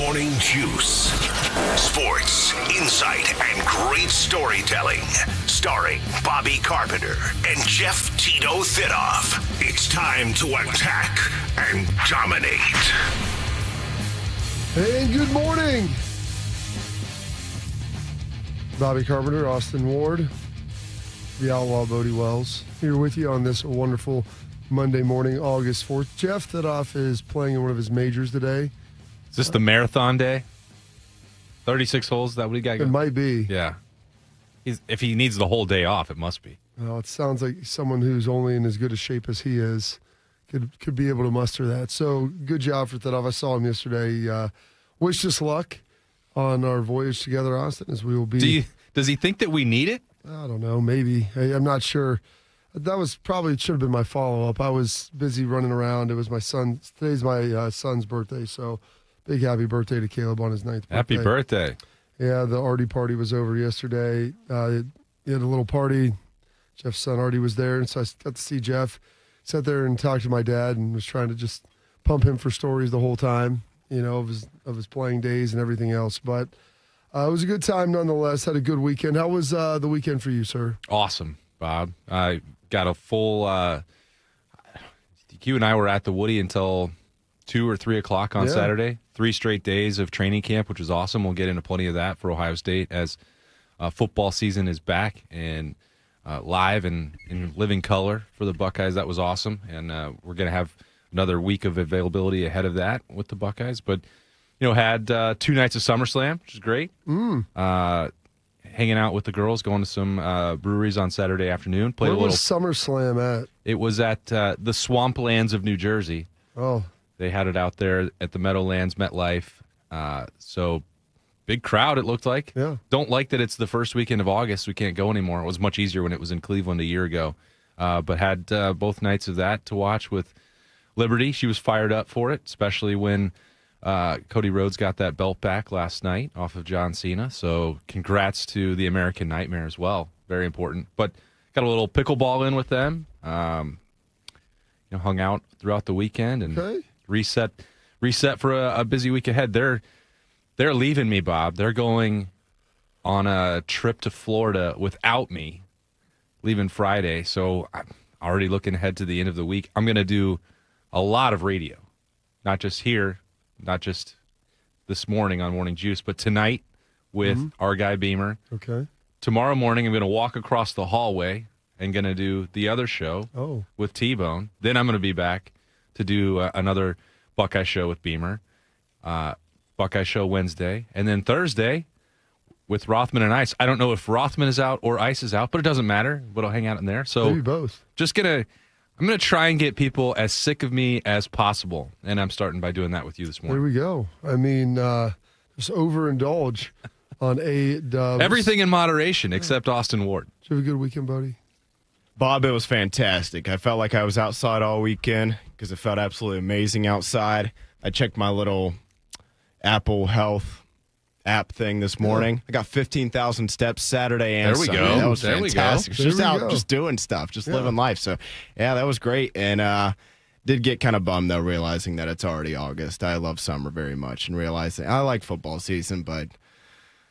Morning Juice. Sports, insight, and great storytelling. Starring Bobby Carpenter and Jeff Tito Thitoff. It's time to attack and dominate. And good morning. Bobby Carpenter, Austin Ward, the Outlaw Bodie Wells, here with you on this wonderful Monday morning, August 4th. Jeff Thitoff is playing in one of his majors today. Is this the marathon day? 36 holes, is that what he got It going? might be. Yeah. If he needs the whole day off, it must be. Well, it sounds like someone who's only in as good a shape as he is could be able to muster that. So good job for Thitoff. I saw him yesterday. Wish us luck on our voyage together, Austin, as we will be. Does he think that we need it? I don't know. Maybe. I'm not sure. That was probably should have been my follow-up. I was busy running around. It was my son. Today's my son's birthday, so big happy birthday to Caleb on his 9th birthday. Happy birthday. Yeah, the Artie party was over yesterday. He had a little party. Jeff's son Artie was there, and so I got to see Jeff. Sat there and talked to my dad and was trying to just pump him for stories the whole time, of his playing days and everything else. But it was a good time nonetheless. Had a good weekend. How was the weekend for you, sir? Awesome, Bob. I got a full you and I were at the Woody until 2 or 3 o'clock on Saturday. 3 straight days of training camp, which was awesome. We'll get into plenty of that for Ohio State as football season is back and live and in living color for the Buckeyes. That was awesome. And we're going to have another week of availability ahead of that with the Buckeyes. But, had 2 nights of SummerSlam, which is great. Hanging out with the girls, going to some breweries on Saturday afternoon. Where was SummerSlam at? It was at the Swamplands of New Jersey. Oh. They had it out there at the Meadowlands, MetLife. So big crowd, it looked like. Yeah. Don't like that it's the first weekend of August. We can't go anymore. It was much easier when it was in Cleveland a year ago. But had both nights of that to watch with Liberty. She was fired up for it, especially when Cody Rhodes got that belt back last night off of John Cena. So congrats to the American Nightmare as well. Very important. But got a little pickleball in with them. Hung out throughout the weekend and reset for a busy week ahead. They're leaving me, Bob. They're going on a trip to Florida without me, leaving Friday. So I'm already looking ahead to the end of the week. I'm going to do a lot of radio, not just here, not just this morning on Morning Juice, but tonight with our guy Beamer. Okay. Tomorrow morning, I'm going to walk across the hallway and going to do the other show with T-Bone. Then I'm going to be back to do another Buckeye show with Beamer. Buckeye show Wednesday. And then Thursday with Rothman and Ice. I don't know if Rothman is out or Ice is out, but it doesn't matter. But I'll hang out in there. So maybe both. I'm going to try and get people as sick of me as possible. And I'm starting by doing that with you this morning. There we go. I mean, just overindulge on A-dubs. Everything in moderation except Austin Ward. Did you have a good weekend, buddy? Bob, it was fantastic. I felt like I was outside all weekend because it felt absolutely amazing outside. I checked my little Apple Health app thing this morning. I got 15,000 steps Saturday and Sunday. There we go. That was There we go. fantastic. There Just we out, go. just doing stuff, just living life. So, yeah, that was great. And did get kind of bummed, though, realizing that it's already August. I love summer very much and realizing I like football season, but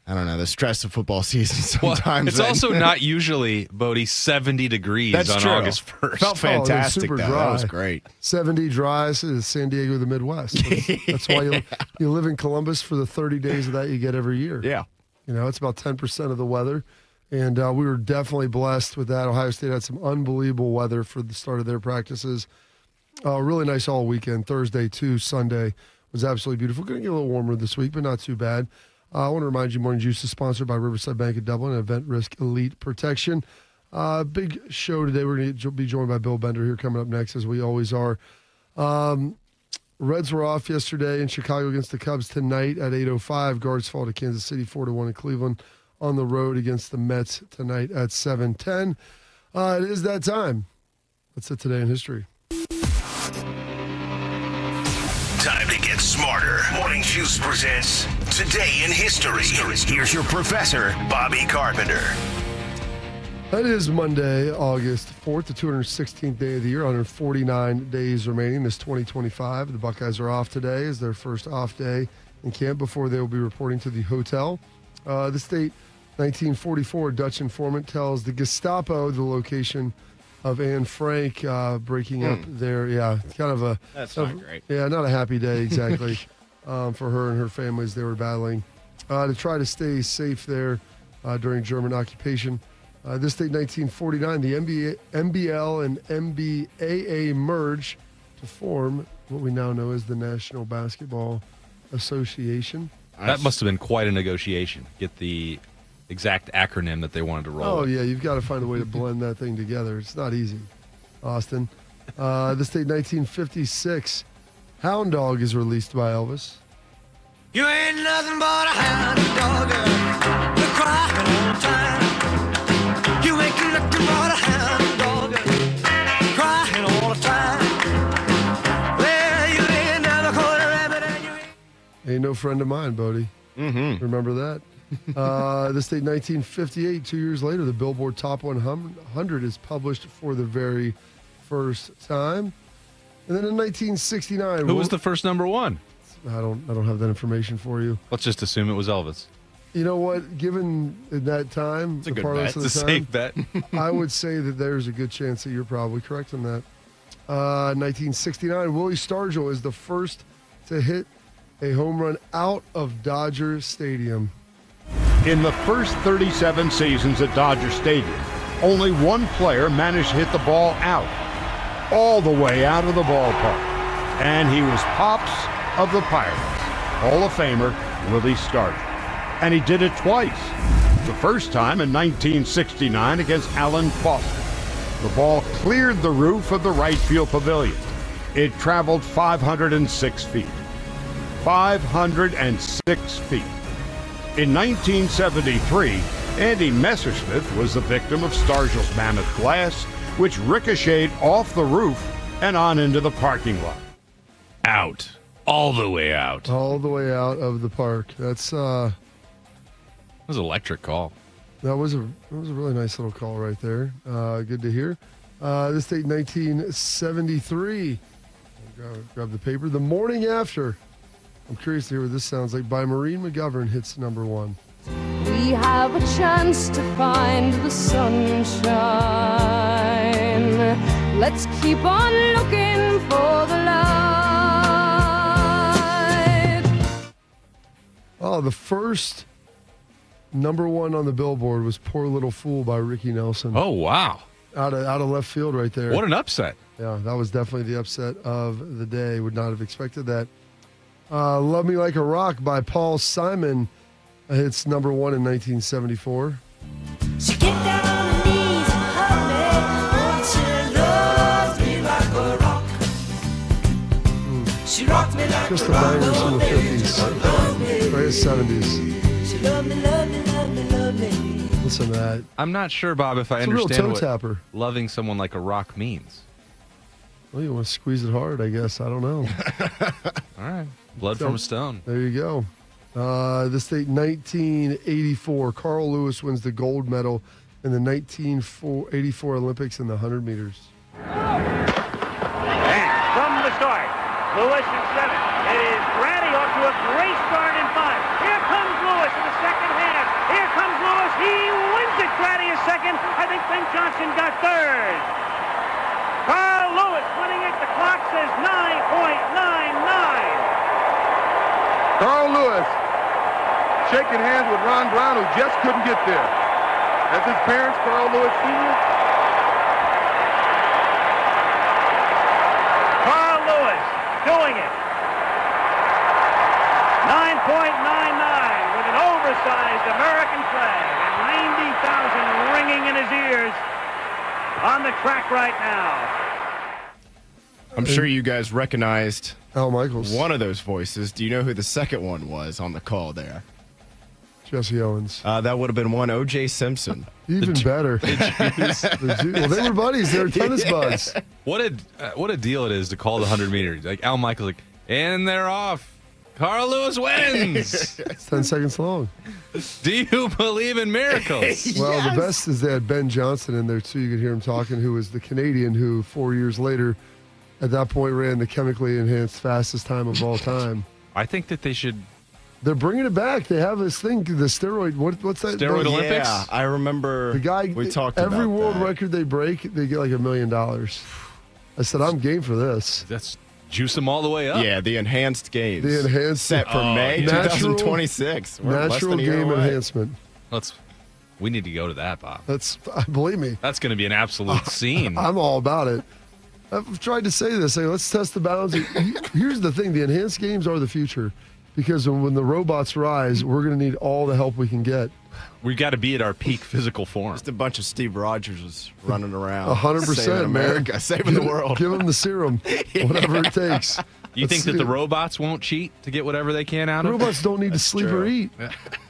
I don't know, the stress of football season sometimes. It's also not usually, Bodie, 70 degrees That's on true. August 1st. Felt fantastic, super though. dry. That was great. 70 dries is San Diego, the Midwest. That's why you live in Columbus for the 30 days of that you get every year. Yeah. It's about 10% of the weather. And we were definitely blessed with that. Ohio State had some unbelievable weather for the start of their practices. Really nice all weekend. Thursday to Sunday was absolutely beautiful. Going to get a little warmer this week, but not too bad. I want to remind you, Morning Juice is sponsored by Riverside Bank of Dublin and Event Risk Elite Protection. Big show today. We're going to be joined by Bill Bender here coming up next, as we always are. Reds were off yesterday in Chicago against the Cubs tonight at 8:05. Guards fall to Kansas City 4-1 in Cleveland. On the road against the Mets tonight at 7:10. It is that time. That's it today in history. Time to get smarter. Morning Juice presents Today in History. Here's your professor, Bobby Carpenter. It is Monday, August 4th, the 216th day of the year, 149 days remaining. This 2025. The Buckeyes are off today as their first off day in camp before they will be reporting to the hotel. The state 1944 Dutch informant tells the Gestapo the location of Anne Frank breaking up there. Yeah, kind of a... That's not great. Yeah, not a happy day exactly for her and her family as they were battling to try to stay safe there during German occupation. This state, 1949, the NBL and NBAA merge to form what we now know as the National Basketball Association. That must have been quite a negotiation. Get the exact acronym that they wanted to roll. Oh, yeah, you've got to find a way to blend that thing together. It's not easy, Austin. This state, 1956, Hound Dog is released by Elvis. You ain't nothing but a hound dog, girl. You're crying all the time. You ain't nothing but a hound dog, crying all the time. Well, you ain't never caught a rabbit and you Ain't no friend of mine, Bodie. Mm-hmm. Remember that? This state, 1958, 2 years later, the Billboard Top 100 is published for the very first time. And then in 1969... Who was the first number one? I don't have that information for you. Let's just assume it was Elvis. You know what? Given that time, It's a good parlance bet. of the It's a time, safe bet. I would say that there's a good chance that you're probably correct on that. 1969, Willie Stargell is the first to hit a home run out of Dodger Stadium. In the first 37 seasons at Dodger Stadium, only one player managed to hit the ball out, all the way out of the ballpark. And he was Pops of the Pirates, Hall of Famer Willie Stargell. And he did it twice. The first time in 1969 against Alan Foster. The ball cleared the roof of the right field pavilion. It traveled 506 feet. 506 feet. In 1973, Andy Messersmith was the victim of Stargell's mammoth glass, which ricocheted off the roof and on into the parking lot. Out. All the way out. All the way out of the park. That's That was an electric call. that was a really nice little call right there. Good to hear. This date, 1973. Grab the paper. The morning after. I'm curious to hear what this sounds like. By Maureen McGovern hits number one. We have a chance to find the sunshine. Let's keep on looking for the light. Oh, the first number one on the Billboard was Poor Little Fool by Ricky Nelson. Oh, wow. Out of left field right there. What an upset. Yeah, that was definitely the upset of the day. Would not have expected that. Love Me Like a Rock by Paul Simon hits number one in 1974. She get down on her knees and hug me. Oh, she loves me like a rock. She rocked me like Just a the rock. bangers from the 50s, right 70s. She loved me, loved me, loved me, loved me. Listen to that. I'm not sure, Bob, if I It's a real understand toe what tapper. loving someone like a rock means. Well, you want to squeeze it hard, I guess. I don't know. All right. Blood from a stone. There you go. This date, 1984. Carl Lewis wins the gold medal in the 1984 Olympics in the 100 meters. And from the start, Lewis in 7. It is Grady off to a great start in 5. Here comes Lewis in the second half. Here comes Lewis. He wins it. Grady is second. I think Ben Johnson got third. Carl Lewis winning it. The clock says 9.99. Carl Lewis shaking hands with Ron Brown, who just couldn't get there. That's his parents, Carl Lewis Sr. Carl Lewis doing it. 9.99 with an oversized American flag and 90,000 ringing in his ears on the track right now. I'm sure you guys recognized Al Michaels. one of those voices. Do you know who the second one was on the call there? Jesse Owens. That would have been one O.J. Simpson. Even better. Well, they were buddies. They were tennis buds. What a deal it is to call the 100 meters. Like Al Michaels, like, and they're off. Carl Lewis wins. It's 10 seconds long. Do you believe in miracles? Well, the best is they had Ben Johnson in there, too. You could hear him talking, who was the Canadian who 4 years later, at that point, ran the chemically enhanced fastest time of all time. I think that they should. They're bringing it back. They have this thing, the steroid. What's that? Steroid Olympics? Yeah, I remember The guy, we talked about every world that. record they break, they get like $1 million. I said, I'm game for this. That's juice them all the way up. Yeah, the enhanced games. The enhanced set for May natural- 2026. We're less Natural than a year game away. enhancement. We need to go to that, Bob. Believe me, That's going to be an absolute scene. I'm all about it. I've tried to say this. Say, let's test the bounds. Here's the thing: the enhanced games are the future, because when the robots rise, we're going to need all the help we can get. We've got to be at our peak physical form. Just a bunch of Steve Rogers running around. 100%, saving America, saving the world. Give them the serum, whatever it takes. You think that the robots won't cheat to get whatever they can out of it? Robots don't need to sleep true. or eat.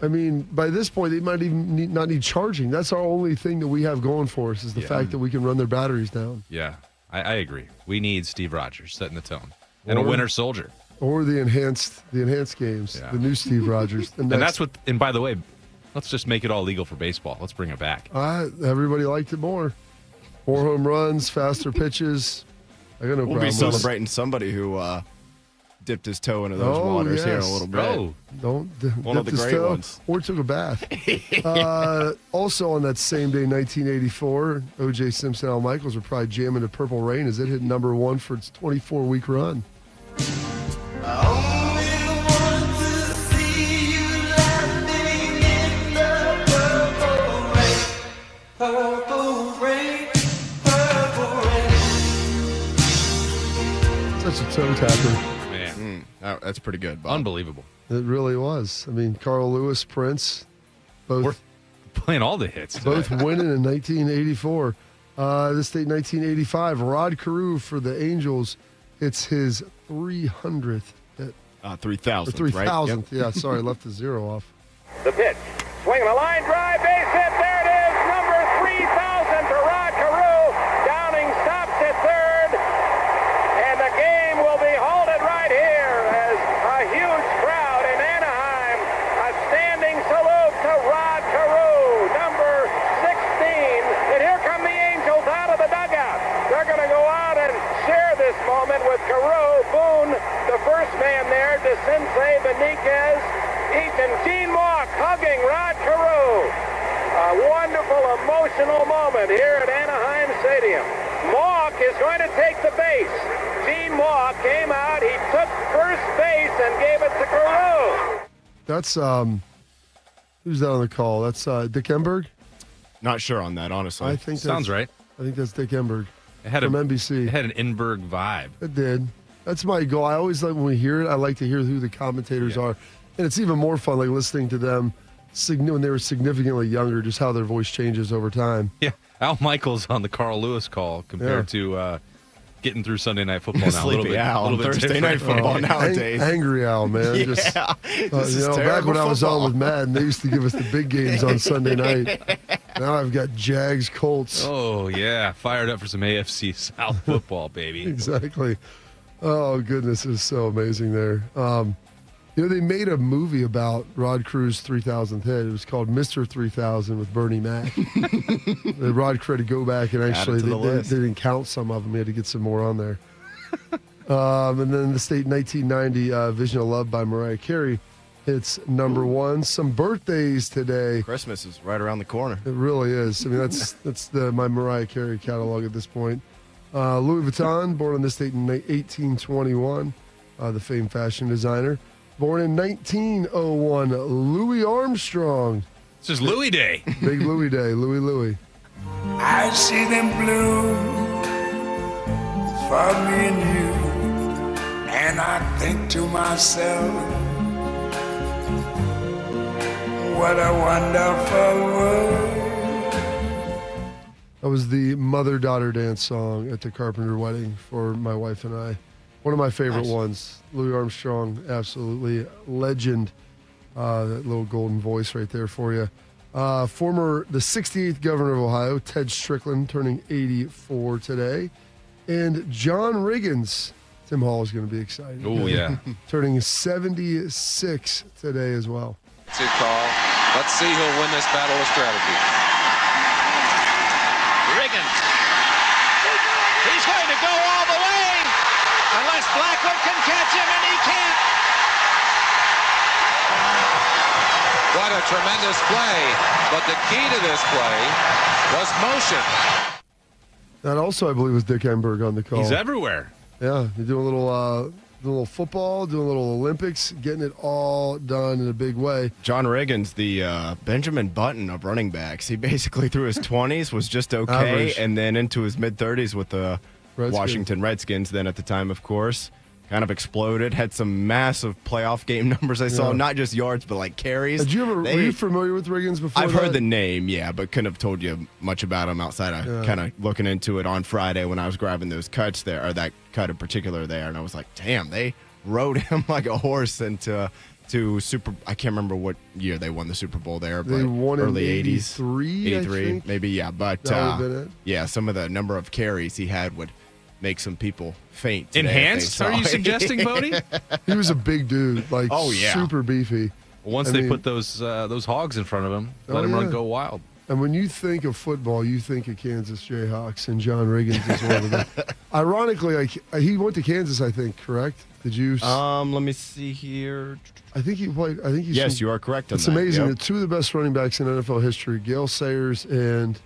I mean, by this point, they might even not need charging. That's our only thing that we have going for us is the fact that we can run their batteries down. Yeah, I agree. We need Steve Rogers setting the tone and a winter soldier. Or the enhanced games, the new Steve Rogers. And that's what. And by the way, let's just make it all legal for baseball. Let's bring it back. Everybody liked it more. More home runs, faster pitches. I got no problem. We'll be with it. celebrating somebody who dipped his toe into those waters here in a little bit. Oh, One of the great ones. Or took a bath. Also on that same day, 1984, O.J. Simpson, Al Michaels were probably jamming to Purple Rain as it hit number one for its 24-week run. Such a toe tapper. man. That's pretty good, Bob. Unbelievable. It really was. I mean, Carl Lewis, Prince, both We're playing all the hits today. both winning in 1984. This date, 1985, Rod Carew for the Angels. It's his 300th hit. 3,000th, Or 3,000th. right? Yep. Yeah, sorry, left the zero off. The pitch. Swinging a line drive, base hit. There it is. Number 3,000 for Rod Carew. Downing stops at third. And the game will be halted right here as a huge crowd in Anaheim. A standing salute to Rod Carew, number 16. And here come the Angels out of the dugout. They're going to go out and share this moment with Carew. Boone, the first man there, DeCinces, Beniquez, Eaton, Gene Mauch hugging Rod Carew. A wonderful, emotional moment here at Anaheim Stadium. Mauch is going to take the base. Gene Mauch came out, he took first base and gave it to Carew. That's, who's that on the call? That's Dick Enberg? Not sure on that, honestly. I think Sounds right. I think that's Dick Enberg It had from a NBC. It had an Inberg vibe. It did. That's my goal. I always like when we hear it, I like to hear who the commentators are. And it's even more fun like listening to them when they were significantly younger, just how their voice changes over time. Yeah, Al Michaels on the Carl Lewis call compared to getting through Sunday Night Football now. Sleepy Al on Thursday Night Football nowadays. Angry Al, man. Yeah, Just, this is back terrible when I was football. on with Madden, they used to give us the big games on Sunday night. Now I've got Jags, Colts. Oh, yeah. Fired up for some AFC South football, baby. Exactly. Oh, goodness, it's so amazing there. They made a movie about Rod Carew's 3,000th hit. It was called Mr. 3000 with Bernie Mac. Rod Carew had to go back and actually, to the they list. didn't count some of them. He had to get some more on there. And then the state 1990, Vision of Love by Mariah Carey. It's number one. Some birthdays today. Christmas is right around the corner. It really is. I mean, that's my Mariah Carey catalog at this point. Louis Vuitton, born on this date in 1821, the famed fashion designer. Born in 1901, Louis Armstrong. It's just Louis Day. Big Louis Day, Louis. I see them blue for me and you, and I think to myself, what a wonderful world. That was the mother-daughter dance song at the Carpenter wedding for my wife and I. One of my favorite ones. Louis Armstrong, absolutely legend. That little golden voice right there for you. The 68th governor of Ohio, Ted Strickland, turning 84 today. And John Riggins, Tim Hall is going to be excited. Oh, yeah. Turning 76 today as well. Good call. Let's see who'll win this battle of strategy. Riggins. He's going to go all the way. Unless Blackwood can catch him, and he can't. What a tremendous play. But the key to this play was motion. That also, I believe, was Dick Enberg on the call. He's everywhere. Yeah, you're doing a little football, doing a little Olympics, getting it all done in a big way. John Riggins, the Benjamin Button of running backs, he basically through his 20s was just okay, Average. and then into his mid-30s with the Redskins. Washington Redskins then at the time, of course. Kind of exploded, had some massive playoff game numbers I saw, Yeah. not just yards, but like carries. Did you were you familiar with Riggins before I've that? heard the name, yeah, but couldn't have told you much about him outside of kind of looking into it on Friday when I was grabbing those cuts there, or that cut in particular there, and I was like, damn, they rode him like a horse into Super. I can't remember what year they won the Super Bowl there, but They won in early 80s. 83, I 83, think. maybe, yeah. But That would've been it. yeah, some of the number of carries he had would make some people faint. today if they Enhanced? saw Are you it. suggesting, Bodie? He was a big dude, like Oh, yeah. super beefy. Once I they mean- put those hogs in front of him, let Oh, him run yeah. go wild. And when you think of football, you think of Kansas Jayhawks, and John Riggins is one of them. Ironically, he went to Kansas, I think, correct? Did you? Let me see here. I think he played. I think he's. Yes, you are correct on It's that. amazing. Yep. The two of the best running backs in NFL history, Gale Sayers and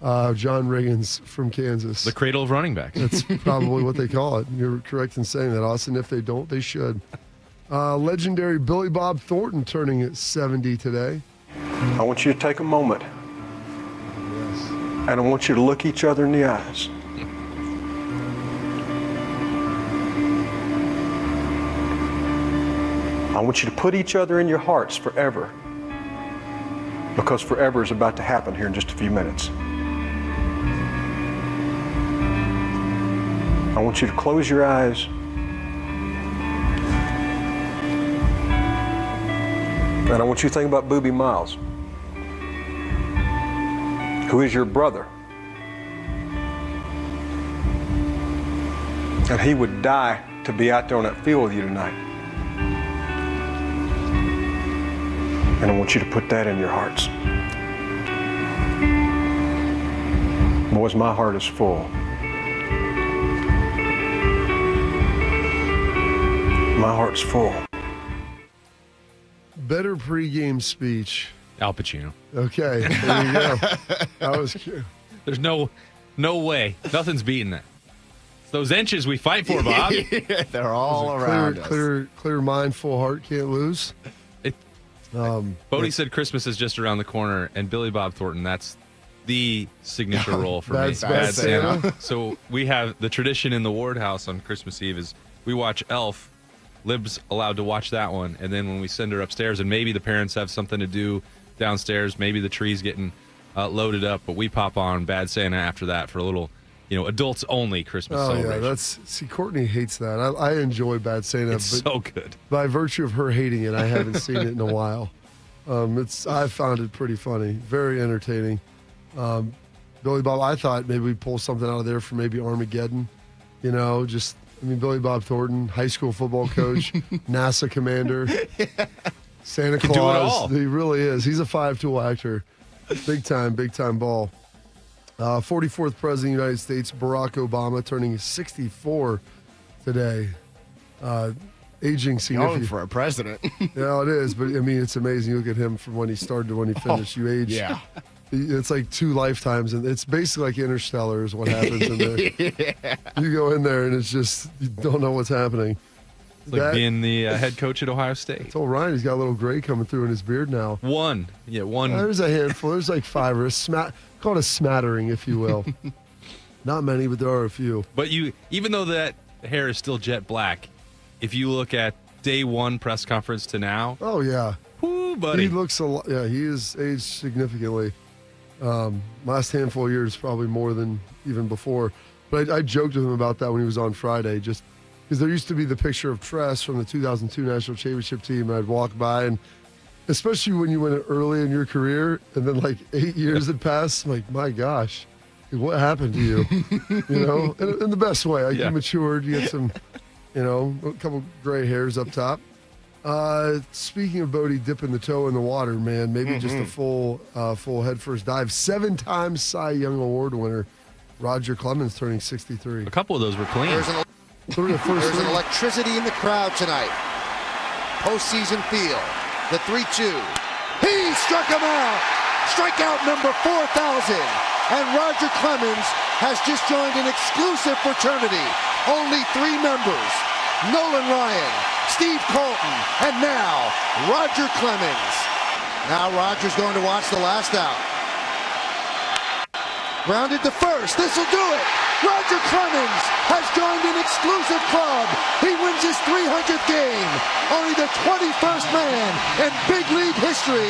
John Riggins from Kansas. The cradle of running back. That's probably what they call it. You're correct in saying that, Austin. If they don't, they should. Legendary Billy Bob Thornton turning at 70 today. I want you to take a moment, and I want you to look each other in the eyes. I want you to put each other in your hearts forever, because forever is about to happen here in just a few minutes. I want you to close your eyes and I want you to think about Boobie Miles, who is your brother. And he would die to be out there on that field with you tonight. And I want you to put that in your hearts. Boys, my heart is full. My heart's full. Better pregame speech. Al Pacino. Okay, there you go. That was cute. There's no way. Nothing's beating that. It's those inches we fight for, Bob. They're all around us. Clear mind, full heart, can't lose. Bodie said Christmas is just around the corner, and Billy Bob Thornton, that's the signature role for me. Bad Santa. So we have the tradition in the Ward house on Christmas Eve is we watch Elf. Lib's allowed to watch that one, and then when we send her upstairs, and maybe the parents have something to do downstairs, maybe the tree's getting loaded up, but we pop on Bad Santa after that for a little, adults only Christmas celebration. Yeah, Courtney hates that. I enjoy Bad Santa, It's but so good. by virtue of her hating it, I haven't seen it in a while. I found it pretty funny, very entertaining. Billy Bob, I thought maybe we'd pull something out of there for maybe Armageddon, Billy Bob Thornton, high school football coach, NASA commander, Santa Can do it all. Claus. He really is. He's a five-tool actor. Big time ball. 44th President of the United States, Barack Obama, turning 64 today. Aging significantly. Young for a president. Yeah, it is. But, it's amazing. You look at him from when he started to when he finished. You age. Yeah. It's like 2 lifetimes, and it's basically like Interstellar is what happens in there. Yeah. You go in there, and it's just, you don't know what's happening. It's like being the head coach at Ohio State. I told Ryan he's got a little gray coming through in his beard now. One. There's a handful. There's like 5 or call it a smattering, if you will. Not many, but there are a few. But even though that hair is still jet black, if you look at day one press conference to now. Oh, yeah. Whoo, buddy. He looks a lot. Yeah, he is aged significantly. Last handful of years, probably more than even before. But I joked with him about that when he was on Friday, just because there used to be the picture of Tress from the 2002 National Championship team, and I'd walk by, and especially when you went early in your career, and then like 8 years had passed, I'm like, my gosh, what happened to you? In the best way. Like, you matured, you had some A couple gray hairs up top. Speaking of Bodie dipping the toe in the water, man, maybe just a full head first dive. 7-time Cy Young Award winner Roger Clemens turning 63. A couple of those were clean. There's an electricity in the crowd tonight. Postseason feel. The 3-2. He struck him out. Strikeout number 4,000. And Roger Clemens has just joined an exclusive fraternity. Only 3 members. Nolan Ryan, Steve Colton, and now Roger Clemens. Now Roger's going to watch the last out. Grounded to first. This will do it. Roger Clemens has joined an exclusive club. He wins his 300th game. Only the 21st man in big league history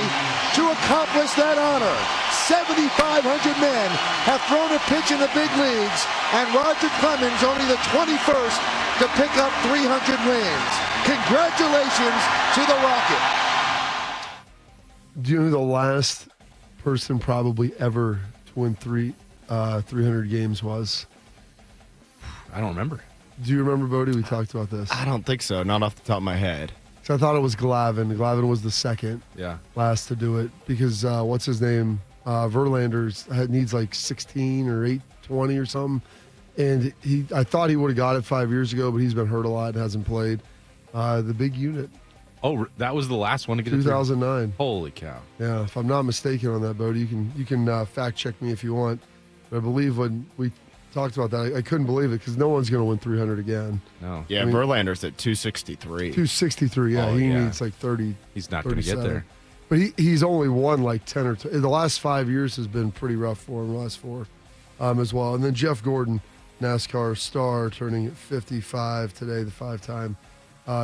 to accomplish that honor. 7,500 men have thrown a pitch in the big leagues, and Roger Clemens only the 21st to pick up 300 wins. Congratulations to the Rocket. Do you know who the last person probably ever to win 300 games was? I don't remember. Do you remember, Bodie? We talked about this. I don't think so. Not off the top of my head. So I thought it was Glavine. Glavine was the second last to do it because what's his name? Verlander needs like 16 or 820 or something. And I thought he would have got it 5 years ago, but he's been hurt a lot and hasn't played. The big unit. Oh, that was the last one to get 2009. Holy cow. Yeah, if I'm not mistaken on that, Bodie, you can fact check me if you want. But I believe when we talked about that, I couldn't believe it because no one's going to win 300 again. No. Yeah, Verlander's at 263. 263, yeah. He needs like 30. He's not going to get there. But he's only won like 10 or 2. The last 5 years has been pretty rough for him, the last 4 as well. And then Jeff Gordon, NASCAR star, turning 55 today, the 5-time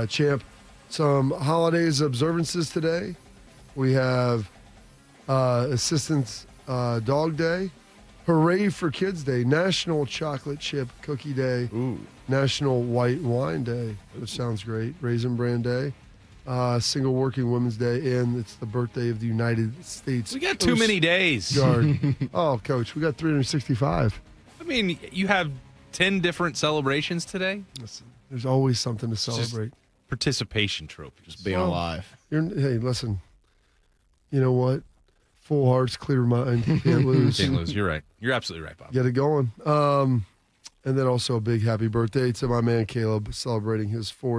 champ. Some holidays observances today. We have Assistance Dog Day, Hooray for Kids Day, National Chocolate Chip Cookie Day, National White Wine Day, which sounds great, Raisin Bran Day, Single Working Women's Day, and it's the birthday of the United States. We got too many days. Guard. Oh, Coach, we got 365. I mean, you have 10 different celebrations today? Listen, there's always something to celebrate. Participation trophy. Just being alive. Hey, listen, you know what? Full hearts, clear mind. Can't lose. Can't lose. You're right. You're absolutely right, Bob. Get it going. And then also a big happy birthday to my man Caleb, celebrating his on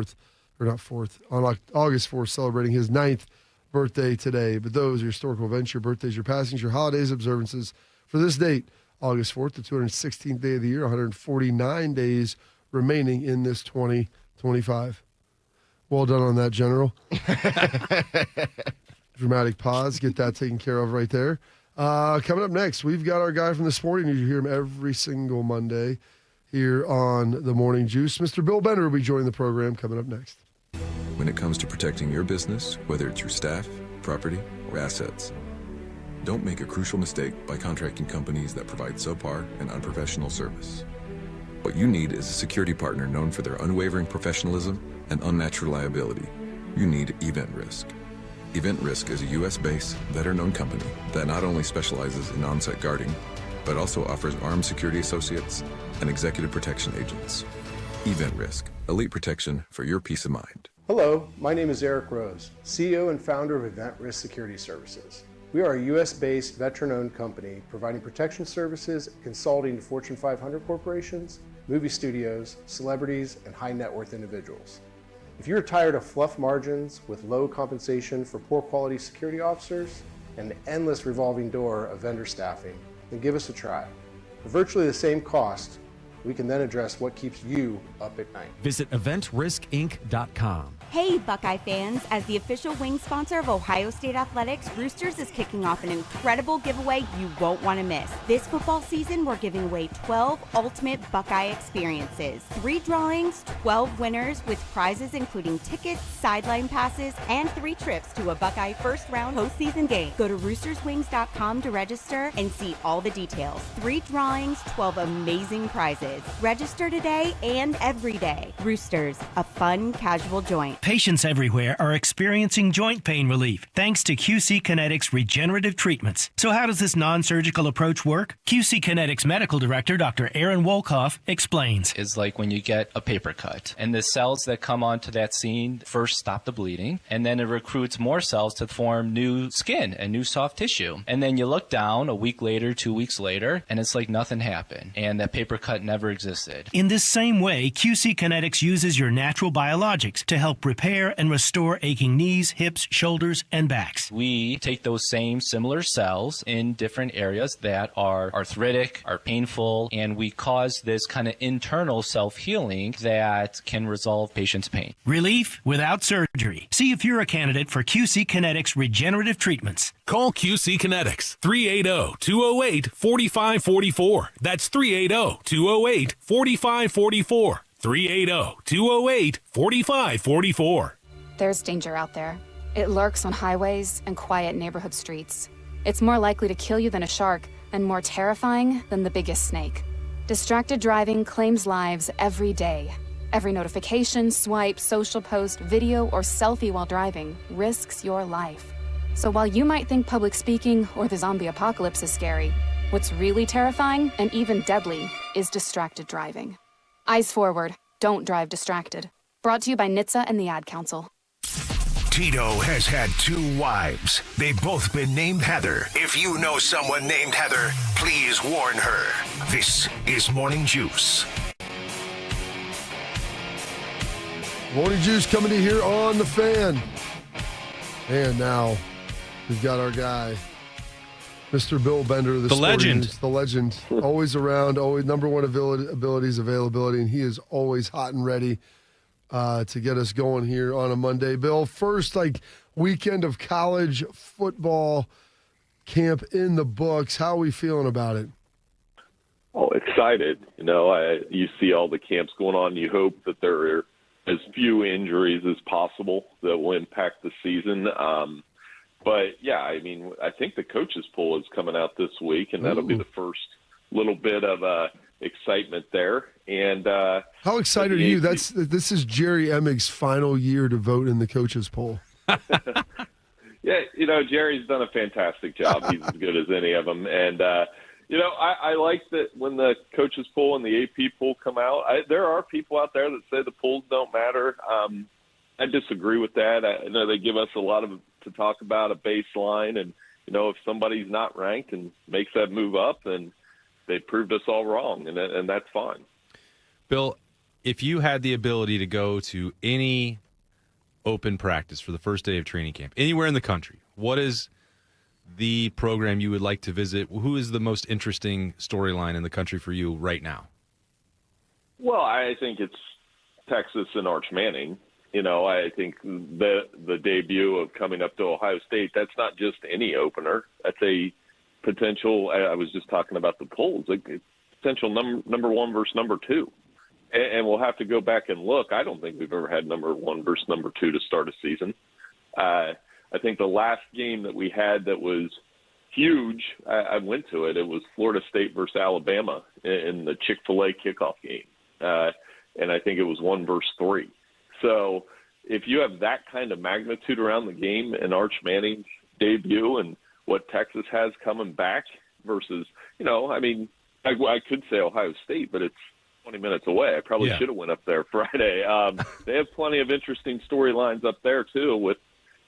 August 4th, celebrating his 9th birthday today. But those are your historical events, your birthdays, your passings, your holidays, observances. For this date, August 4th, the 216th day of the year, 149 days remaining in this 2025. Well done on that, General. Dramatic pause. Get that taken care of right there. Coming up next, we've got our guy from the Sporting News. You hear him every single Monday here on The Morning Juice. Mr. Bill Bender will be joining the program coming up next. When it comes to protecting your business, whether it's your staff, property, or assets, don't make a crucial mistake by contracting companies that provide subpar and unprofessional service. What you need is a security partner known for their unwavering professionalism and unnatural liability. You need Event Risk. Event Risk is a U.S.-based, veteran-owned company that not only specializes in on-site guarding, but also offers armed security associates and executive protection agents. Event Risk, elite protection for your peace of mind. Hello, my name is Eric Rose, CEO and founder of Event Risk Security Services. We are a U.S.-based, veteran-owned company providing protection services and consulting to Fortune 500 corporations, movie studios, celebrities, and high-net-worth individuals. If you're tired of fluff margins with low compensation for poor quality security officers and the endless revolving door of vendor staffing, then give us a try. For virtually the same cost, we can then address what keeps you up at night. Visit EventRiskInc.com. Hey, Buckeye fans! As the official wing sponsor of Ohio State Athletics, Roosters is kicking off an incredible giveaway you won't want to miss. This football season, we're giving away 12 ultimate Buckeye experiences. 3 drawings, 12 winners with prizes including tickets, sideline passes, and 3 trips to a Buckeye first-round postseason game. Go to roosterswings.com to register and see all the details. 3 drawings, 12 amazing prizes. is. Register today and every day. Roosters, a fun, casual joint. Patients everywhere are experiencing joint pain relief thanks to QC Kinetics regenerative treatments. So how does this non-surgical approach work? QC Kinetics Medical Director Dr. Aaron Wolkoff explains. It's like when you get a paper cut, and the cells that come onto that scene first stop the bleeding, and then it recruits more cells to form new skin and new soft tissue. And then you look down a week later, 2 weeks later, and it's like nothing happened, and that paper cut never existed. In this same way, QC Kinetics uses your natural biologics to help repair and restore aching knees, hips, shoulders, and backs. We take those same similar cells in different areas that are arthritic, are painful, and we cause this kind of internal self-healing that can resolve patients' pain. Relief without surgery. See if you're a candidate for QC Kinetics regenerative treatments. Call QC Kinetics 380-208-4544. That's 380-208-4544. 380-208-4544. There's danger out there. It lurks on highways and quiet neighborhood streets. It's more likely to kill you than a shark and more terrifying than the biggest snake. Distracted driving claims lives every day. Every notification, swipe, social post, video, or selfie while driving risks your life. So while you might think public speaking or the zombie apocalypse is scary, what's really terrifying and even deadly is distracted driving. Eyes forward, don't drive distracted. Brought to you by NHTSA and the Ad Council. Tito has had 2 wives. They've both been named Heather. If you know someone named Heather, please warn her. This is Morning Juice. Morning Juice coming to you here on The Fan. And now we've got our guy, Mr. Bill Bender. The legend. The legend. Always around, always number one abilities, availability, and he is always hot and ready to get us going here on a Monday. Bill, first weekend of college football camp in the books. How are we feeling about it? Oh, excited. You see all the camps going on. You hope that there are as few injuries as possible that will impact the season. But, yeah, I think the coaches' poll is coming out this week, and that'll be the first little bit of excitement there. And how excited are you? This is Jerry Emmig's final year to vote in the coaches' poll. Yeah, Jerry's done a fantastic job. He's as good as any of them. And, I like that when the coaches' poll and the AP poll come out, there are people out there that say the polls don't matter. I disagree with that. I know they give us a lot to talk about, a baseline. And, if somebody's not ranked and makes that move up, then they proved us all wrong, and that's fine. Bill, if you had the ability to go to any open practice for the first day of training camp, anywhere in the country, what is the program you would like to visit? Who is the most interesting storyline in the country for you right now? Well, I think it's Texas and Arch Manning. I think the debut of coming up to Ohio State, that's not just any opener. That's a potential, I was just talking about the polls, potential number 1 versus number 2. And we'll have to go back and look. I don't think we've ever had number 1 versus number 2 to start a season. I think the last game that we had that was huge, I went to it. It was Florida State versus Alabama in the Chick-fil-A kickoff game. And I think it was 1 versus 3. So if you have that kind of magnitude around the game in Arch Manning's debut and what Texas has coming back versus, I could say Ohio State, but it's 20 minutes away. I probably should have went up there Friday. They have plenty of interesting storylines up there, too, with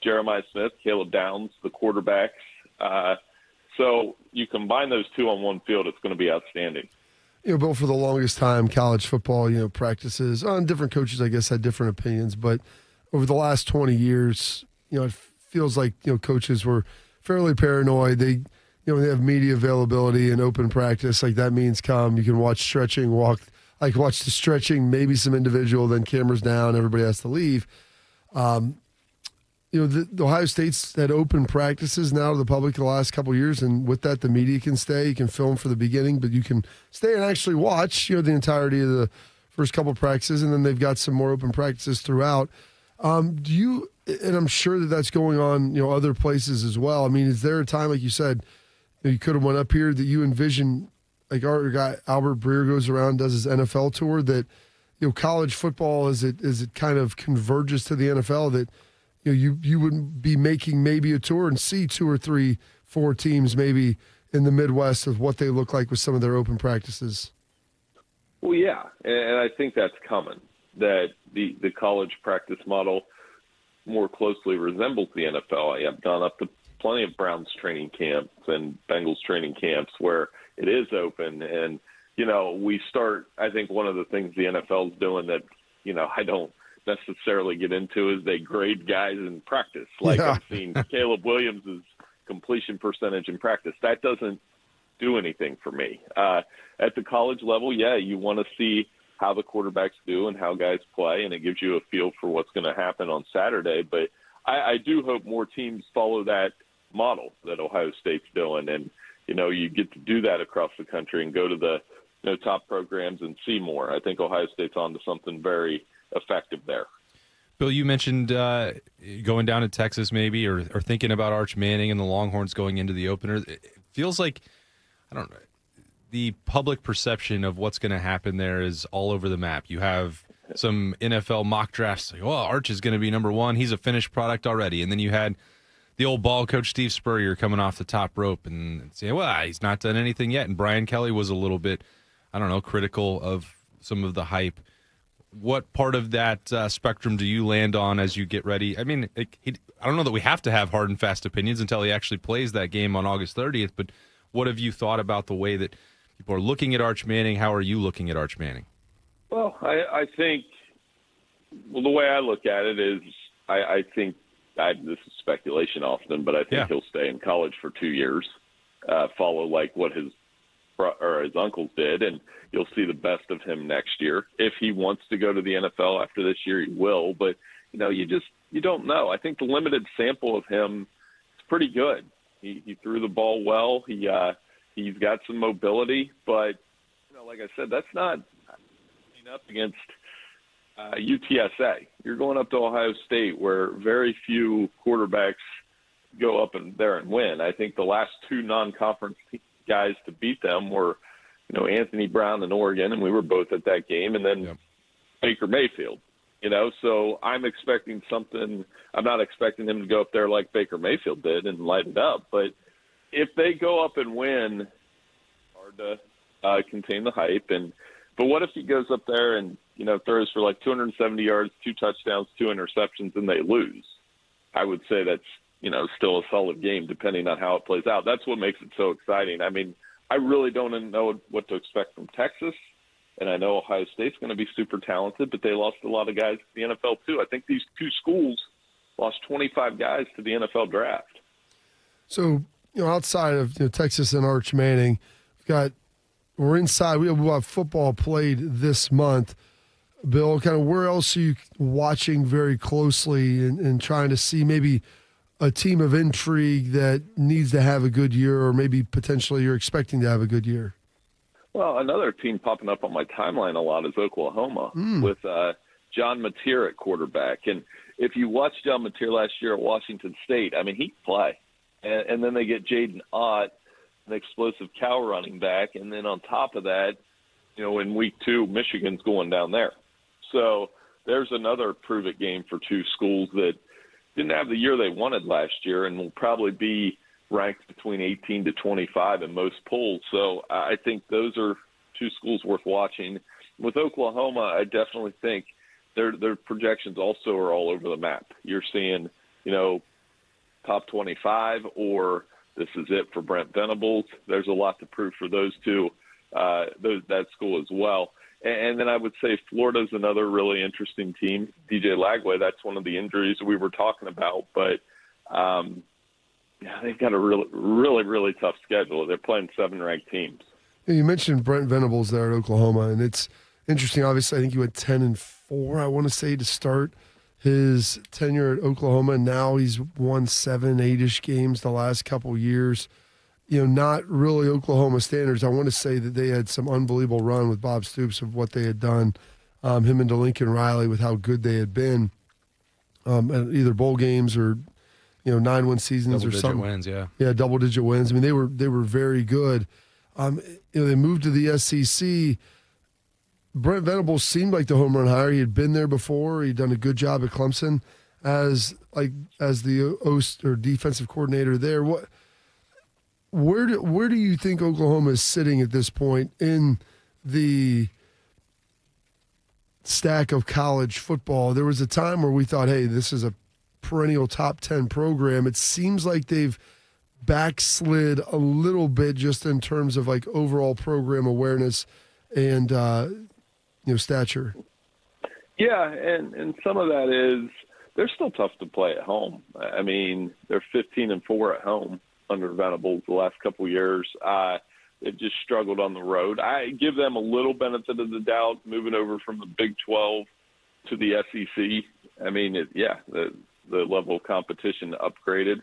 Jeremiah Smith, Caleb Downs, the quarterbacks. So you combine those two on one field, it's going to be outstanding. Bill, for the longest time, college football, practices, different coaches, I guess, had different opinions. But over the last 20 years, it feels like, coaches were fairly paranoid. They have media availability and open practice. That means you can watch stretching, watch the stretching, maybe some individual, then cameras down, everybody has to leave. The Ohio State's had open practices now to the public the last couple of years, and with that, the media can stay. You can film for the beginning, but you can stay and actually watch, the entirety of the first couple of practices, and then they've got some more open practices throughout. And I'm sure that's going on, other places as well. Is there a time, like you said, you could have went up here that you envision like our guy Albert Breer goes around, does his NFL tour, that college football as it kind of converges to the NFL, that you would be making maybe a tour and see 2 or 3, 4 teams maybe in the Midwest of what they look like with some of their open practices. Well, yeah, and I think that's coming, that the college practice model more closely resembles the NFL. I have gone up to plenty of Browns training camps and Bengals training camps where it is open. And, we start, I think one of the things the NFL is doing that, I don't necessarily get into is they grade guys in practice. Like I've seen Caleb Williams' completion percentage in practice. That doesn't do anything for me. At the college level, you want to see how the quarterbacks do and how guys play, and it gives you a feel for what's going to happen on Saturday. But I do hope more teams follow that model that Ohio State's doing, and you get to do that across the country and go to the top programs and see more. I think Ohio State's on to something very effective there. Bill, you mentioned going down to Texas maybe, or thinking about Arch Manning and the Longhorns going into the opener. It feels like, I don't know, the public perception of what's going to happen there is all over the map. You have some NFL mock drafts like, Arch is going to be number 1. He's a finished product already. And then you had the old ball coach Steve Spurrier coming off the top rope and saying, he's not done anything yet. And Brian Kelly was a little bit, critical of some of the hype. What part of that spectrum do you land on as you get ready? I mean, I don't know that we have to have hard and fast opinions until he actually plays that game on August 30th, but what have you thought about the way that people are looking at Arch Manning? How are you looking at Arch Manning? Well, I think the way I look at it is I think this is speculation often, but I think he'll stay in college for 2 years, follow like what his uncles did, and you'll see the best of him next year. If he wants to go to the NFL after this year, he will, but you don't know. I think the limited sample of him is pretty good. He threw the ball well. He's got some mobility, but like I said, that's not up against UTSA. You're going up to Ohio State, where very few quarterbacks go up and there and win. I think the last 2 non-conference guys to beat them were, Anthony Brown in Oregon, and we were both at that game, and then Baker Mayfield. So I'm expecting something. I'm not expecting him to go up there like Baker Mayfield did and light it up. But if they go up and win, hard to contain the hype. But what if he goes up there and throws for like 270 yards, 2 touchdowns, 2 interceptions, and they lose? I would say that's still a solid game, depending on how it plays out. That's what makes it so exciting. I mean, I really don't know what to expect from Texas. And I know Ohio State's going to be super talented, but they lost a lot of guys to the NFL too. I think these 2 schools lost 25 guys to the NFL draft. So, outside of Texas and Arch Manning, we're inside. We have football played this month. Bill, kind of where else are you watching very closely and trying to see maybe a team of intrigue that needs to have a good year, or maybe potentially you're expecting to have a good year? Well, another team popping up on my timeline a lot is Oklahoma with John Mateer at quarterback. And if you watched John Mateer last year at Washington State, I mean, he can play. And then they get Jaden Ott, an explosive cow running back. And then on top of that, in week 2, Michigan's going down there. So there's another prove-it game for 2 schools that didn't have the year they wanted last year and will probably be ranked between 18 to 25 in most polls. So I think those are 2 schools worth watching. With Oklahoma, I definitely think their projections also are all over the map. You're seeing, top 25, or this is it for Brent Venables. There's a lot to prove for those 2, that school as well. And then I would say Florida's another really interesting team. DJ Lagway, that's one of the injuries we were talking about. But, they've got a really, really, really tough schedule. They're playing 7 ranked teams. Yeah, you mentioned Brent Venables there at Oklahoma, and it's interesting. Obviously, I think he went 10-4, I want to say, to start his tenure at Oklahoma. Now he's won 7, 8-ish games the last couple years. Not really Oklahoma standards. I want to say that they had some unbelievable run with Bob Stoops of what they had done, him and Lincoln Riley, with how good they had been at either bowl games or 9-win seasons or something. Double-digit wins, yeah. Yeah, double-digit wins. I mean, they were very good. They moved to the SEC. Brent Venables seemed like the home run hire. He had been there before. He'd done a good job at Clemson as the defensive coordinator there. Where do you think Oklahoma is sitting at this point in the stack of college football? There was a time where we thought, hey, this is a perennial top 10 program. It seems like they've backslid a little bit just in terms of like overall program awareness and stature. Yeah, and some of that is they're still tough to play at home. I mean, they're 15-4 at home under Venables the last couple of years. They've just struggled on the road. I give them a little benefit of the doubt moving over from the Big 12 to the SEC. I mean, the level of competition upgraded.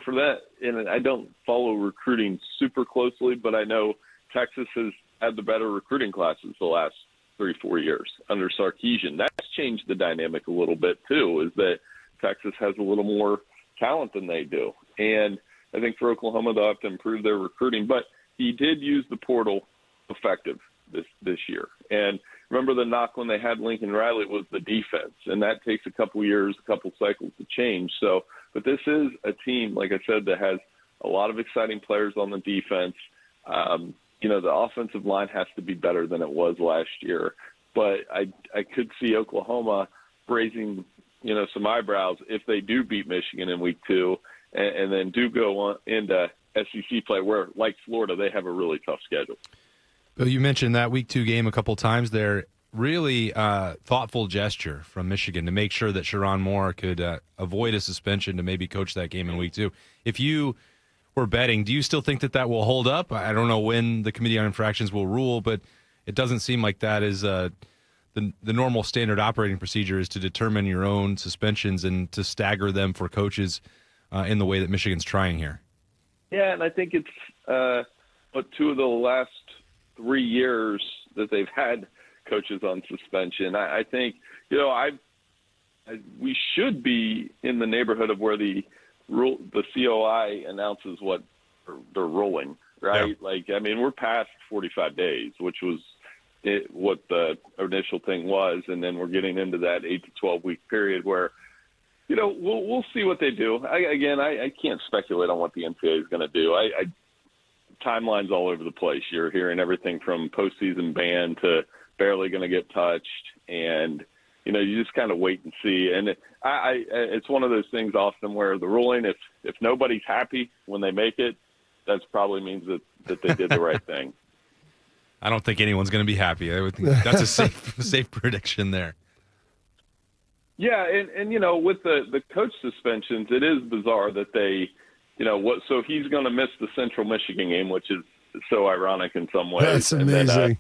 For that, and I don't follow recruiting super closely, but I know Texas has had the better recruiting classes the last 3-4 years under Sarkisian. That's changed the dynamic a little bit too, is that Texas has a little more talent than they do. And I think for Oklahoma, they'll have to improve their recruiting. But he did use the portal effective this year. And remember the knock when they had Lincoln Riley was the defense, and that takes a couple years, a couple cycles to change. So, but this is a team, like I said, that has a lot of exciting players on the defense. The offensive line has to be better than it was last year. But I could see Oklahoma raising, some eyebrows if they do beat Michigan in week 2 and then do go on into SEC play where, like Florida, they have a really tough schedule. Bill, you mentioned that week 2 game a couple times there. Really thoughtful gesture from Michigan to make sure that Sharon Moore could avoid a suspension to maybe coach that game in week 2. If you were betting, do you still think that will hold up? I don't know when the Committee on Infractions will rule, but it doesn't seem like that is the normal standard operating procedure is to determine your own suspensions and to stagger them for coaches in the way that Michigan's trying here. Yeah, and I think it's 2 of the last 3 years that they've had coaches on suspension. I think, we should be in the neighborhood of where the COI announces what they're ruling, right? Yeah. We're past 45 days, which was what the initial thing was, and then we're getting into that 8 to 12 week period where, we'll see what they do. I can't speculate on what the NCAA is going to do. Timelines all over the place. You're hearing everything from postseason ban to barely going to get touched, and you just kind of wait and see. And it's one of those things often where the ruling, if nobody's happy when they make it, that probably means that they did the right thing. I don't think anyone's going to be happy. I would think that's a safe prediction there. Yeah, and with the coach suspensions, it is bizarre that they, so he's going to miss the Central Michigan game, which is so ironic in some ways. That's amazing.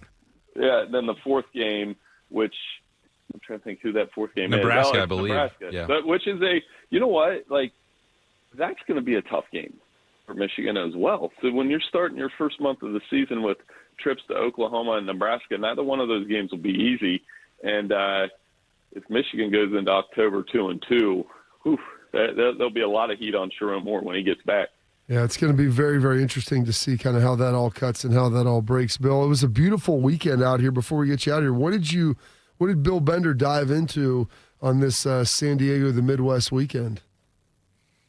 Then the 4th game, which I'm trying to think who that 4th game Nebraska, is. I believe. Nebraska. Yeah. But which is that's going to be a tough game for Michigan as well. So when you're starting your first month of the season with trips to Oklahoma and Nebraska, neither one of those games will be easy. And if Michigan goes into October 2-2, there'll be a lot of heat on Sharon Moore when he gets back. Yeah, it's going to be very, very interesting to see kind of how that all cuts and how that all breaks. Bill, it was a beautiful weekend out here. Before we get you out of here, what did Bill Bender dive into on this San Diego, the Midwest weekend?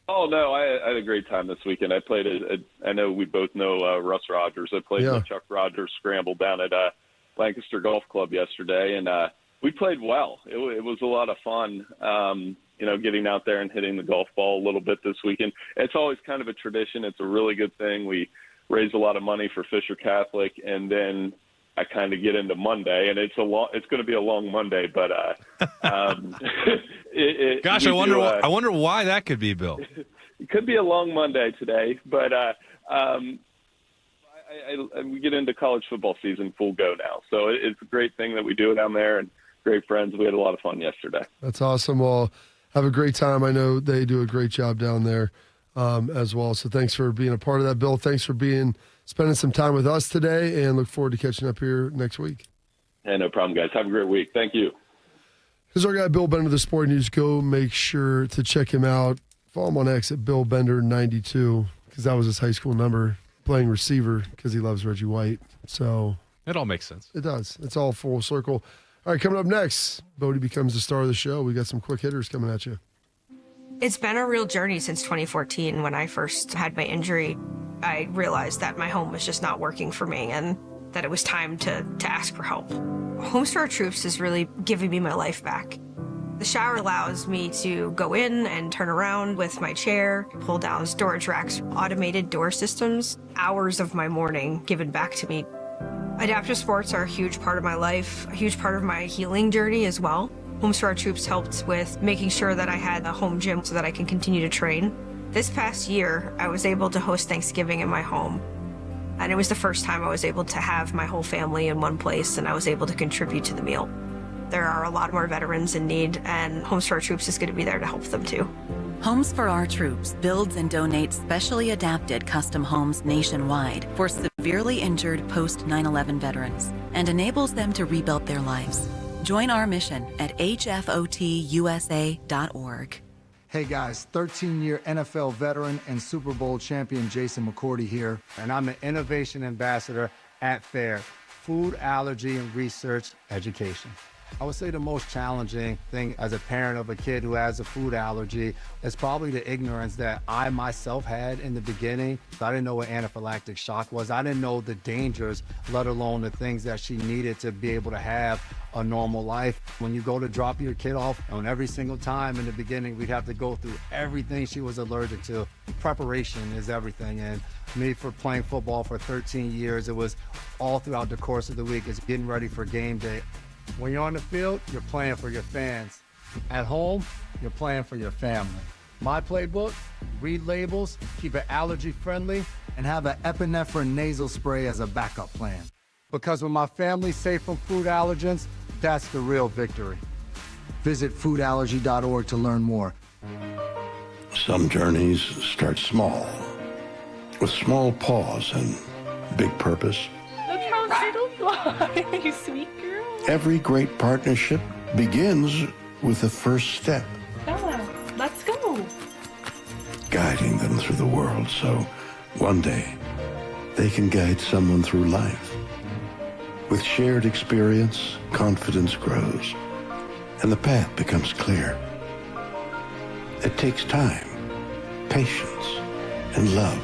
Oh, no, I had a great time this weekend. I played I know we both know Russ Rogers. I played the Chuck Rogers Scramble down at Lancaster Golf Club yesterday, and we played well. It was a lot of fun, getting out there and hitting the golf ball a little bit this weekend. It's always kind of a tradition. It's a really good thing. We raise a lot of money for Fisher Catholic, and then I kind of get into Monday, and it's going to be a long Monday, but gosh, I wonder why that could be, Bill. It could be a long Monday today, but we get into college football season full go now, so it's a great thing that we do it down there, and great friends. We had a lot of fun yesterday. That's awesome. Well, have a great time. I know they do a great job down there as well. So thanks for being a part of that, Bill. Thanks for spending some time with us today, and look forward to catching up here next week. Yeah, no problem, guys. Have a great week. Thank you. Here's our guy, Bill Bender, the Sporting News. Go make sure to check him out. Follow him on X at BillBender92, because that was his high school number. playing receiver because he loves Reggie White. So it all makes sense. It does. It's all full circle. All right, coming up next, Bodie becomes the star of the show. We got some quick hitters coming at you. It's been a real journey since 2014 when I first had my injury. I realized that my home was just not working for me and that it was time to ask for help. Homes for Our Troops is really giving me my life back. The shower allows me to go in and turn around with my chair, pull down storage racks, automated door systems, hours of my morning given back to me. Adaptive sports are a huge part of my life, a huge part of my healing journey as well. Homes for Our Troops helped with making sure that I had a home gym so that I can continue to train. This past year, I was able to host Thanksgiving in my home. And it was the first time I was able to have my whole family in one place and I was able to contribute to the meal. There are a lot more veterans in need, and Homes for Our Troops is going to be there to help them too. Homes for Our Troops builds and donates specially adapted custom homes nationwide for severely injured post 9/11 veterans and enables them to rebuild their lives. Join our mission at hfotusa.org. Hey guys, 13-year NFL veteran and Super Bowl champion Jason McCourty here, and I'm an innovation ambassador at FAIR, Food Allergy and Research Education. I would say the most challenging thing as a parent of a kid who has a food allergy is probably the ignorance that I myself had in the beginning. I didn't know what anaphylactic shock was. I didn't know the dangers, let alone the things that she needed to be able to have a normal life. When you go to drop your kid off, and every single time in the beginning, we'd have to go through everything she was allergic to. Preparation is everything. And me, for playing football for 13 years, it was all throughout the course of the week. It's getting ready for game day. When you're on the field, you're playing for your fans. At home, you're playing for your family. My playbook, read labels, keep it allergy friendly, and have an epinephrine nasal spray as a backup plan. Because when my family's safe from food allergens, that's the real victory. Visit foodallergy.org to learn more. Some journeys start small, with small pause and big purpose. Look how little fly, you sweet girl. Every great partnership begins with the first step. Bella, let's go. Guiding them through the world so one day they can guide someone through life. With shared experience, confidence grows, and the path becomes clear. It takes time, patience, and love.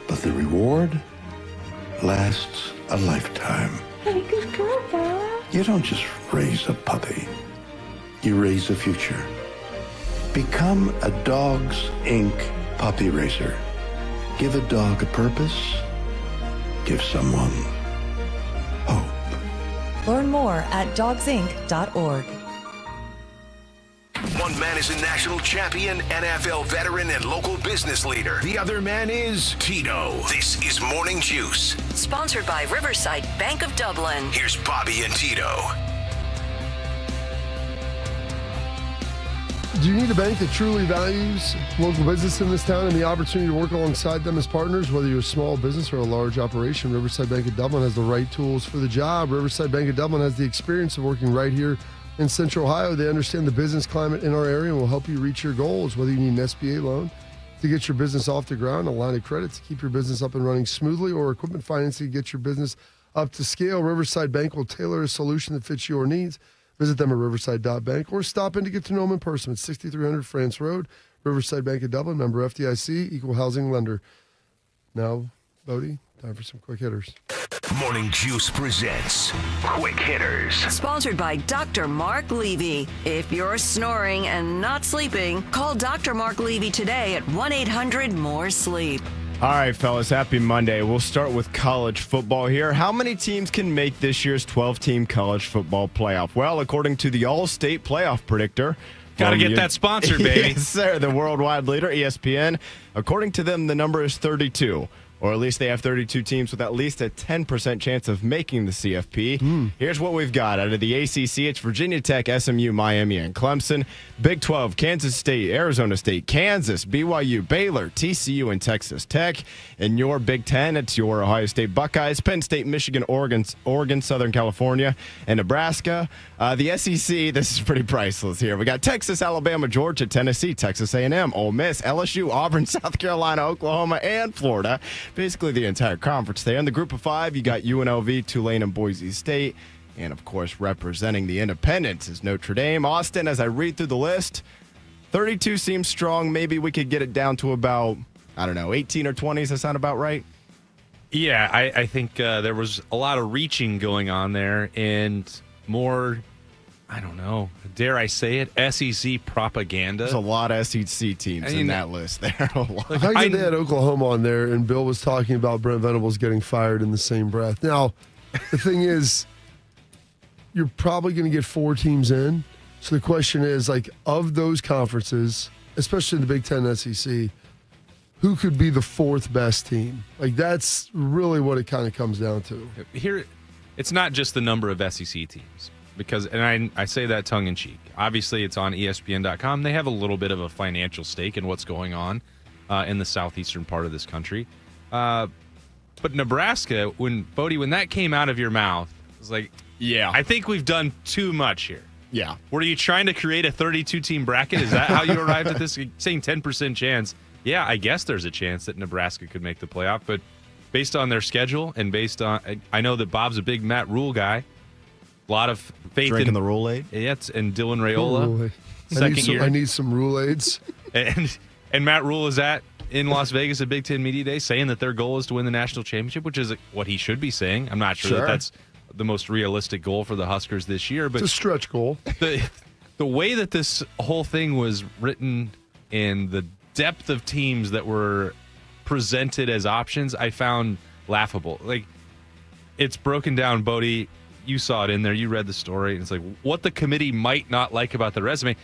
But the reward lasts a lifetime. Hey, good girl, Bella. You don't just raise a puppy. You raise a future. Become a Dogs Inc. puppy raiser. Give a dog a purpose. Give someone hope. Learn more at dogsinc.org. One man is a national champion, NFL veteran, and local business leader. The other man is Tito. This is Morning Juice. Sponsored by Riverside Bank of Dublin. Here's Bobby and Tito. Do you need a bank that truly values local business in this town and the opportunity to work alongside them as partners? Whether you're a small business or a large operation, Riverside Bank of Dublin has the right tools for the job. Riverside Bank of Dublin has the experience of working right here in Central Ohio. They understand the business climate in our area and will help you reach your goals. Whether you need an SBA loan to get your business off the ground, a line of credit to keep your business up and running smoothly, or equipment financing to get your business up to scale, Riverside Bank will tailor a solution that fits your needs. Visit them at riverside.bank or stop in to get to know them in person at 6300 France Road. Riverside Bank of Dublin, member FDIC, equal housing lender. Now, Bodie, time for some quick hitters. Morning Juice presents Quick Hitters. Sponsored by Dr. Mark Levy. If you're snoring and not sleeping, call Dr. Mark Levy today at 1-800-MORE-SLEEP. All right, fellas, happy Monday. We'll start with college football here. How many teams can make this year's 12-team college football playoff? Well, according to the All-State Playoff Predictor, got to get that sponsored, baby. Yes, sir. The worldwide leader, ESPN. According to them, the number is 32. or at least they have 32 teams with at least a 10% chance of making the CFP. Here's what we've got. Out of the ACC, it's Virginia Tech, SMU, Miami, and Clemson. Big 12, Kansas State, Arizona State, Kansas, BYU, Baylor, TCU, and Texas Tech. In your Big 10, it's your Ohio State Buckeyes, Penn State, Michigan, Oregon, Southern California, and Nebraska. The SEC, this is pretty priceless here. We got Texas, Alabama, Georgia, Tennessee, Texas A&M, Ole Miss, LSU, Auburn, South Carolina, Oklahoma, and Florida. Basically the entire conference there. In the group of 5, you got UNLV, Tulane, and Boise State. And, of course, representing the independents is Notre Dame. Austin, as I read through the list, 32 seems strong. Maybe we could get it down to about, 18 or 20. Does that sound about right? Yeah, I think there was a lot of reaching going on there and more, dare I say it, SEC propaganda. There's a lot of SEC teams in that list there. Like I get they had Oklahoma on there, and Bill was talking about Brent Venables getting fired in the same breath. Now, the thing is, you're probably going to get 4 teams in. So the question is, of those conferences, especially the Big Ten and SEC, who could be the 4th best team? That's really what it kind of comes down to. Here, it's not just the number of SEC teams. Because, and I say that tongue-in-cheek. Obviously, it's on ESPN.com. They have a little bit of a financial stake in what's going on in the southeastern part of this country. But Nebraska, when that came out of your mouth, it was like, yeah, I think we've done too much here. Yeah. Were you trying to create a 32-team bracket? Is that how you arrived at this? Saying 10% chance. Yeah, I guess there's a chance that Nebraska could make the playoff. But based on their schedule and based on, I know that Bob's a big Matt Rule guy. A lot of faith Drinking in the Rule-Aid. Yes, and Dylan Raiola. I need some Rule-Aids. And Matt Rule is in Las Vegas at Big Ten Media Day saying that their goal is to win the national championship, which is what he should be saying. I'm not sure that that's the most realistic goal for the Huskers this year. But it's a stretch goal. The way that this whole thing was written and the depth of teams that were presented as options, I found laughable. It's broken down, Bodie. You saw it in there. You read the story. And it's what the committee might not like about the resume.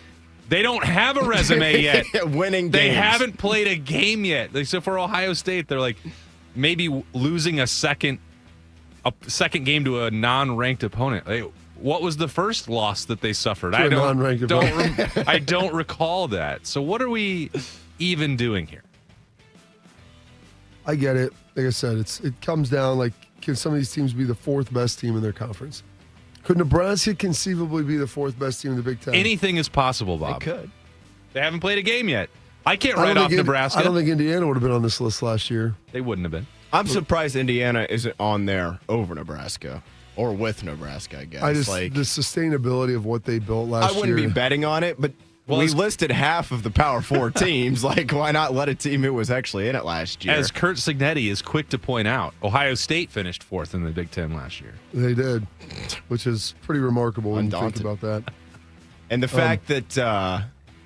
They don't have a resume yet. Winning games. They haven't played a game yet. So for Ohio State, they're maybe losing a second game to a non-ranked opponent. What was the first loss that they suffered? I don't recall that. So what are we even doing here? I get it. Like I said, it comes down can some of these teams be the 4th best team in their conference? Could Nebraska conceivably be the 4th best team in the Big Ten? Anything is possible, Bob. They could. They haven't played a game yet. I can't write off Nebraska. I don't think Indiana would have been on this list last year. They wouldn't have been. I'm surprised Indiana isn't on there over Nebraska. Or with Nebraska, I guess. The sustainability of what they built last year. I wouldn't be betting on it, but we listed half of the Power 4 teams. Why not let a team who was actually in it last year? As Kurt Signetti is quick to point out, Ohio State finished 4th in the Big Ten last year. They did, which is pretty remarkable when you think about that. And the fact that,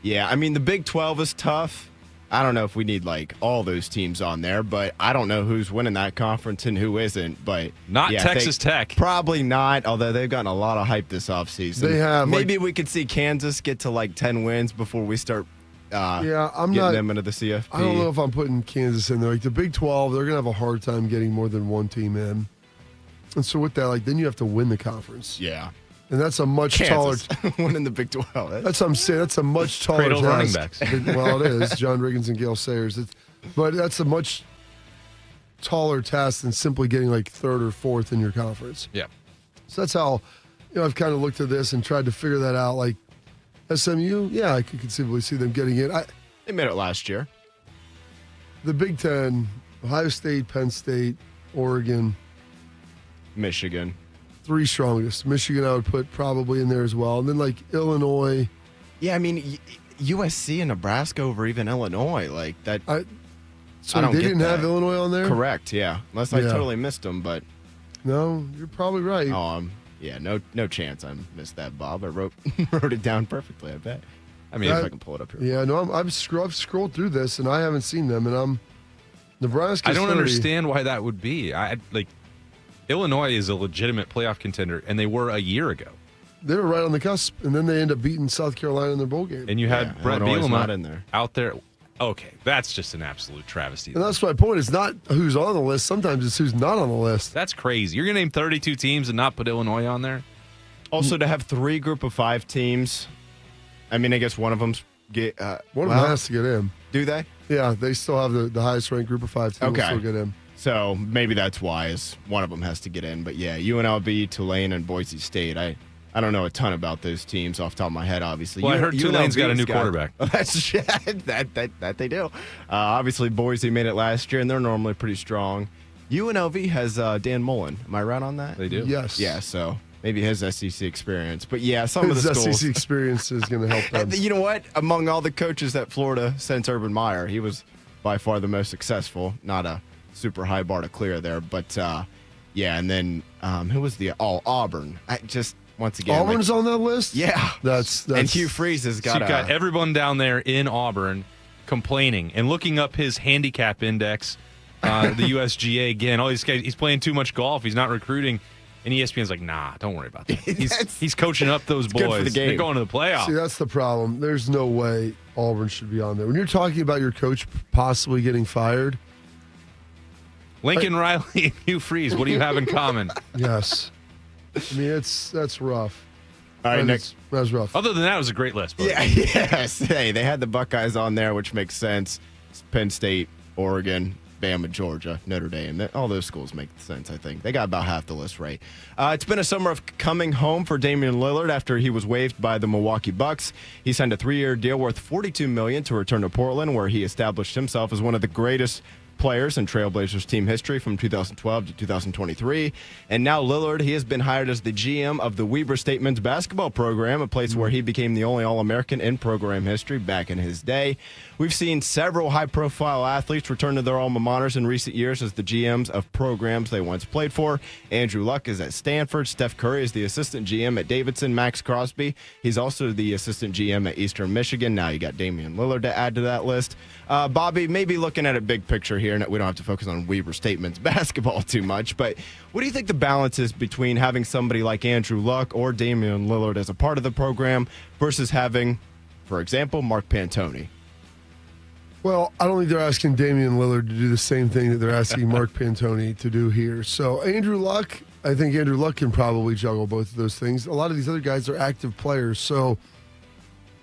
the Big 12 is tough. I don't know if we need all those teams on there, but I don't know who's winning that conference and who isn't. But not Texas Tech. Probably not, although they've gotten a lot of hype this offseason. They have. Maybe we could see Kansas get to 10 wins before we start getting them into the CFP. I don't know if I'm putting Kansas in there. The Big 12, they're going to have a hard time getting more than one team in. And so with that, then you have to win the conference. Yeah. And that's a much taller winning the Big 12. That's what I'm saying. That's a much taller Cradle task. running backs. Well, it is. John Riggins and Gale Sayers. But that's a much taller task than simply getting 3rd or 4th in your conference. Yeah. So that's how I've kind of looked at this and tried to figure that out. SMU, yeah, I could conceivably see them getting in. They made it last year. The Big Ten, Ohio State, Penn State, Oregon, Michigan. 3 strongest. Michigan, I would put probably in there as well. And then Illinois. Yeah, USC and Nebraska over even Illinois. That. So they didn't have Illinois on there? Correct, yeah. Unless I totally missed them, but. No, you're probably right. No chance I missed that, Bob. I wrote it down perfectly, I bet. If I can pull it up here. Yeah, no, I've scrolled through this, and I haven't seen them, and I'm Nebraska. I don't understand why that would be. Illinois is a legitimate playoff contender, and they were a year ago. They were right on the cusp, and then they end up beating South Carolina in their bowl game. And you had Brett Bielema in there. out there. Okay, that's just an absolute travesty. And that's my point. It's not who's on the list. Sometimes it's who's not on the list. That's crazy. You're going to name 32 teams and not put Illinois on there? Also, to have 3 Group of 5 teams, I mean, I guess one of them's one of them has to get in. Do they? Yeah, they still have the highest ranked Group of 5 teams. Okay. Still get in. So maybe that's why is one of them has to get in. But yeah, UNLV, Tulane, and Boise State. I don't know a ton about those teams off the top of my head, obviously. Well, I heard Tulane's got a new quarterback. That's that they do. Obviously, Boise made it last year, and they're normally pretty strong. UNLV has Dan Mullen. Am I right on that? They do. Yes. Yeah, so maybe his SEC experience. But yeah, some of the schools. His SEC experience is going to help them. You know what? Among all the coaches at Florida since Urban Meyer, he was by far the most successful. Not a super high bar to clear there. But, yeah, and then who was Auburn. Once again, Auburn's on that list? Yeah. That's and Hugh Freeze has got you've got everyone down there in Auburn complaining and looking up his handicap index, the USGA again. All these guys, he's playing too much golf. He's not recruiting. And ESPN's like, nah, don't worry about that. He's coaching up those boys. Good for the game. They're going to the playoffs. See, that's the problem. There's no way Auburn should be on there. When you're talking about your coach possibly getting fired. Lincoln Riley and Hugh Freeze, what do you have in common? Yes. I mean, that's rough. All right, Nick. That's rough. Other than that, it was a great list. Buddy. Yeah, yes. Hey, they had the Buckeyes on there, which makes sense. Penn State, Oregon, Bama, Georgia, Notre Dame. All those schools make sense, I think. They got about half the list right. It's been a summer of coming home for Damian Lillard after he was waived by the Milwaukee Bucks. He signed a 3-year deal worth $42 million to return to Portland, where he established himself as one of the greatest players in Trailblazers team history from 2012 to 2023. And now Lillard, he has been hired as the GM of the Weber State men's basketball program, a place where he became the only All-American in program history back in his day. We've seen several high-profile athletes return to their alma maters in recent years as the GMs of programs they once played for. Andrew Luck is at Stanford. Steph Curry is the assistant GM at Davidson. Max Crosby, he's also the assistant GM at Eastern Michigan. Now you got Damian Lillard to add to that list. Bobby, maybe looking at a big picture here, and we don't have to focus on Weber State men's basketball too much, but what do you think the balance is between having somebody like Andrew Luck or Damian Lillard as a part of the program versus having, for example, Mark Pantoni? Well, I don't think they're asking Damian Lillard to do the same thing that they're asking Mark Pantoni to do here. So Andrew Luck, I think Andrew Luck can probably juggle both of those things. A lot of these other guys are active players, so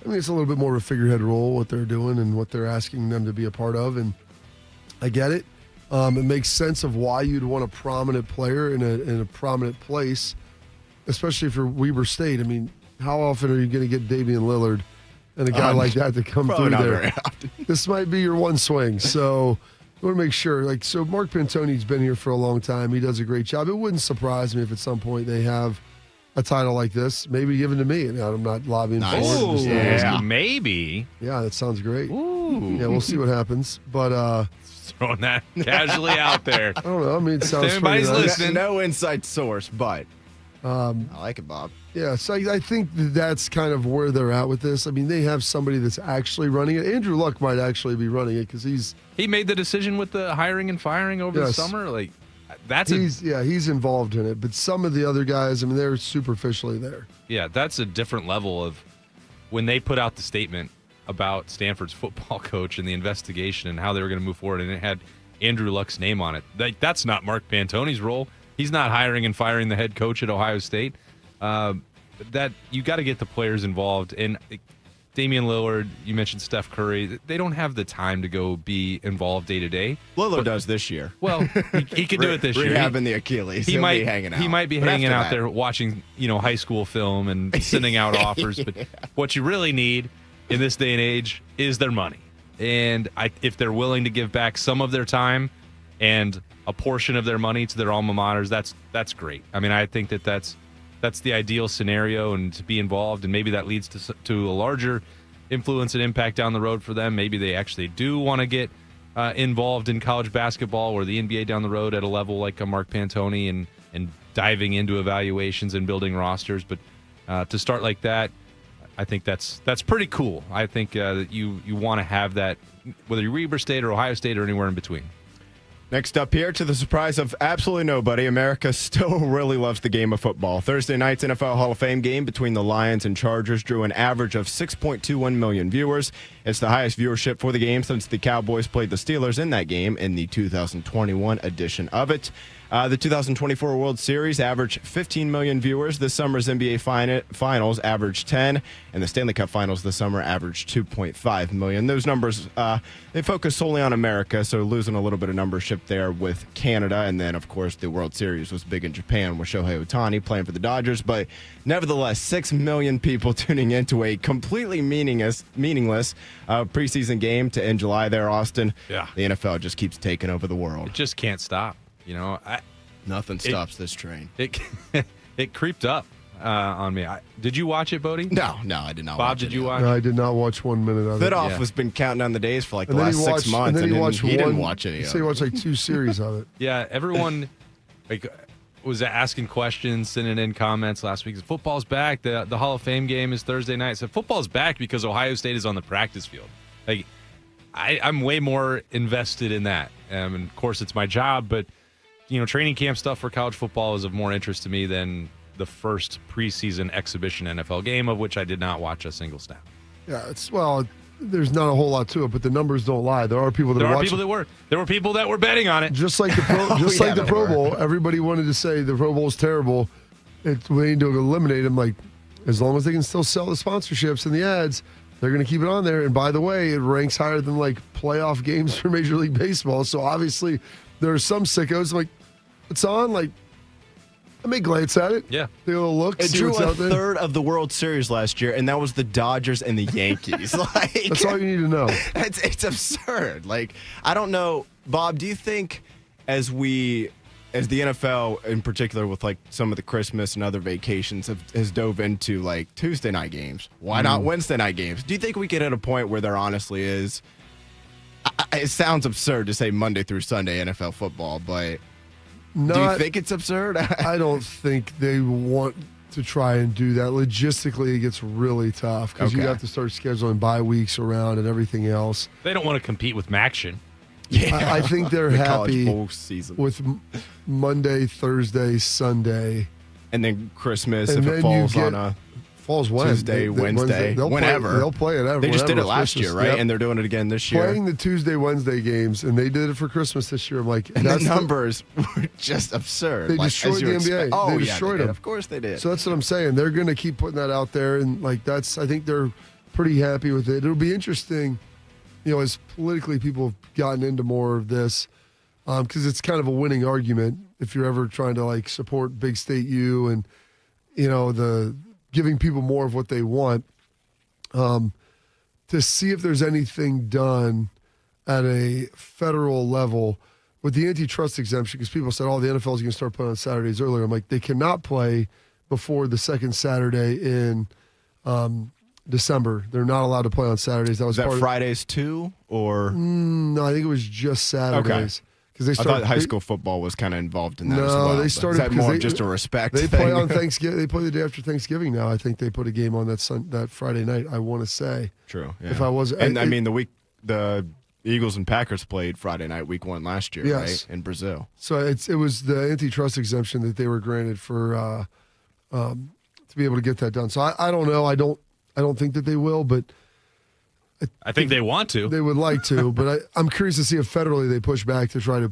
I mean, it's a little bit more of a figurehead role, what they're doing and what they're asking them to be a part of, and I get it. It makes sense of why you'd want a prominent player in a prominent place, especially for Weber State. I mean, how often are you going to get Damian Lillard and a guy like that to come through there? This might be your one swing, so you want to make sure. So Mark Pantoni's been here for a long time. He does a great job. It wouldn't surprise me if at some point they have a title like this, maybe given to me. And I'm not lobbying for it. Yeah. Maybe. Yeah, that sounds great. Ooh. Yeah, we'll see what happens. But throwing that casually out there. I don't know. I mean, it sounds everybody's listening. No inside source, but I like it, Bob. Yeah, so I think that's kind of where they're at with this. I mean, they have somebody that's actually running it. Andrew Luck might actually be running it because he made the decision with the hiring and firing over the summer. Like he's involved in it. But some of the other guys, I mean, they're superficially there. Yeah, that's a different level of when they put out the statement about Stanford's football coach and the investigation and how they were going to move forward, and it had Andrew Luck's name on it. That's not Mark Pantoni's role. He's not hiring and firing the head coach at Ohio State. That you got to get the players involved. And Damian Lillard, you mentioned Steph Curry. They don't have the time to go be involved day to day. Lillard does this year. Well, he could do it this year. Rehabbing the Achilles. He'll be hanging out. He might be hanging out there watching, high school film and sending out offers. But what you really need in this day and age is their money. And if they're willing to give back some of their time and a portion of their money to their alma maters, that's great. I mean, I think that's the ideal scenario, and to be involved, and maybe that leads to a larger influence and impact down the road for them. Maybe they actually do want to get involved in college basketball or the NBA down the road at a level like a Mark Pantoni and diving into evaluations and building rosters. But to start like that, I think that's pretty cool. I think that you want to have that, whether you're Weber State or Ohio State or anywhere in between. Next up here, to the surprise of absolutely nobody, America still really loves the game of football. Thursday night's NFL Hall of Fame game between the Lions and Chargers drew an average of 6.21 million viewers. It's the highest viewership for the game since the Cowboys played the Steelers in that game in the 2021 edition of it. The 2024 World Series averaged 15 million viewers. This summer's NBA Finals averaged 10, and the Stanley Cup Finals this summer averaged 2.5 million. Those numbers, they focus solely on America, so losing a little bit of numbership there with Canada. And then, of course, the World Series was big in Japan with Shohei Ohtani playing for the Dodgers. But nevertheless, 6 million people tuning into a completely meaningless preseason game to end July there, Austin. Yeah. The NFL just keeps taking over the world. It just can't stop. Nothing stops this train. It creeped up on me. Did you watch it, Bodie? No, I did not. Bob, did you watch? No, I did not watch 1 minute of it. Fitoff has been counting down the days for like the last 6 months, and then he didn't watch any of it. He watched like 2 series of it. Yeah, everyone was asking questions, sending in comments last week. Football's back. The Hall of Fame game is Thursday night. So football's back because Ohio State is on the practice field. I'm way more invested in that. And of course, it's my job, but training camp stuff for college football is of more interest to me than the first preseason exhibition NFL game, of which I did not watch a single snap. Yeah, there's not a whole lot to it, but the numbers don't lie. There are people that There were people that were betting on it. Just like the Pro Bowl, everybody wanted to say the Pro Bowl is terrible. We need to eliminate them. Like, as long as they can still sell the sponsorships and the ads, they're going to keep it on there. And by the way, it ranks higher than like playoff games for Major League Baseball. So obviously, there are some sickos like, it's on. Like, I may glance at it. Yeah, take a little look. It drew a third of the World Series last year, and that was the Dodgers and the Yankees. That's all you need to know. It's absurd. Like, I don't know, Bob. Do you think as the NFL in particular, with like some of the Christmas and other vacations, has dove into like Tuesday night games? Why not Wednesday night games? Do you think we get at a point where there honestly is? It sounds absurd to say Monday through Sunday NFL football, but do you think it's absurd? I don't think they want to try and do that. Logistically, it gets really tough because you have to start scheduling bye weeks around and everything else. They don't want to compete with Maction. Yeah, I think they're happy with Monday, Thursday, Sunday, and then Christmas if it falls on a Tuesday, Wednesday, whenever. They'll play it. They just did it last year, right? Yep. And they're doing it again this year. Playing the Tuesday, Wednesday games, and they did it for Christmas this year. I'm like, and the numbers were just absurd. They destroyed the NBA. They destroyed them. Of course they did. So that's what I'm saying. They're going to keep putting that out there, and I think they're pretty happy with it. It'll be interesting, as politically people have gotten into more of this, because it's kind of a winning argument if you're ever trying to support Big State U and the giving people more of what they want, to see if there's anything done at a federal level with the antitrust exemption, because people said, the NFL is going to start playing on Saturdays earlier. I'm like, they cannot play before the second Saturday in December. They're not allowed to play on Saturdays. That was Fridays too, or no? I think it was just Saturdays. Okay. Because I thought high school football was kind of involved in that as well. No, they started. Is that more just a respect They thing? play on Thanksgiving. They play the day after Thanksgiving now. I think they put a game on that Friday night. I want to say. True. Yeah. If I was, the Eagles and Packers played Friday night, Week 1 last year, right, in Brazil. So it was the antitrust exemption that they were granted for to be able to get that done. So I don't know. I don't think that they will, but. I think they want to. They would like to, but I'm curious to see if federally they push back to try to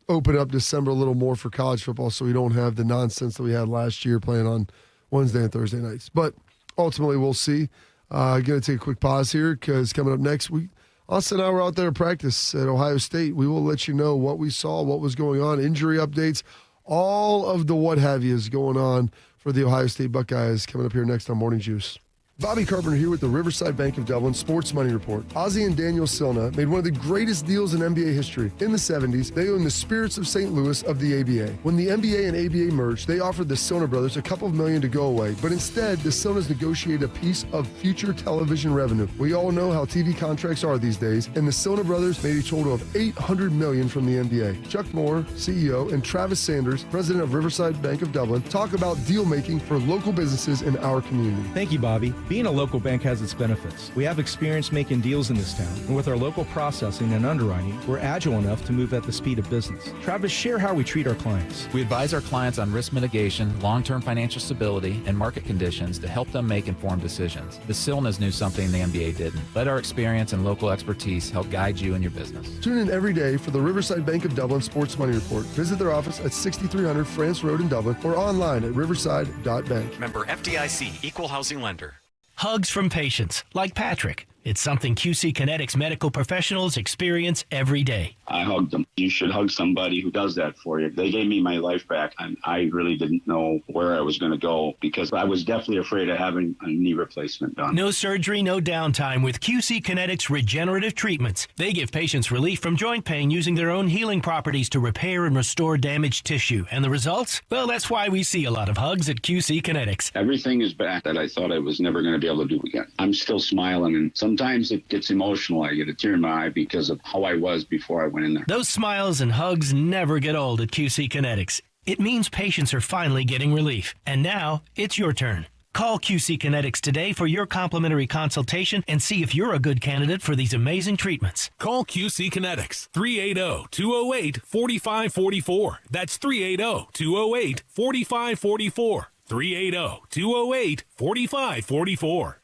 open up December a little more for college football so we don't have the nonsense that we had last year playing on Wednesday and Thursday nights. But ultimately, we'll see. Going to take a quick pause here because coming up next week, Austin and I were out there at practice at Ohio State. We will let you know what we saw, what was going on, injury updates, all of the what have you is going on for the Ohio State Buckeyes coming up here next on Morning Juice. Bobby Carpenter here with the Riverside Bank of Dublin Sports Money Report. Ozzie and Daniel Silna made one of the greatest deals in NBA history. In the 70s, they owned the Spirits of St. Louis of the ABA. When the NBA and ABA merged, they offered the Silna brothers a couple of million to go away, but instead, the Silnas negotiated a piece of future television revenue. We all know how TV contracts are these days, and the Silna brothers made a total of $800 million from the NBA. Chuck Moore, CEO, and Travis Sanders, president of Riverside Bank of Dublin, talk about deal making for local businesses in our community. Thank you, Bobby. Being a local bank has its benefits. We have experience making deals in this town, and with our local processing and underwriting, we're agile enough to move at the speed of business. Travis, share how we treat our clients. We advise our clients on risk mitigation, long-term financial stability, and market conditions to help them make informed decisions. The Silnas knew something the NBA didn't. Let our experience and local expertise help guide you in your business. Tune in every day for the Riverside Bank of Dublin Sports Money Report. Visit their office at 6300 France Road in Dublin or online at riverside.bank. Member FDIC, Equal Housing Lender. Hugs from patients, like Patrick. It's something QC Kinetics medical professionals experience every day. I hugged them. You should hug somebody who does that for you. They gave me my life back, and I really didn't know where I was going to go because I was definitely afraid of having a knee replacement done. No surgery, no downtime with QC Kinetics regenerative treatments. They give patients relief from joint pain using their own healing properties to repair and restore damaged tissue. And the results? Well, that's why we see a lot of hugs at QC Kinetics. Everything is back that I thought I was never going to be able to do again. I'm still smiling, and sometimes it gets emotional. I get a tear in my eye because of how I was before I went in there. Those smiles and hugs never get old at QC Kinetics. It means patients are finally getting relief. And now, it's your turn. Call QC Kinetics today for your complimentary consultation and see if you're a good candidate for these amazing treatments. Call QC Kinetics, 380-208-4544. That's 380-208-4544. 380-208-4544.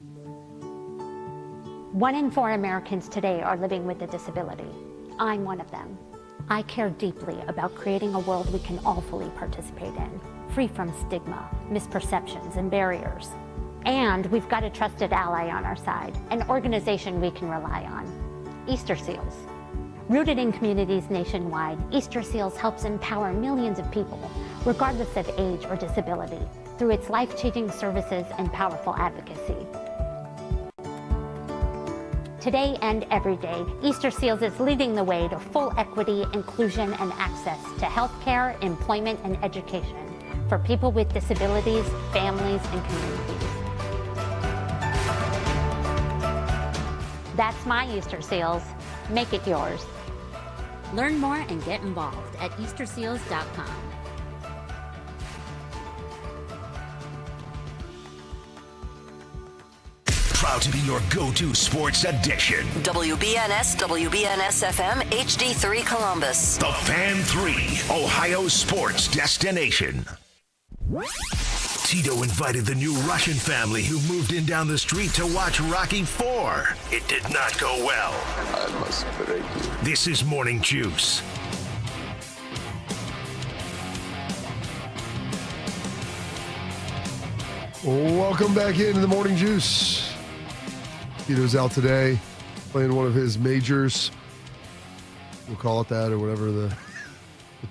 1 in 4 Americans today are living with a disability. I'm one of them. I care deeply about creating a world we can all fully participate in, free from stigma, misperceptions, and barriers. And we've got a trusted ally on our side, an organization we can rely on, Easter Seals. Rooted in communities nationwide, Easter Seals helps empower millions of people, regardless of age or disability, through its life-changing services and powerful advocacy. Today and every day, Easter Seals is leading the way to full equity, inclusion, and access to healthcare, employment, and education for people with disabilities, families, and communities. That's my Easter Seals. Make it yours. Learn more and get involved at easterseals.com. Proud to be your go-to sports addiction. WBNS, WBNS FM, HD3 Columbus. The Fan 3, Ohio sports destination. Tito invited the new Russian family who moved in down the street to watch Rocky IV. It did not go well. I must break you. This is Morning Juice. Welcome back into the Morning Juice. Tito's out today playing one of his majors. We'll call it that or whatever the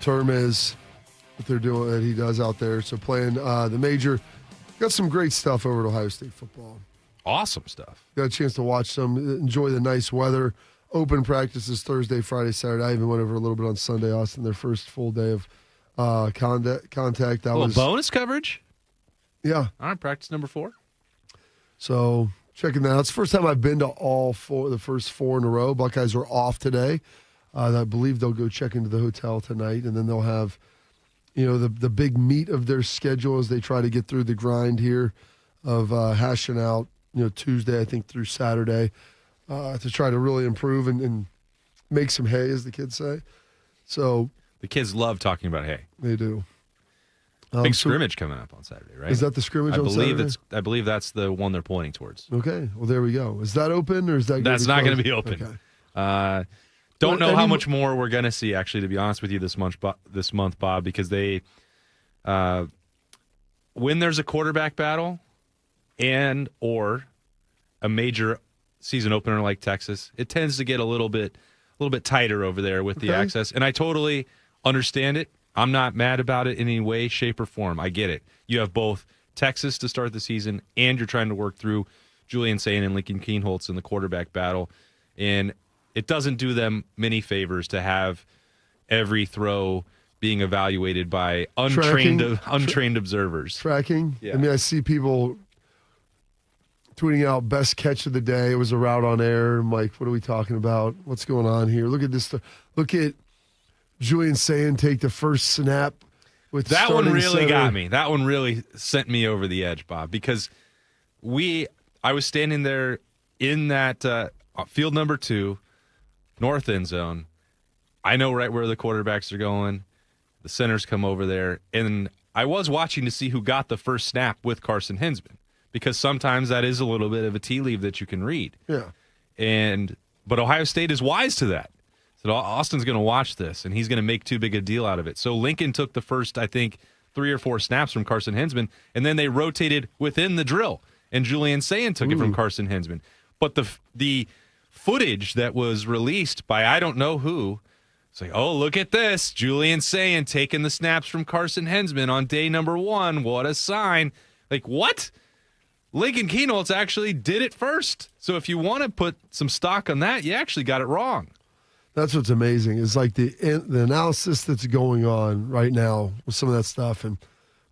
term is that they're doing, that he does out there. So playing the major. Got some great stuff over at Ohio State football. Awesome stuff. Got a chance to watch some, enjoy the nice weather. Open practices Thursday, Friday, Saturday. I even went over a little bit on Sunday, Austin, their first full day of contact. That was bonus coverage? Yeah. All right, practice number 4. So checking that out. It's the first time I've been to all 4, the first 4 in a row. Buckeyes are off today. I believe they'll go check into the hotel tonight, and then they'll have, the big meat of their schedule as they try to get through the grind here of hashing out, Tuesday, I think, through Saturday to try to really improve and make some hay, as the kids say. So the kids love talking about hay. They do. Big scrimmage coming up on Saturday, right? Is that the scrimmage on Saturday? I believe that's the one they're pointing towards. Okay. Well, there we go. Is that open or is that That's not going to be open. Okay. Don't know how much more we're going to see, actually, to be honest with you, this month, Bob, because they, when there's a quarterback battle and or a major season opener like Texas, it tends to get a little bit tighter over there with the access. And I totally understand it. I'm not mad about it in any way, shape, or form. I get it. You have both Texas to start the season, and you're trying to work through Julian Sayin and Lincoln Kienholz in the quarterback battle. And it doesn't do them many favors to have every throw being evaluated by untrained observers. Tracking? Yeah. I mean, I see people tweeting out best catch of the day. It was a route on air. I'm like, what are we talking about? What's going on here? Look at this. Look at Julian Sayin take the first snap with that one really got me. That one really sent me over the edge, Bob, because I was standing there in that field number 2, north end zone. I know right where the quarterbacks are going. The centers come over there. And I was watching to see who got the first snap with Carson Hinsman, because sometimes that is a little bit of a tea leaf that you can read. Yeah. But Ohio State is wise to that. So Austin's going to watch this, and he's going to make too big a deal out of it. So Lincoln took the first, I think, 3 or 4 snaps from Carson Hinsman, and then they rotated within the drill, and Julian Sayin took it from Carson Hinsman. But the footage that was released by I don't know who, it's like, oh, look at this. Julian Sayin taking the snaps from Carson Hinsman on day number 1. What a sign. Like, what? Lincoln Kienholz actually did it first. So if you want to put some stock on that, you actually got it wrong. That's what's amazing. Is like the analysis that's going on right now with some of that stuff. And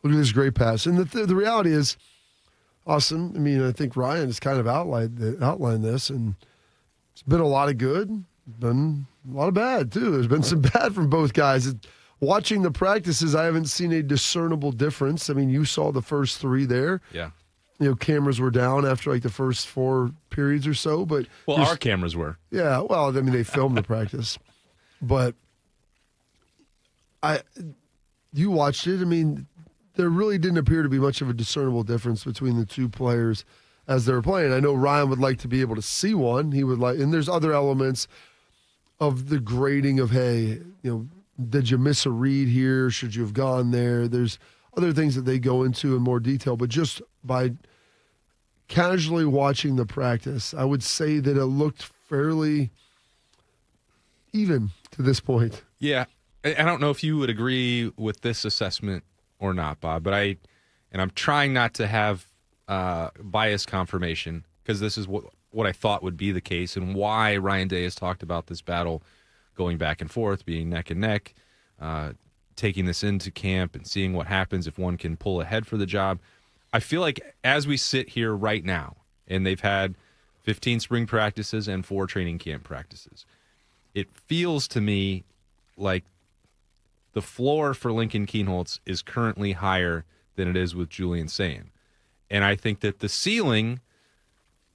look at this great pass. And the reality is, Austin, I mean, I think Ryan has kind of outlined this, and it's been a lot of good, been a lot of bad, too. There's been some bad from both guys. Watching the practices, I haven't seen a discernible difference. I mean, you saw the first 3 there. Yeah. You know, cameras were down after like the first 4 periods or so. But our cameras were. Yeah, well, I mean, they filmed the practice. But you watched it. I mean, there really didn't appear to be much of a discernible difference between the 2 players as they were playing. I know Ryan would like to be able to see one. He would like, and there's other elements of the grading of, hey, you know, did you miss a read here? Should you have gone there? There's other things that they go into in more detail, but just by casually watching the practice, I would say that it looked fairly even to this point. Yeah. I don't know if you would agree with this assessment or not, Bob, but I'm trying not to have bias confirmation, because this is what I thought would be the case, and why Ryan Day has talked about this battle going back and forth, being neck and neck, taking this into camp and seeing what happens if one can pull ahead for the job. I feel like as we sit here right now, and they've had 15 spring practices and 4 training camp practices, it feels to me like the floor for Lincoln Kienholz is currently higher than it is with Julian Sayin. And I think that the ceiling,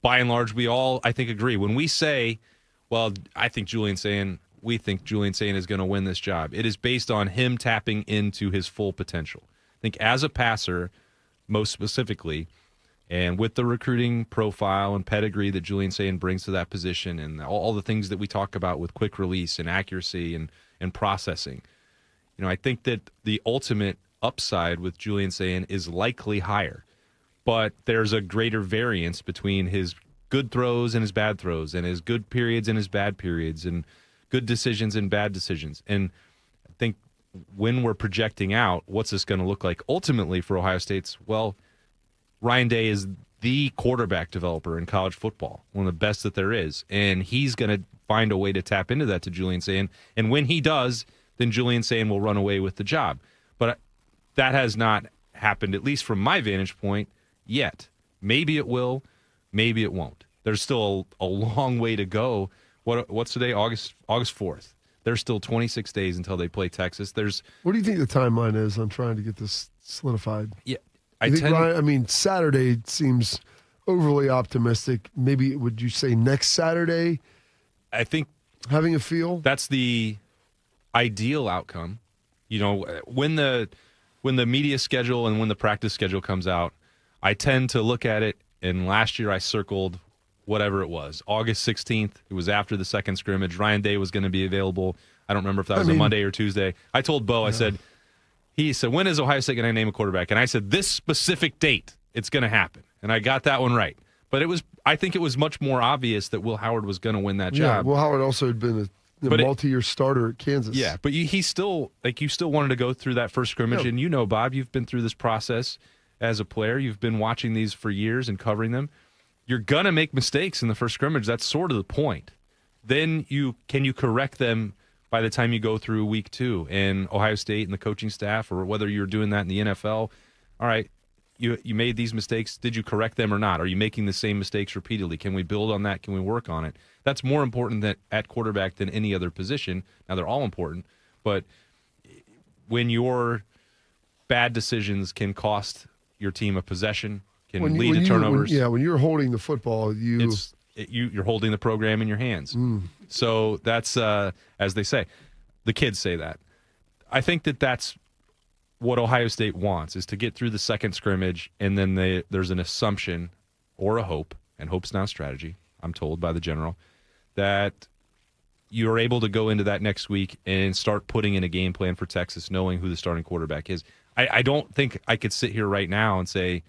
by and large, we all, I think, agree. When we say, well, we think Julian Sayin is going to win this job, it is based on him tapping into his full potential. I think as a passer, most specifically, and with the recruiting profile and pedigree that Julian Sayin brings to that position, and all the things that we talk about with quick release and accuracy and processing, you know, I think that the ultimate upside with Julian Sayin is likely higher. But there's a greater variance between his good throws and his bad throws, and his good periods and his bad periods, and good decisions and bad decisions. And I think when we're projecting out what's this going to look like ultimately for Ohio State's, well, Ryan Day is the quarterback developer in college football, one of the best that there is. And he's going to find a way to tap into that to Julian Sayin. And when he does, then Julian Sayin will run away with the job. But that has not happened, at least from my vantage point, yet. Maybe it will, maybe it won't. There's still a long way to go. What's today? August 4th. There's still 26 days until they play Texas. What do you think the timeline is on trying to get this solidified? Yeah, Saturday seems overly optimistic. Maybe would you say next Saturday? I think having a feel. That's the ideal outcome. You know, when the media schedule and when the practice schedule comes out, I tend to look at it, and last year I circled whatever it was. August 16th, it was after the second scrimmage. Ryan Day was going to be available. I don't remember if that was a Monday or Tuesday. I told Bo, I said, he said, when is Ohio State going to name a quarterback? And I said, this specific date, it's going to happen. And I got that one right. But I think it was much more obvious that Will Howard was going to win that job. Yeah, Will Howard also had been a multi-year starter at Kansas. Yeah, but he still, you still wanted to go through that first scrimmage. Yeah. And you know, Bob, you've been through this process as a player. You've been watching these for years and covering them. You're going to make mistakes in the first scrimmage. That's sort of the point. Then can you correct them by the time you go through week 2 and Ohio State and the coaching staff, or whether you're doing that in the NFL? All right, you made these mistakes. Did you correct them or not? Are you making the same mistakes repeatedly? Can we build on that? Can we work on it? That's more important at quarterback than any other position. Now, they're all important, but when your bad decisions can cost your team a possession can lead to turnovers. When you're holding the football, you're holding the program in your hands. So that's, as they say, the kids say that. I think that's what Ohio State wants, is to get through the second scrimmage, and then there's an assumption or a hope, and hope's not a strategy, I'm told by the general, that you're able to go into that next week and start putting in a game plan for Texas, knowing who the starting quarterback is. I don't think I could sit here right now and say,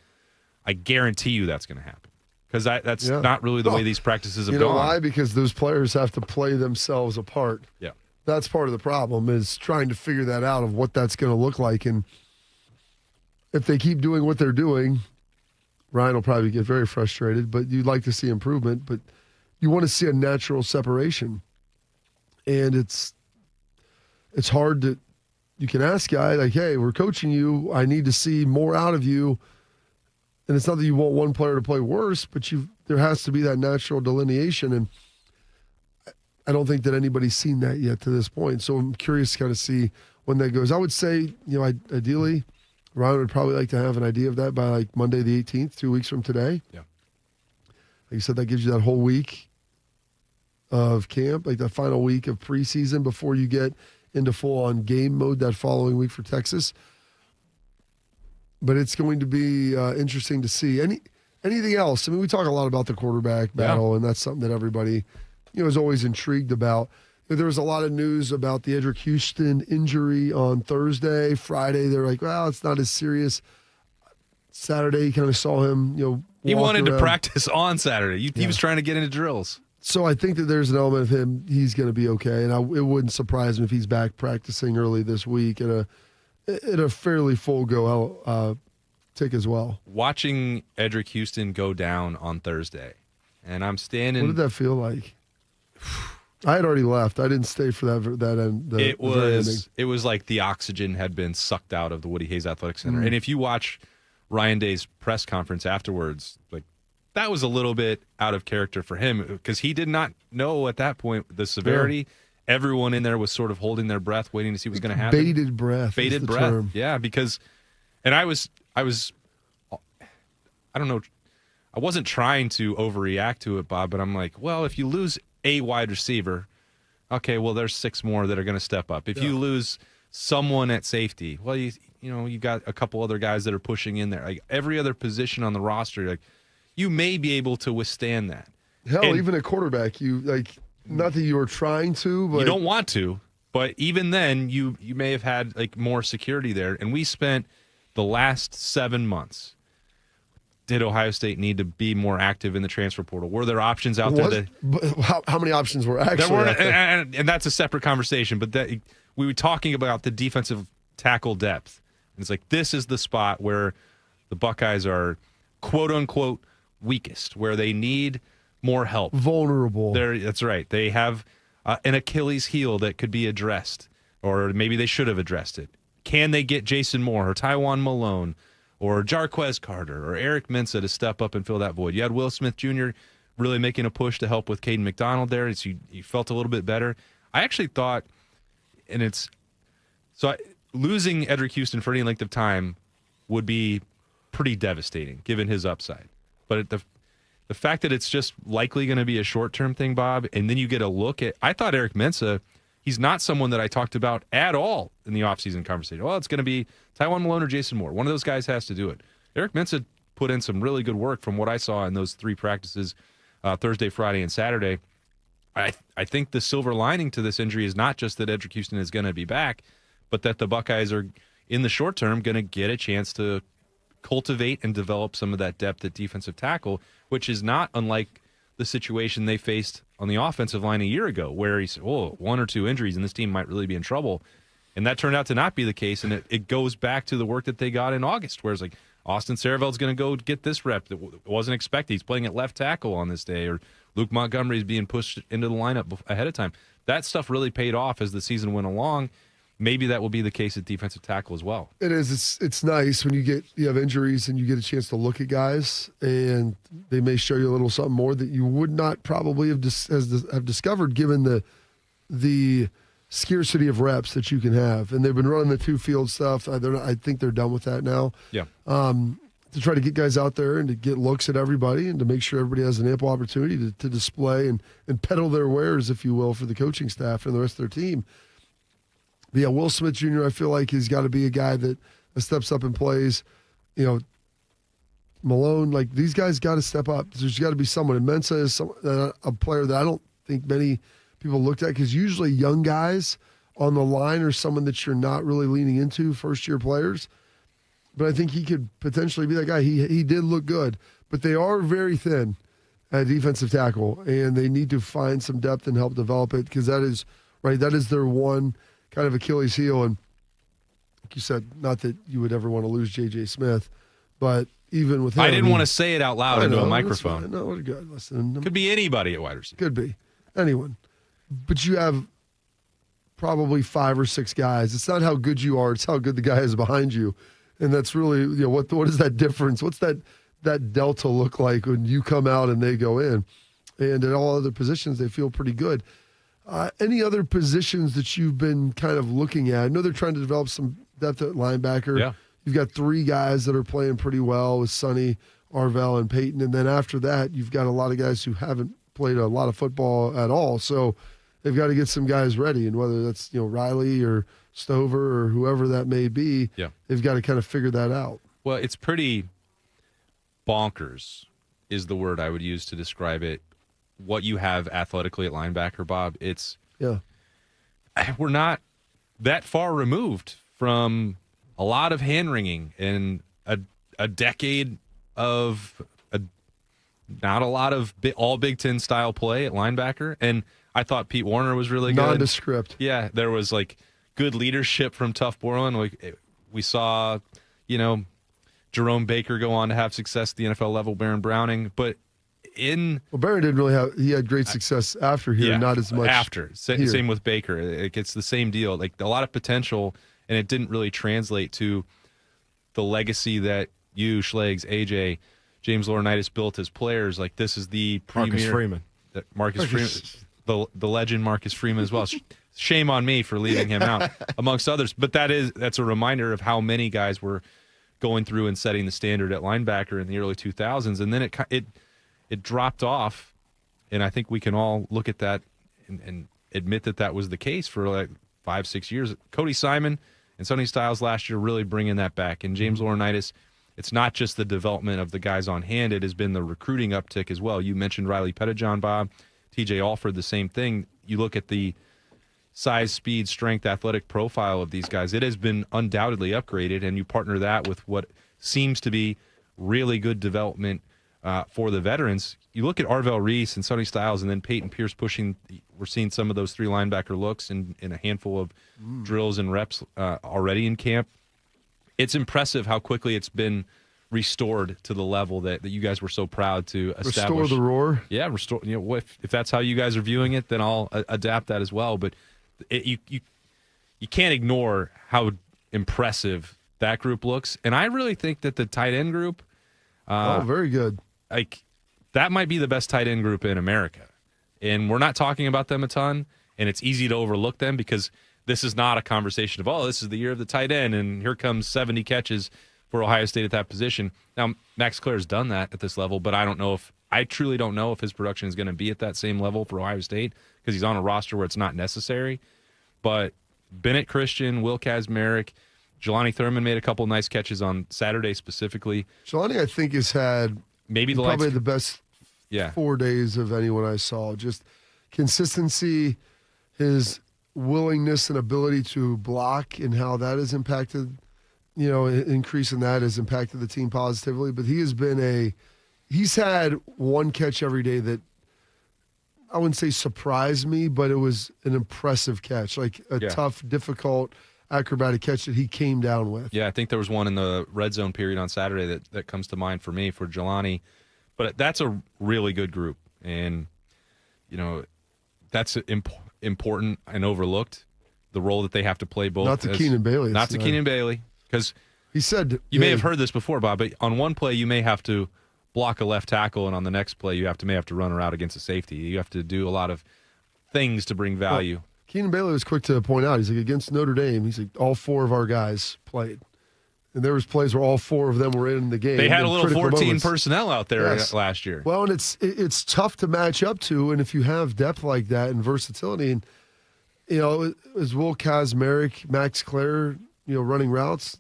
I guarantee you that's going to happen. Because that's not really the way these practices have gone. You know why? Because those players have to play themselves apart. Yeah. That's part of the problem, is trying to figure that out of what that's going to look like. And if they keep doing what they're doing, Ryan will probably get very frustrated, but you'd like to see improvement. But you want to see a natural separation. And it's hard to – you can ask guy, like, hey, we're coaching you. I need to see more out of you. And it's not that you want one player to play worse, but there has to be that natural delineation. And I don't think that anybody's seen that yet to this point. So I'm curious to kind of see when that goes. I would say, ideally, Ryan would probably like to have an idea of that by like Monday the 18th, 2 weeks from today. Yeah. Like you said, that gives you that whole week of camp, like the final week of preseason before you get into full-on game mode that following week for Texas. But it's going to be interesting to see. Anything else? I mean, we talk a lot about the quarterback battle, and that's something that everybody is always intrigued about. There was a lot of news about the Edric Houston injury on Thursday. Friday, they're like, well, it's not as serious. Saturday, you kind of saw him, he wanted around. To practice on Saturday. He was trying to get into drills. So I think that there's an element of him, he's going to be okay. And it wouldn't surprise me if he's back practicing early this week at a fairly full go tick as well. Watching Edric Houston go down on Thursday, and I'm standing. What did that feel like? I had already left. I didn't stay for that end. It was like the oxygen had been sucked out of the Woody Hayes Athletic Center. And if you watch Ryan Day's press conference afterwards, like, that was a little bit out of character for him, because he did not know at that point the severity. Yeah. Everyone in there was sort of holding their breath, waiting to see what was going to happen. Bated breath. Bated breath. Term. Yeah, because, and I was, I don't know, I wasn't trying to overreact to it, Bob, but I'm like, well, if you lose a wide receiver, okay, well, there's 6 more that are going to step up. If you lose someone at safety, well, you got a couple other guys that are pushing in there. Like, every other position on the roster, like, you may be able to withstand that. Hell, even a quarterback, not that you were trying to, but you don't want to. But even then, you may have had like more security there. And we spent the last 7 months. Did Ohio State need to be more active in the transfer portal? Were there options out there? How many options were actually there? And that's a separate conversation. But we were talking about the defensive tackle depth. And it's like, this is the spot where the Buckeyes are, quote unquote, weakest, where they need more help. Vulnerable. That's right. They have an Achilles heel that could be addressed, or maybe they should have addressed it. Can they get Jason Moore or Tywan Malone or Jarquez Carter or Eric Mensah to step up and fill that void? You had Will Smith Jr. really making a push to help with Caden McDonald there, so you felt a little bit better. I actually thought, losing Edric Houston for any length of time would be pretty devastating given his upside. But the fact that it's just likely going to be a short-term thing, Bob, and then you get a look at – I thought Eric Mensah, he's not someone that I talked about at all in the offseason conversation. Well, it's going to be Tywan Malone or Jason Moore. One of those guys has to do it. Eric Mensah put in some really good work from what I saw in those 3 practices, Thursday, Friday, and Saturday. I think the silver lining to this injury is not just that Edric Houston is going to be back, but that the Buckeyes are, in the short term, going to get a chance to cultivate and develop some of that depth at defensive tackle, which is not unlike the situation they faced on the offensive line a year ago, where he said, 1 or 2 injuries and this team might really be in trouble. And that turned out to not be the case, and it goes back to the work that they got in August, where it's like, Austin Saraveld's going to go get this rep that wasn't expected. He's playing at left tackle on this day, or Luke Montgomery is being pushed into the lineup ahead of time. That stuff really paid off as the season went along. Maybe that will be the case at defensive tackle as well. It is. It's nice when you have injuries and you get a chance to look at guys, and they may show you a little something more that you would not probably have discovered given the scarcity of reps that you can have. And they've been running the 2-field stuff. I think they're done with that now. Yeah. to try to get guys out there and to get looks at everybody and to make sure everybody has an ample opportunity to display and peddle their wares, if you will, for the coaching staff and the rest of their team. But yeah, Will Smith Jr., I feel like he's got to be a guy that steps up and plays. You know, Malone, like these guys got to step up. There's got to be someone. And Mensah is a player that I don't think many people looked at, because usually young guys on the line are someone that you're not really leaning into, first-year players. But I think he could potentially be that guy. He did look good, but they are very thin at defensive tackle, and they need to find some depth and help develop it, because that is their one kind of Achilles heel. And like you said, not that you would ever want to lose J.J. Smith, but even with him, I didn't want to say it out loud into a microphone. No, what a good listen. Could be anybody at wide receiver. Could be anyone, but you have probably 5 or 6 guys. It's not how good you are; it's how good the guy is behind you, and that's really what is that difference? What's that delta look like when you come out and they go in? And at all other positions, they feel pretty good. Any other positions that you've been kind of looking at? I know they're trying to develop some depth at linebacker. Yeah. You've got 3 guys that are playing pretty well with Sonny, Arvell, and Peyton. And then after that, you've got a lot of guys who haven't played a lot of football at all. So they've got to get some guys ready. And whether that's Riley or Stover or whoever that may be, they've got to kind of figure that out. Well, it's pretty bonkers is the word I would use to describe it. What you have athletically at linebacker, Bob, we're not that far removed from a lot of hand-wringing and a decade of not a lot of all Big Ten style play at linebacker. And I thought Pete Warner was really good. Nondescript. Yeah, there was like good leadership from Tuff Borland. We saw, Jerome Baker go on to have success at the NFL level, Baron Browning, but Barron didn't really have. He had great success after here, not as much after. Same with Baker. It's the same deal. Like a lot of potential, and it didn't really translate to the legacy that you, Schlegs, AJ, James Laurinaitis built as players. Like this is the premier Marcus Freeman, the legend Marcus Freeman as well. Shame on me for leaving him out, amongst others. But that's a reminder of how many guys were going through and setting the standard at linebacker in the early 2000s, and then it dropped off, and I think we can all look at that and admit that was the case for like 5-6 years. Cody Simon and Sonny Styles last year really bringing that back. And James Laurinaitis, it's not just the development of the guys on hand, it has been the recruiting uptick as well. You mentioned Riley Pettijohn, Bob, TJ Alford, the same thing. You look at the size, speed, strength, athletic profile of these guys. It has been undoubtedly upgraded, and you partner that with what seems to be really good development for the veterans. You look at Arvell Reese and Sonny Styles and then Peyton Pierce pushing. We're seeing some of those 3 linebacker looks in a handful of drills and reps already in camp. It's impressive how quickly it's been restored to the level that you guys were so proud to establish. Restore the roar? Yeah, restore. If that's how you guys are viewing it, then I'll adapt that as well. But you can't ignore how impressive that group looks. And I really think that the tight end group, very good. Like that might be the best tight end group in America. And we're not talking about them a ton, and it's easy to overlook them because this is not a conversation of, this is the year of the tight end, and here comes 70 catches for Ohio State at that position. Now, Max Clare's done that at this level, but I truly don't know if his production is going to be at that same level for Ohio State because he's on a roster where it's not necessary. But Bennett Christian, Will Kazmarek, Jelani Thurman made a couple nice catches on Saturday specifically. Jelani, I think, has had probably the best 4 days of anyone I saw. Just consistency, his willingness and ability to block and how that has impacted, increase in that has impacted the team positively. But he's had one catch every day that I wouldn't say surprised me, but it was an impressive catch, like a tough, difficult, acrobatic catch that he came down with. Yeah, I think there was one in the red zone period on Saturday that comes to mind for me for Jelani. But that's a really good group, and that's important and overlooked, the role that they have to play both. Not to Keenan Bailey. Not to Keenan Bailey, because he said you may have heard this before, Bob, but on one play you may have to block a left tackle, and on the next play you may have to run a route against a safety. You have to do a lot of things to bring value. Well, Keenan Bailey was quick to point out, he's like, against Notre Dame, he's like, all 4 of our guys played. And there was plays where all 4 of them were in the game. They had a little 14 moments. personnel out there last year. Well, and it's tough to match up to, and if you have depth like that and versatility, and is Will Kazmarek, Max Clare, running routes?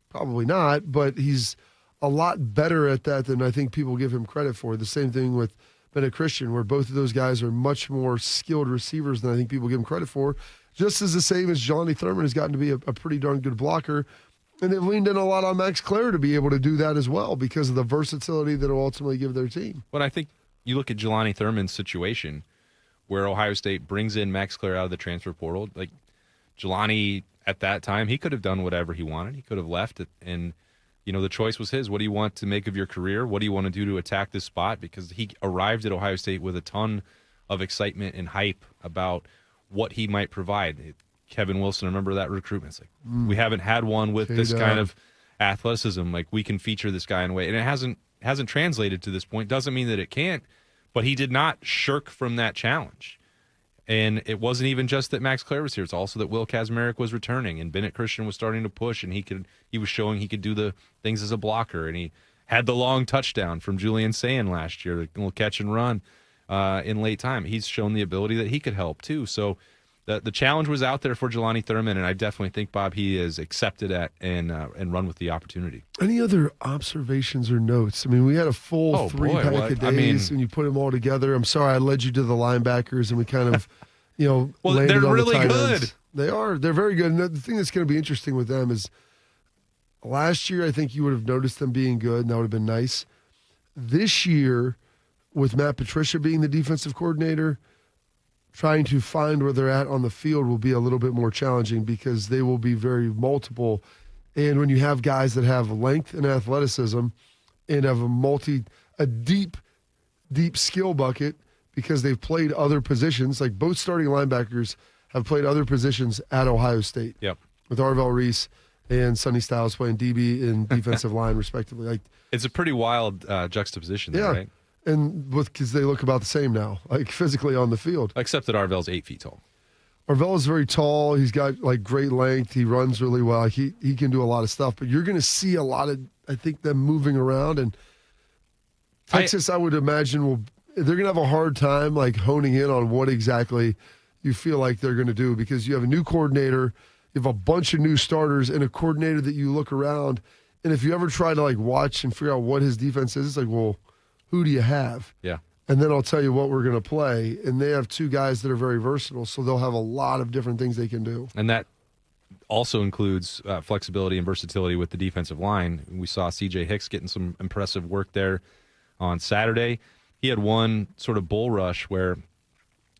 Probably not, but he's a lot better at that than I think people give him credit for. The same thing with Bennett Christian, where both of those guys are much more skilled receivers than I think people give him credit for. Just as the same as Jelani Thurman has gotten to be a pretty darn good blocker. And they've leaned in a lot on Max Clare to be able to do that as well because of the versatility that will ultimately give their team. But I think you look at Jelani Thurman's situation where Ohio State brings in Max Clare out of the transfer portal. Like Jelani at that time, he could have done whatever he wanted. He could have left it, and the choice was his. What do you want to make of your career? What do you want to do to attack this spot? Because he arrived at Ohio State with a ton of excitement and hype about what he might provide. Kevin Wilson, remember that recruitment? It's like, we haven't had one with this kind of athleticism. Like, we can feature this guy in a way. And it hasn't translated to this point. Doesn't mean that it can't, but he did not shirk from that challenge. And it wasn't even just that Max Clare was here. It's also that Will Kazmarek was returning and Bennett Christian was starting to push, and he was showing he could do the things as a blocker. And he had the long touchdown from Julian Sayin last year, the little catch and run in late time. He's shown the ability that he could help too. So the challenge was out there for Jelani Thurman, and I definitely think, Bob, he is accepted at and run with the opportunity. Any other observations or notes? I mean, we had a full three-pack of days, and you put them all together. I'm sorry I led you to the linebackers, and we kind of, well, landed they're on really the tight good. ends. They are. They're very good. And the thing that's going to be interesting with them is last year I think you would have noticed them being good, and that would have been nice. This year, with Matt Patricia being the defensive coordinator, trying to find where they're at on the field will be a little bit more challenging because they will be very multiple. And when you have guys that have length and athleticism and have a deep skill bucket because they've played other positions, like both starting linebackers have played other positions at Ohio State. Yep. With Arvell Reese and Sonny Styles playing DB and defensive line respectively. Like, it's a pretty wild juxtaposition there, right? And because they look about the same now, like physically on the field. Except that Arvell's 8 feet tall. Arvell is very tall. He's got like great length. He runs really well. He can do a lot of stuff. But you're going to see a lot of, I think, them moving around. And Texas, I would imagine, they're going to have a hard time like honing in on what exactly you feel like they're going to do because you have a new coordinator, you have a bunch of new starters, and a coordinator that you look around. And if you ever try to like watch and figure out what his defense is, it's like, well, who do you have? Yeah. And then I'll tell you what we're going to play. And they have two guys that are very versatile, so they'll have a lot of different things they can do. And that also includes flexibility and versatility with the defensive line. We saw C.J. Hicks getting some impressive work there on Saturday. He had one sort of bull rush where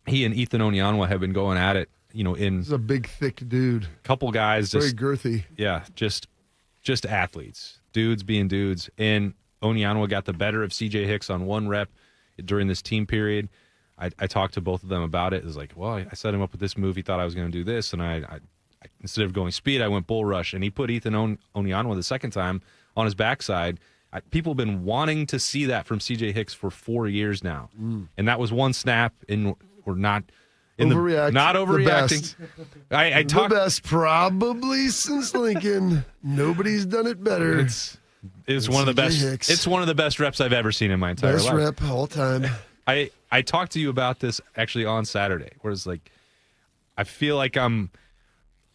he and Ethan Onyanwa have been going at it, He's a big, thick dude. Couple guys. Very girthy. Yeah, just athletes. Dudes being dudes. And Onyanwa got the better of C.J. Hicks on one rep during this team period. I talked to both of them about it. It was like, well, I set him up with this move. He thought I was going to do this, and I instead of going speed, I went bull rush. And he put Ethan Onyanwa the second time on his backside. People have been wanting to see that from C.J. Hicks for 4 years now. And that was one snap, and we're not overreacting. I talked the best probably since Lincoln. Nobody's done it better. It's one of the best. Hicks. It's one of the best reps I've ever seen in my entire life. Best rep all time. I talked to you about this actually on Saturday, where it's like I feel like I'm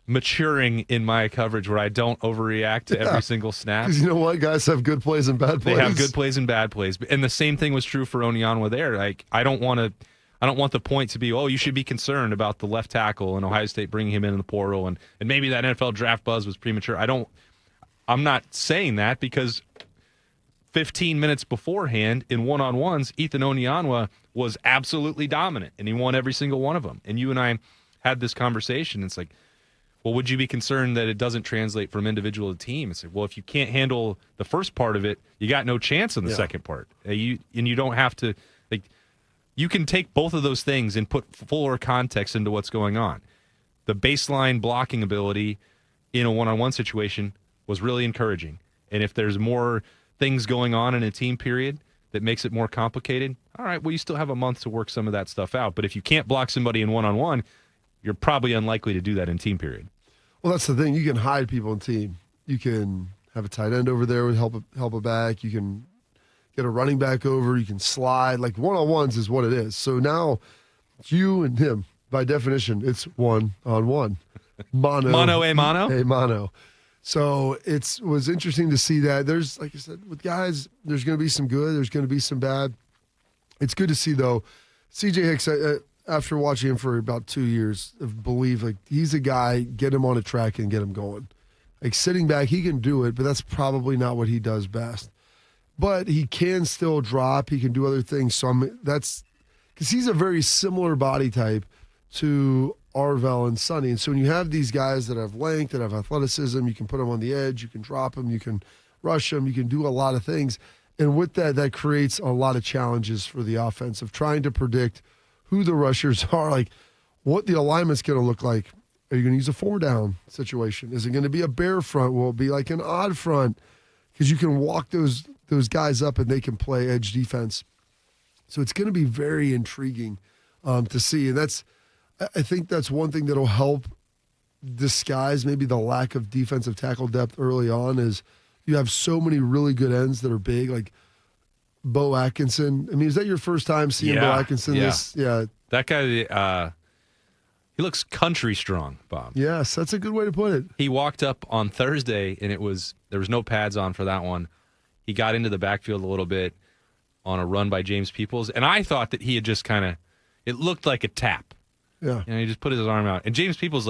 maturing in my coverage where I don't overreact to every single snap. Because you know what? Guys have good plays and bad plays. They have good plays and bad plays. And the same thing was true for Onyanwa there. Like, I don't want the point to be, oh, you should be concerned about the left tackle and Ohio State bringing him in the portal and maybe that NFL draft buzz was premature. I'm not saying that because 15 minutes beforehand in one-on-ones, Ethan Onyanwa was absolutely dominant, and he won every single one of them. And you and I had this conversation. It's like, well, would you be concerned that it doesn't translate from individual to team? It's like, well, if you can't handle the first part of it, you got no chance in the second part. You don't have to – you can take both of those things and put fuller context into what's going on. The baseline blocking ability in a one-on-one situation was really encouraging. And if there's more things going on in a team period that makes it more complicated, all right, well, you still have a month to work some of that stuff out. But if you can't block somebody in one-on-one, you're probably unlikely to do that in team period. Well, that's the thing. You can hide people in team. You can have a tight end over there with help a back. You can get a running back over. You can slide. Like one-on-ones is what it is. So now it's you and him. By definition, it's one-on-one. Mono a mono? A mono. So it was interesting to see that. There's, like I said, with guys, there's going to be some good. There's going to be some bad. It's good to see, though. C.J. Hicks, after watching him for about 2 years, I've believed, like, he's a guy, get him on a track and get him going. Like, sitting back, he can do it, but that's probably not what he does best. But he can still drop. He can do other things. So that's because he's a very similar body type to Arvell and Sonny. And so when you have these guys that have length, that have athleticism, you can put them on the edge, you can drop them, you can rush them, you can do a lot of things. And with that creates a lot of challenges for the offense of trying to predict who the rushers are, like what the alignment's going to look like. Are you going to use a 4-down situation? Is it going to be a bare front? Will it be like an odd front? Because you can walk those guys up and they can play edge defense. So it's going to be very intriguing to see. And I think that's one thing that'll help disguise maybe the lack of defensive tackle depth early on is you have so many really good ends that are big, like Bo Atkinson. I mean, is that your first time seeing Bo Atkinson? Yeah. That guy, he looks country strong, Bob. Yes, that's a good way to put it. He walked up on Thursday, and there was no pads on for that one. He got into the backfield a little bit on a run by James Peoples, and I thought that he had just it looked like a tap. Yeah. And he just put his arm out. And James Peoples,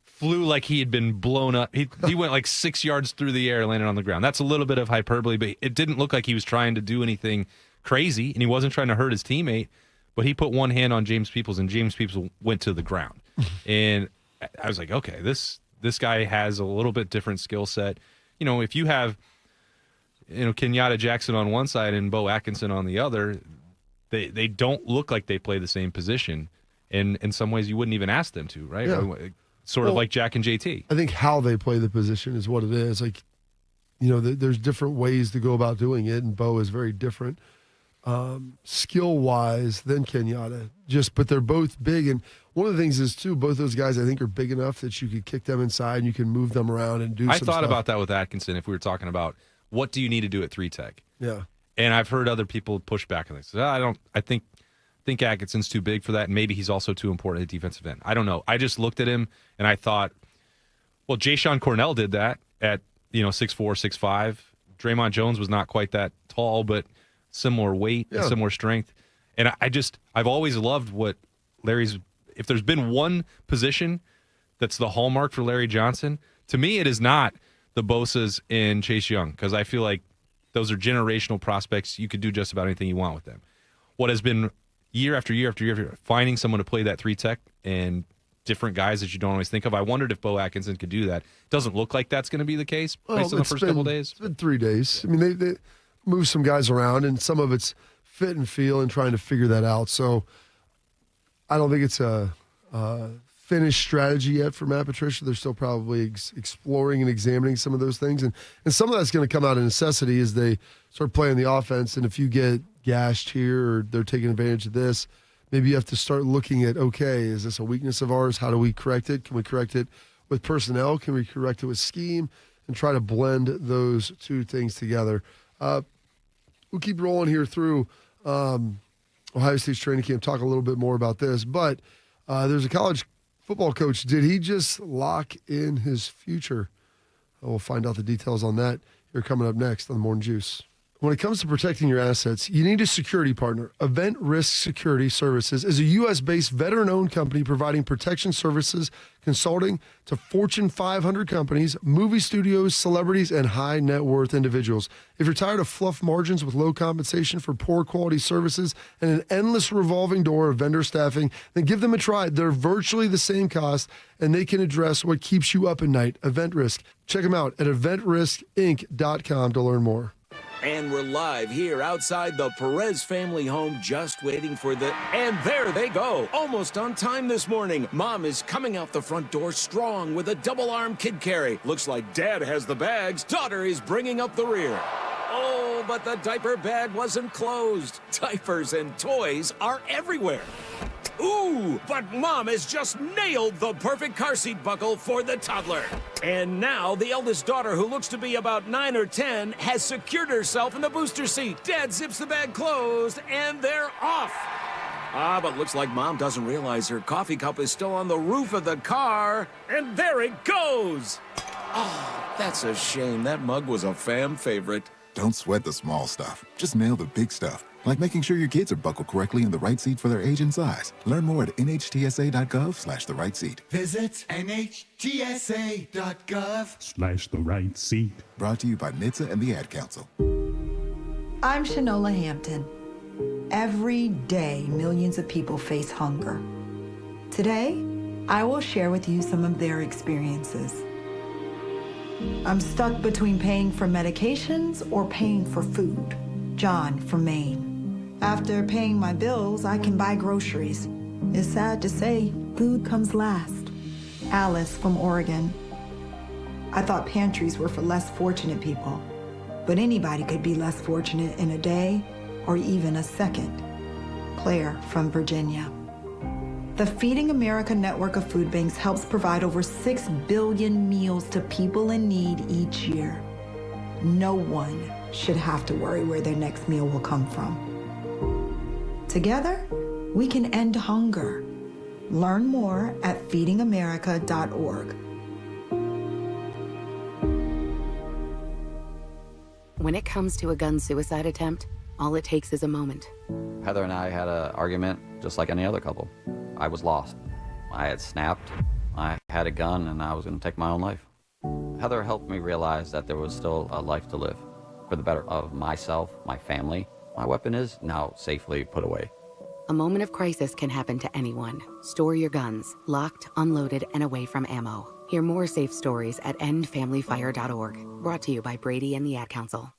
flew like he had been blown up. He went 6 yards through the air and landed on the ground. That's a little bit of hyperbole, but it didn't look like he was trying to do anything crazy, and he wasn't trying to hurt his teammate. But he put one hand on James Peoples, and James Peoples went to the ground. And I was like, okay, this guy has a little bit different skill set. You know, if you have, Kenyatta Jackson on one side and Bo Atkinson on the other, they don't look like they play the same position. And in some ways, you wouldn't even ask them to, right? Yeah. Sort of like Jack and JT. I think how they play the position is what it is. Like, there's different ways to go about doing it, and Bo is very different skill-wise than Kenyatta. But they're both big, and one of the things is, too, both those guys, I think, are big enough that you could kick them inside and you can move them around and do some stuff. I thought about that with Atkinson if we were talking about what do you need to do at 3-tech. Yeah. And I've heard other people push back on this. I think Atkinson's too big for that, and maybe he's also too important at defensive end. I don't know. I just looked at him, and I thought, well, Jayshon Cornell did that at 6'4", 6'5". Draymond Jones was not quite that tall, but similar weight and similar strength. And I've always loved what Larry's – if there's been one position that's the hallmark for Larry Johnson, to me it is not the Bosas and Chase Young, because I feel like those are generational prospects. You could do just about anything you want with them. What has been – year after year after year, finding someone to play that 3-tech and different guys that you don't always think of. I wondered if Bo Atkinson could do that. Doesn't look like that's going to be the case based on the first couple days. It's been 3 days. I mean, they move some guys around, and some of it's fit and feel and trying to figure that out. So I don't think it's a finished strategy yet for Matt Patricia. They're still probably exploring and examining some of those things. And some of that's going to come out of necessity as they start playing the offense. And if you get gashed here or they're taking advantage of this, maybe you have to start looking at, okay, is this a weakness of ours? How do we correct it? Can we correct it with personnel? Can we correct it with scheme? And try to blend those two things together. We'll keep rolling here through Ohio State's training camp, talk a little bit more about this. But there's a college football coach. Did he just lock in his future? We'll find out the details on that here coming up next on the Morning Juice. When it comes to protecting your assets, you need a security partner. Event Risk Security Services is a U.S.-based veteran-owned company providing protection services, consulting to Fortune 500 companies, movie studios, celebrities, and high-net-worth individuals. If you're tired of fluff margins with low compensation for poor quality services and an endless revolving door of vendor staffing, then give them a try. They're virtually the same cost, and they can address what keeps you up at night. Event Risk. Check them out at eventriskinc.com to learn more. And we're live here outside the Perez family home, just waiting for and there they go. Almost on time this morning. Mom is coming out the front door strong with a double-arm kid carry. Looks like Dad has the bags. Daughter is bringing up the rear. Oh, but the diaper bag wasn't closed. Diapers and toys are everywhere. Ooh, but Mom has just nailed the perfect car seat buckle for the toddler. And now the eldest daughter, who looks to be about 9 or 10, has secured herself in the booster seat. Dad zips the bag closed, and they're off. But looks like Mom doesn't realize her coffee cup is still on the roof of the car. And there it goes. Oh, that's a shame. That mug was a fam favorite. Don't sweat the small stuff. Just nail the big stuff, like making sure your kids are buckled correctly in the right seat for their age and size. Learn more at nhtsa.gov/the right seat. Visit nhtsa.gov/the right seat. Brought to you by NHTSA and the Ad Council. I'm Shanola Hampton. Every day, millions of people face hunger. Today, I will share with you some of their experiences. I'm stuck between paying for medications or paying for food. John from Maine. After paying my bills, I can buy groceries. It's sad to say, food comes last. Alice from Oregon. I thought pantries were for less fortunate people, but anybody could be less fortunate in a day or even a second. Claire from Virginia. The Feeding America network of food banks helps provide over 6 billion meals to people in need each year. No one should have to worry where their next meal will come from. Together, we can end hunger. Learn more at feedingamerica.org. When it comes to a gun suicide attempt, all it takes is a moment. Heather and I had an argument just like any other couple. I was lost. I had snapped. I had a gun and I was going to take my own life. Heather helped me realize that there was still a life to live for the better of myself, my family. My weapon is now safely put away. A moment of crisis can happen to anyone. Store your guns, locked, unloaded, and away from ammo. Hear more safe stories at endfamilyfire.org. Brought to you by Brady and the Ad Council.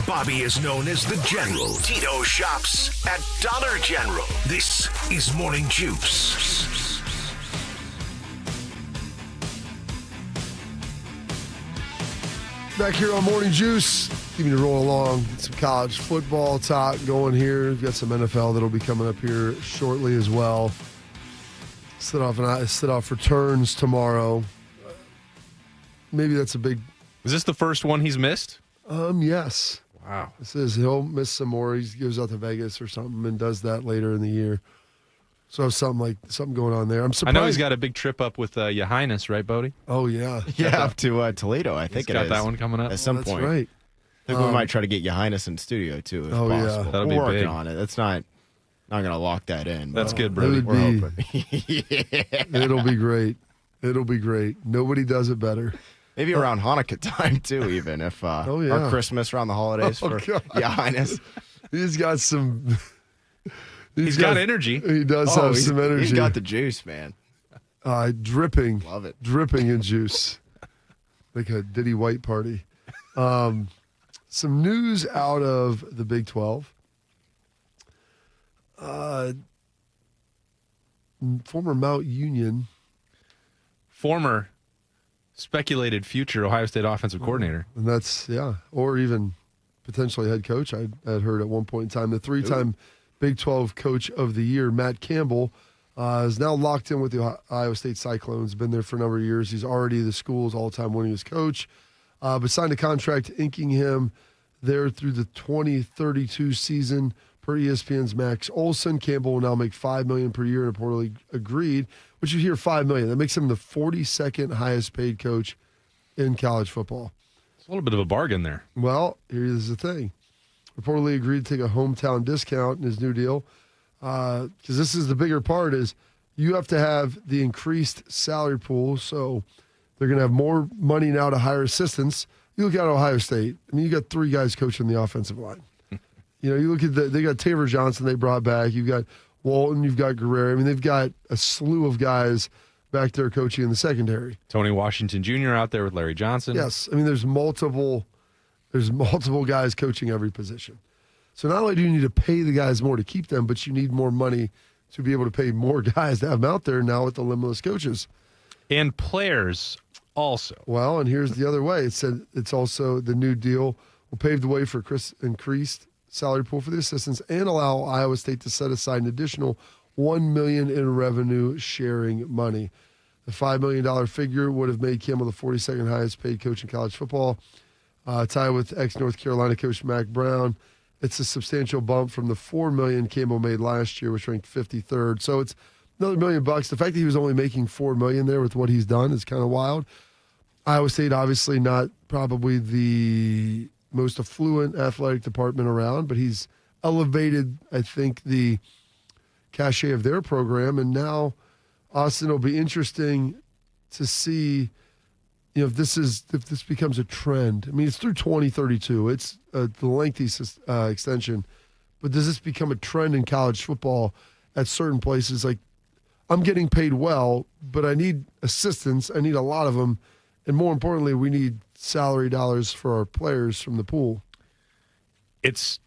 Bobby is known as the General. Tito shops at Dollar General. This is Morning Juice. Back here on Morning Juice, keeping you roll along. Some college football talk going here. We've got some NFL that'll be coming up here shortly as well. Sit-off returns tomorrow. Maybe that's a big... Is this the first one he's missed? Yes. Wow. It says he'll miss some more. He goes out to Vegas or something and does that later in the year. So something going on there. I'm surprised. I know he's got a big trip up with Your Highness, right, Bodie? Oh, yeah. Yeah, up to Toledo, I think he's got that one coming up. At some point. That's right. I think we might try to get Your Highness in studio, too, if possible. Yeah. That'll be We're working big. on it. That's not going to lock that in. That's good, Brody. We're hoping. It'll be great. It'll be great. Nobody does it better. Maybe around Hanukkah time, too, even, if or Christmas around the holidays for Your Highness. He's got some... He's got energy. He does have some energy. He's got the juice, man. Dripping. Love it. Dripping in juice. Like a Diddy White party. Some news out of the Big 12. Former Mount Union. Former speculated future Ohio State offensive coordinator. And that's, or even potentially head coach. I had heard at one point in time. The three-time Big 12 Coach of the Year, Matt Campbell, is now locked in with the Iowa State Cyclones. Been there for a number of years. He's already the school's all-time winningest coach, but signed a contract inking him there through the 2032 season per ESPN's Max Olson. Campbell will now make $5 million per year and reportedly agreed, which you hear $5 million. That makes him the 42nd highest paid coach in college football. It's a little bit of a bargain there. Well, here's the thing. Reportedly agreed to take a hometown discount in his new deal. Because this is the bigger part is you have to have the increased salary pool. So they're going to have more money now to hire assistants. You look at Ohio State. I mean, you got 3 guys coaching the offensive line. You look at they got Taylor Johnson they brought back. You've got Walton. You've got Guerrero. I mean, they've got a slew of guys back there coaching in the secondary. Tony Washington Jr. out there with Larry Johnson. Yes. I mean, there's multiple guys coaching every position. So not only do you need to pay the guys more to keep them, but you need more money to be able to pay more guys to have them out there now with the limitless coaches. And players also. Well, and here's the other way. It said it's also the new deal will pave the way for increased salary pool for the assistants and allow Iowa State to set aside an additional $1 million in revenue sharing money. The $5 million figure would have made Campbell the 42nd highest paid coach in college football, tied with ex-North Carolina coach Mack Brown. It's a substantial bump from the $4 million Campbell made last year, which ranked 53rd. So it's another $1 million. The fact that he was only making $4 million there with what he's done is kind of wild. Iowa State, obviously not probably the most affluent athletic department around, but he's elevated, I think, the cachet of their program. And now, Austin, it'll be interesting to see, if this becomes a trend. I mean, it's through 2032. It's the lengthy extension. But does this become a trend in college football at certain places? Like, I'm getting paid well, but I need assistants. I need a lot of them. And more importantly, we need salary dollars for our players from the pool. It's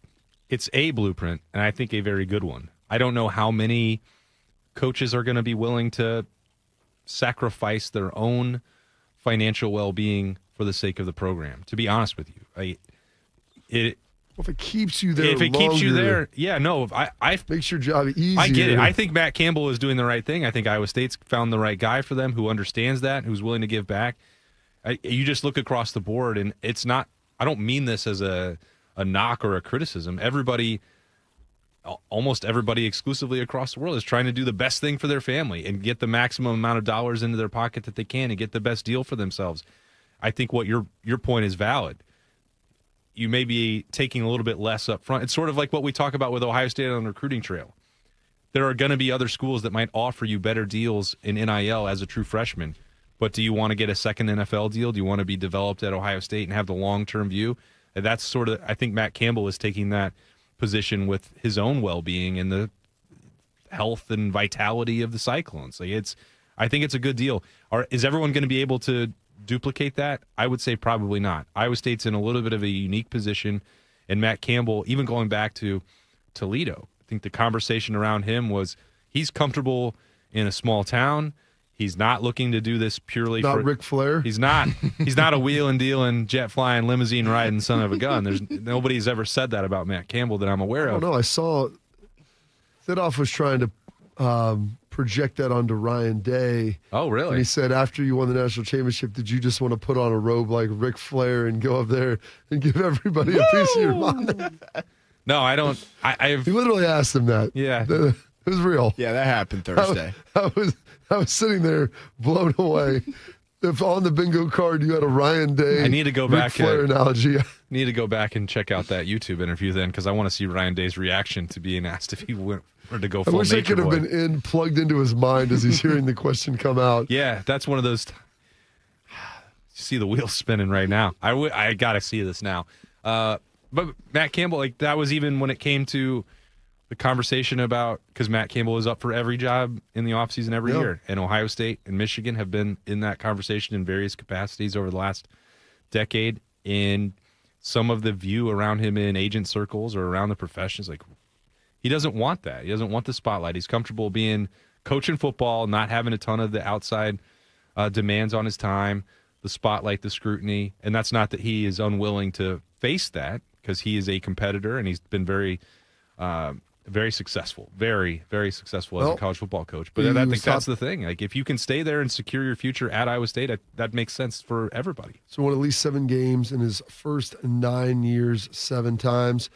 a blueprint, and I think a very good one. I don't know how many coaches are going to be willing to sacrifice their own financial well-being for the sake of the program, to be honest with you. If it keeps you there makes your job easier. I get it. I think Matt Campbell is doing the right thing. I think Iowa State's found the right guy for them who understands that, who's willing to give back. You just look across the board, and it's not – I don't mean this as a knock or a criticism. Almost everybody exclusively across the world is trying to do the best thing for their family and get the maximum amount of dollars into their pocket that they can and get the best deal for themselves. I think what your point is valid. You may be taking a little bit less up front. It's sort of like what we talk about with Ohio State on the recruiting trail. There are going to be other schools that might offer you better deals in NIL as a true freshman. But do you want to get a second NFL deal? Do you want to be developed at Ohio State and have the long-term view? And that's sort of, I think Matt Campbell is taking that position with his own well-being and the health and vitality of the Cyclones. I think it's a good deal. Is everyone going to be able to duplicate that? I would say probably not. Iowa State's in a little bit of a unique position, and Matt Campbell, even going back to Toledo, I think the conversation around him was he's comfortable in a small town. He's not looking to do this purely for Ric Flair. He's not a wheeling, dealing, jet flying, limousine riding son of a gun. There's nobody's ever said that about Matt Campbell that I'm aware of. No, I saw Thidoff was trying to project that onto Ryan Day. Oh, really? And he said, after you won the national championship, did you just want to put on a robe like Ric Flair and go up there and give everybody a piece of your mind? No, I don't. He literally asked him that. Yeah. It was real. Yeah, that happened Thursday. I was sitting there blown away. If on the bingo card you had a Ryan Day, I need to go Ric back. Flair analogy. Need to go back and check out that YouTube interview then, because I want to see Ryan Day's reaction to being asked if he were to go full I wish I Nature could have Boy. been plugged into his mind as he's hearing the question come out. Yeah, that's one of those. See the wheels spinning right now. I got to see this now. But Matt Campbell, that was even when it came to the conversation about, because Matt Campbell is up for every job in the offseason every year. And Ohio State and Michigan have been in that conversation in various capacities over the last decade. And some of the view around him in agent circles or around the profession is he doesn't want that. He doesn't want the spotlight. He's comfortable being coaching football, not having a ton of the outside demands on his time, the spotlight, the scrutiny. And that's not that he is unwilling to face that, because he is a competitor and he's been very successful, very, very successful as a college football coach. But I think that's the thing. If you can stay there and secure your future at Iowa State, that makes sense for everybody. So won at least 7 games in his first 9 years, 7 times.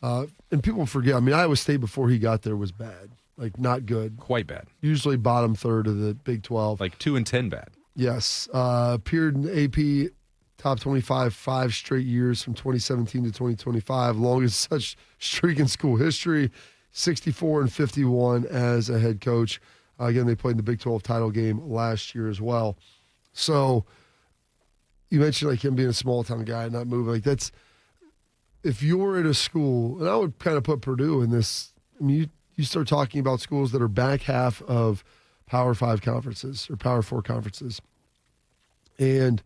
And people forget, Iowa State before he got there was bad, not good. Quite bad. Usually bottom third of the Big 12. 2-10 bad. Yes. Appeared in AP top 25 5 straight years from 2017 to 2025. Longest such streak in school history. 64-51 as a head coach. Again, they played in the Big 12 title game last year as well. So you mentioned him being a small town guy, not moving. That's, if you're at a school, and I would kind of put Purdue in this. You start talking about schools that are back half of Power 5 conferences or Power 4 conferences, and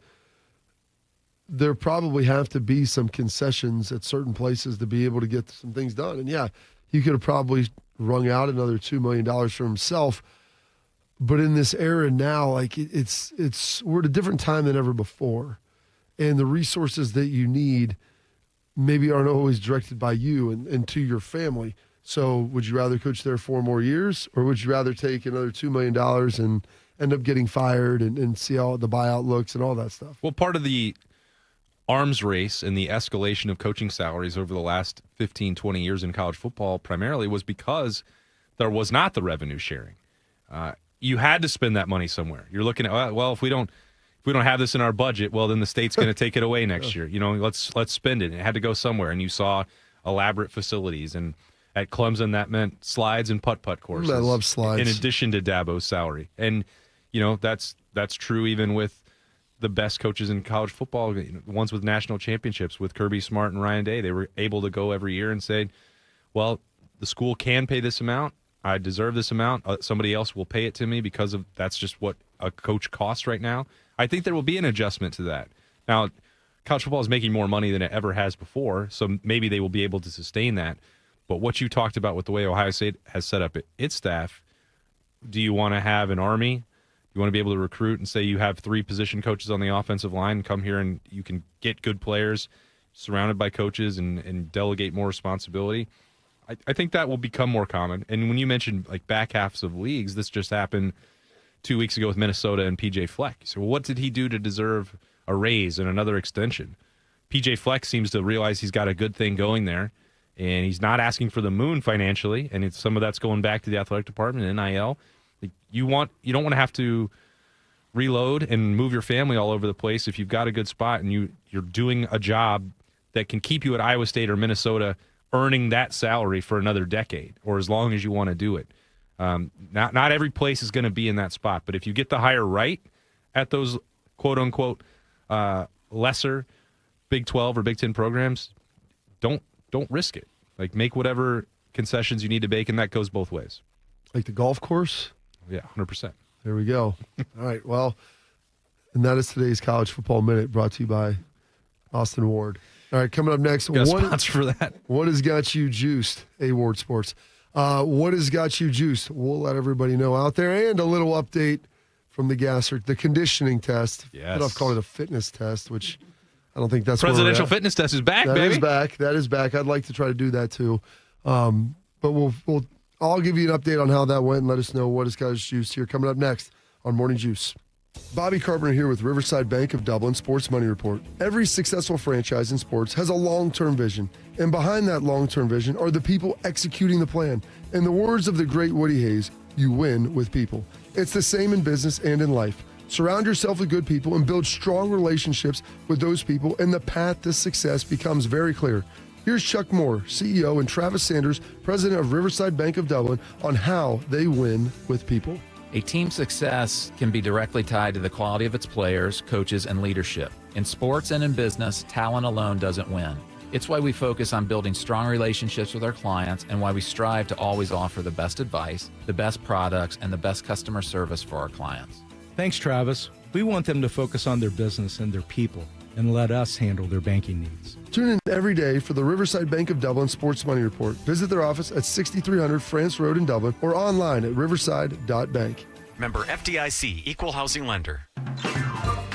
there probably have to be some concessions at certain places to be able to get some things done. And yeah, he could have probably wrung out another $2 million for himself. But in this era now, we're at a different time than ever before. And the resources that you need maybe aren't always directed by you and to your family. So would you rather coach there 4 more years, or would you rather take another $2 million and end up getting fired and see how the buyout looks and all that stuff? Well, part of the arms race and the escalation of coaching salaries over the last 15, 20 years in college football primarily was because there was not the revenue sharing. You had to spend that money somewhere. You're looking at, well, if we don't have this in our budget, well, then the state's going to take it away next year. Let's spend it. It had to go somewhere, and you saw elaborate facilities. And at Clemson, that meant slides and putt-putt courses. I love slides. In addition to Dabo's salary. And, that's true even with the best coaches in college football, the ones with national championships, with Kirby Smart and Ryan Day. They were able to go every year and say, well, the school can pay this amount. I deserve this amount. Somebody else will pay it to me because of that's just what a coach costs right now. I think there will be an adjustment to that. Now, college football is making more money than it ever has before, so maybe they will be able to sustain that. But what you talked about with the way Ohio State has set up its staff, do you want to have an army? You want to be able to recruit and say you have 3 position coaches on the offensive line, come here and you can get good players surrounded by coaches and delegate more responsibility? I think that will become more common. And when you mentioned like back halves of leagues, this just happened 2 weeks ago with Minnesota and PJ Fleck. So what did he do to deserve a raise and another extension? PJ Fleck seems to realize he's got a good thing going there, and he's not asking for the moon financially, and some of that's going back to the athletic department and NIL. You don't want to have to reload and move your family all over the place if you've got a good spot and you're doing a job that can keep you at Iowa State or Minnesota earning that salary for another decade or as long as you want to do it. Not every place is going to be in that spot, but if you get the hire right at those quote-unquote lesser Big 12 or Big 10 programs, don't risk it. Like, make whatever concessions you need to make, and that goes both ways. Like the golf course? Yeah, 100%. There we go. All right, well, and that is today's College Football Minute, brought to you by Austin Ward. All right, coming up next. Got a sponsor for that. What has got you juiced? Ward Sports. What has got you juiced? We'll let everybody know out there. And a little update from the gasser, the conditioning test. Yes. I've called it a fitness test, which I don't think that's Presidential fitness test is back, baby. That is back. I'd like to try to do that too. But I'll give you an update on how that went and let us know what has got us juiced here. Coming up next on Morning Juice. Bobby Carpenter here with Riverside Bank of Dublin Sports Money Report. Every successful franchise in sports has a long-term vision, and behind that long-term vision are the people executing the plan. In the words of the great Woody Hayes, you win with people. It's the same in business and in life. Surround yourself with good people and build strong relationships with those people, and the path to success becomes very clear. Here's Chuck Moore, CEO, and Travis Sanders, president of Riverside Bank of Dublin, on how they win with people. A team's success can be directly tied to the quality of its players, coaches, and leadership. In sports and in business, talent alone doesn't win. It's why we focus on building strong relationships with our clients and why we strive to always offer the best advice, the best products, and the best customer service for our clients. Thanks, Travis. We want them to focus on their business and their people and let us handle their banking needs. Tune in every day for the Riverside Bank of Dublin Sports Money Report. Visit their office at 6300 France Road in Dublin or online at riverside.bank. Member FDIC, Equal Housing Lender.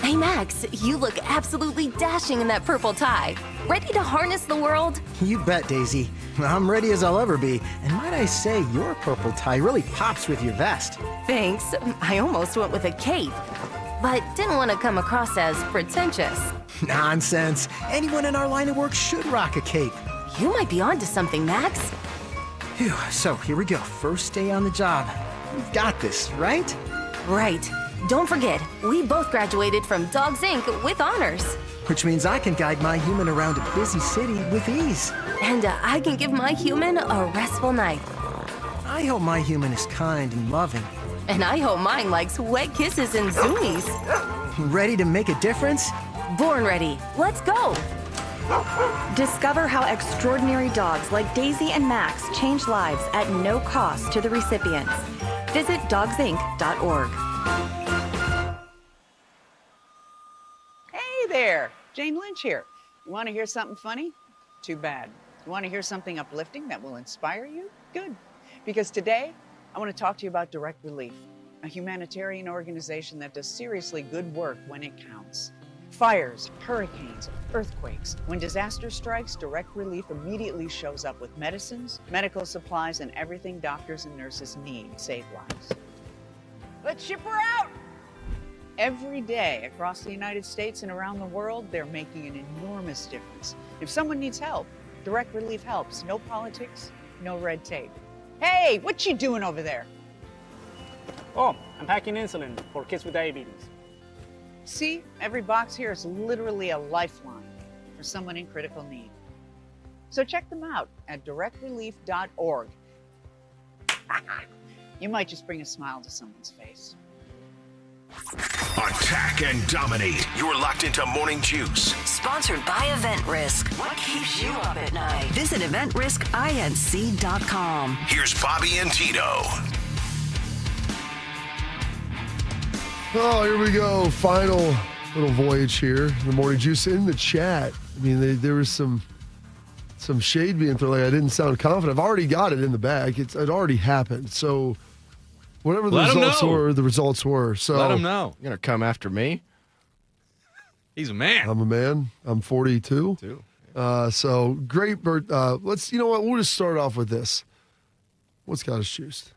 Hey, Max, you look absolutely dashing in that purple tie. Ready to harness the world? You bet, Daisy. I'm ready as I'll ever be. And might I say, your purple tie really pops with your vest. Thanks. I almost went with a cape, but didn't want to come across as pretentious. Nonsense. Anyone in our line of work should rock a cape. You might be onto something, Max. Phew, so here we go. First day on the job. We've got this, right? Right. Don't forget, we both graduated from Dogs Inc. with honors. Which means I can guide my human around a busy city with ease. And I can give my human a restful night. I hope my human is kind and loving. And I hope mine likes wet kisses and zoomies. Ready to make a difference? Born ready. Let's go. Discover how extraordinary dogs like Daisy and Max change lives at no cost to the recipients. Visit dogsinc.org. Hey there, Jane Lynch here. You want to hear something funny? Too bad. You want to hear something uplifting that will inspire you? Good. Because today, I want to talk to you about Direct Relief, a humanitarian organization that does seriously good work when it counts. Fires, hurricanes, earthquakes. When disaster strikes, Direct Relief immediately shows up with medicines, medical supplies, and everything doctors and nurses need to save lives. Let's ship her out! Every day across the United States and around the world, they're making an enormous difference. If someone needs help, Direct Relief helps. No politics, no red tape. Hey, what you doing over there? Oh, I'm packing insulin for kids with diabetes. See, every box here is literally a lifeline for someone in critical need. So check them out at directrelief.org. You might just bring a smile to someone's face. Attack and dominate. You're locked into Morning Juice. Sponsored by Event Risk. What keeps you up at night? Visit eventriskINC.com. Here's Bobby and Tito. Oh, here we go. Final little voyage here. The Morning Juice in the chat. I mean, there was some shade being thrown. Like I didn't sound confident. I've already got it in the bag. It already happened. So whatever the results were, the results were. So let him know. You're going to come after me? He's a man. I'm a man. I'm 42. So great birth. You know what? We'll just start off with this. What's got us juiced?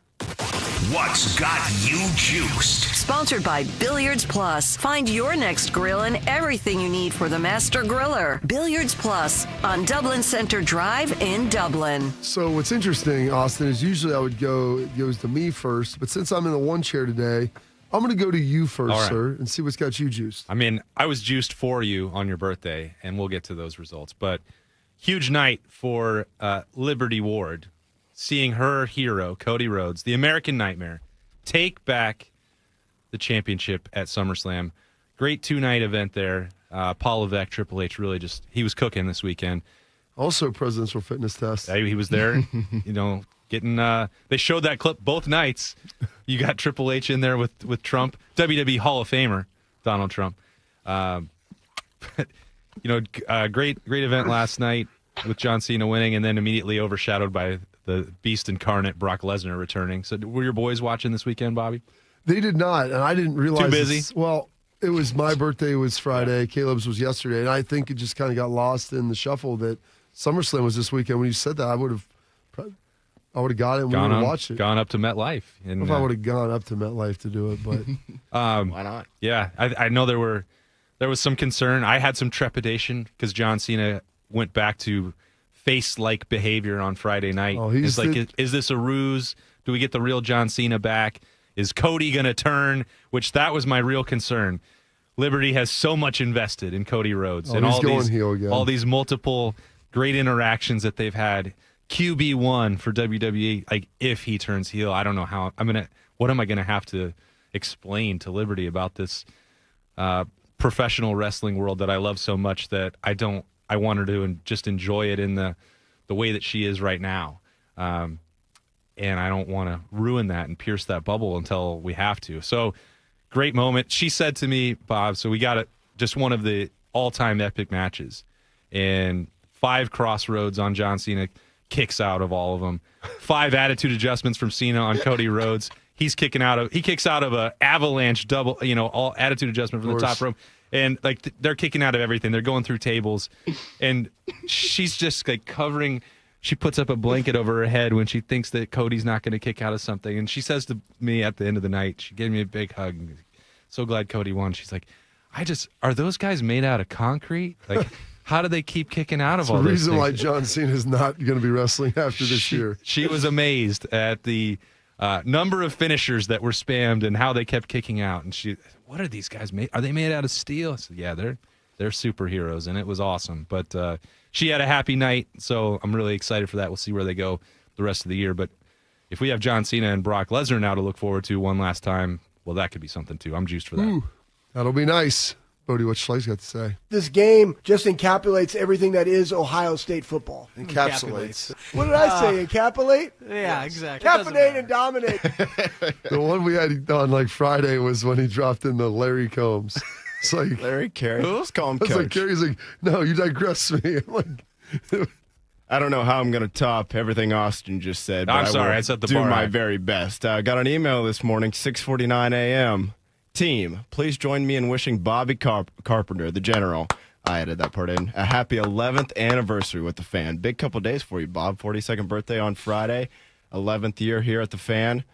What's got you juiced? Sponsored by Billiards Plus. Find your next grill and everything you need for the master griller. Billiards Plus on Dublin Center Drive in Dublin. So what's interesting, Austin, is usually it goes to me first, but since I'm in the one chair today, I'm going to go to you first, sir, and see what's got you juiced. I mean, I was juiced for you on your birthday, and we'll get to those results. But huge night for Liberty Ward, seeing her hero, Cody Rhodes, the American Nightmare, take back the championship at SummerSlam. Great two-night event there. Paul Levesque, Triple H, really he was cooking this weekend. Also presidential fitness test. He was there, getting they showed that clip both nights. You got Triple H in there with Trump, WWE Hall of Famer Donald Trump. Great event last night with John Cena winning, and then immediately overshadowed by the Beast incarnate Brock Lesnar returning. So were your boys watching this weekend, Bobby? They did not, and I didn't realize. Too busy? Well, it was my birthday was Friday. Caleb's was yesterday, and I think it just kind of got lost in the shuffle that SummerSlam was this weekend. When you said that, I would have got it and we would have watched it. Gone up to MetLife. And, if I would have gone up to MetLife to do it, but why not? Yeah, I know there was some concern. I had some trepidation because John Cena went back to face-like behavior on Friday night. Oh, is this a ruse? Do we get the real John Cena back? Is Cody going to turn? Which that was my real concern. Liberty has so much invested in Cody Rhodes and all these multiple great interactions that they've had. QB1 for WWE. Like if he turns heel, I don't know how what am I going to have to explain to Liberty about this professional wrestling world that I love so much that I want her to just enjoy it in the way that she is right now. And I don't want to ruin that and pierce that bubble until we have to. So great moment. She said to me, Bob, so we got just one of the all-time epic matches. And 5 crossroads on John Cena, kicks out of all of them. 5 attitude adjustments from Cena on Cody Rhodes. He kicks out of a avalanche double, all attitude adjustment from the top rope. And they're kicking out of everything. They're going through tables. And she's just covering. She puts up a blanket over her head when she thinks that Cody's not going to kick out of something. And she says to me at the end of the night, she gave me a big hug. So glad Cody won. She's like, are those guys made out of concrete? How do they keep kicking out of all this? The reason why John Cena is not going to be wrestling after this year. She was amazed at the number of finishers that were spammed and how they kept kicking out. And what are these guys made? Are they made out of steel? I said, yeah, they're superheroes, and it was awesome. But she had a happy night, so I'm really excited for that. We'll see where they go the rest of the year. But if we have John Cena and Brock Lesnar now to look forward to one last time, well, that could be something too. I'm juiced for that. Ooh, that'll be nice. Bodie, what Schleich got to say? This game just encapsulates everything that is Ohio State football. Encapsulates. What did I say? Encapsulate? Yeah, exactly. Caffeinate and dominate. The one we had on Friday was when he dropped in the Larry Combs. It's like Larry Carey. Let's call him Coach. Coach. Carey's like, no, you digress me. I don't know how I'm going to top everything Austin just said. But I'm sorry, I set the bar. bar Do my high. very best. I got an email this morning, 6:49 a.m. Team, please join me in wishing Bobby Carpenter, the general, I added that part in, a happy 11th anniversary with the Fan. Big couple days for you, Bob. 42nd birthday on Friday, 11th year here at the Fan.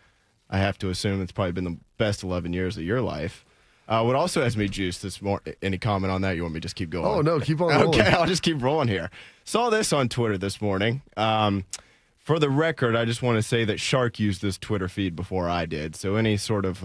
I have to assume it's probably been the best 11 years of your life. What also has me juiced this morning, any comment on that? You want me to just keep going? Oh, no, keep on rolling. Okay, I'll just keep rolling here. Saw this on Twitter this morning. For the record, I just want to say that Shark used this Twitter feed before I did. So any sort of,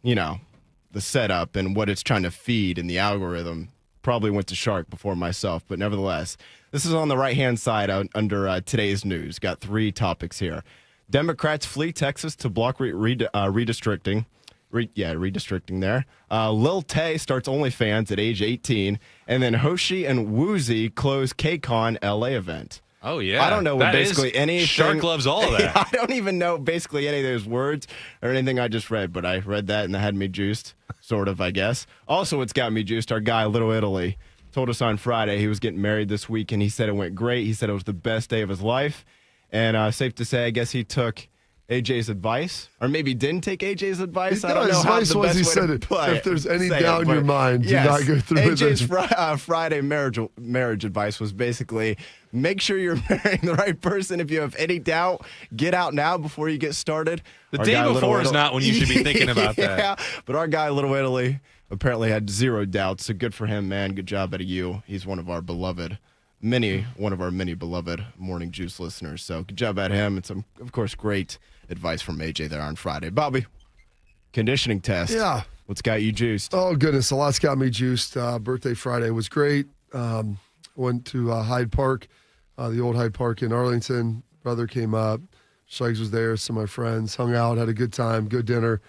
the setup and what it's trying to feed in the algorithm probably went to Shark before myself. But nevertheless, this is on the right-hand side under today's news. Got 3 topics here. Democrats flee Texas to block redistricting. Redistricting there. Lil Tay starts OnlyFans at age 18. And then Hoshi and Woozy close KCON LA event. Oh, yeah. I don't know what basically anything. Shark loves all of that. I don't even know basically any of those words or anything I just read, but I read that and that had me juiced, sort of, I guess. Also, what's got me juiced, our guy, Little Italy, told us on Friday he was getting married this week, and he said it went great. He said it was the best day of his life. And safe to say, I guess he took AJ's advice, or maybe didn't take AJ's advice. I don't know how the best way to play if there's any doubt in your mind, do not go through with it. AJ's Friday marriage advice was basically make sure you're marrying the right person. If you have any doubt, get out now before you get started. The day before is not when you should be thinking about that. Yeah, but our guy, Little Italy, apparently had 0 doubts. So good for him, man. Good job out of you. He's one of our many beloved Morning Juice listeners. So good job at him. And some, of course, great advice from AJ there on Friday. Bobby, conditioning test. Yeah. What's got you juiced? Oh, goodness. A lot's got me juiced. Birthday Friday was great. Went to Hyde Park, the old Hyde Park in Arlington. Brother came up. Shuggs was there. Some of my friends hung out, had a good time, good dinner.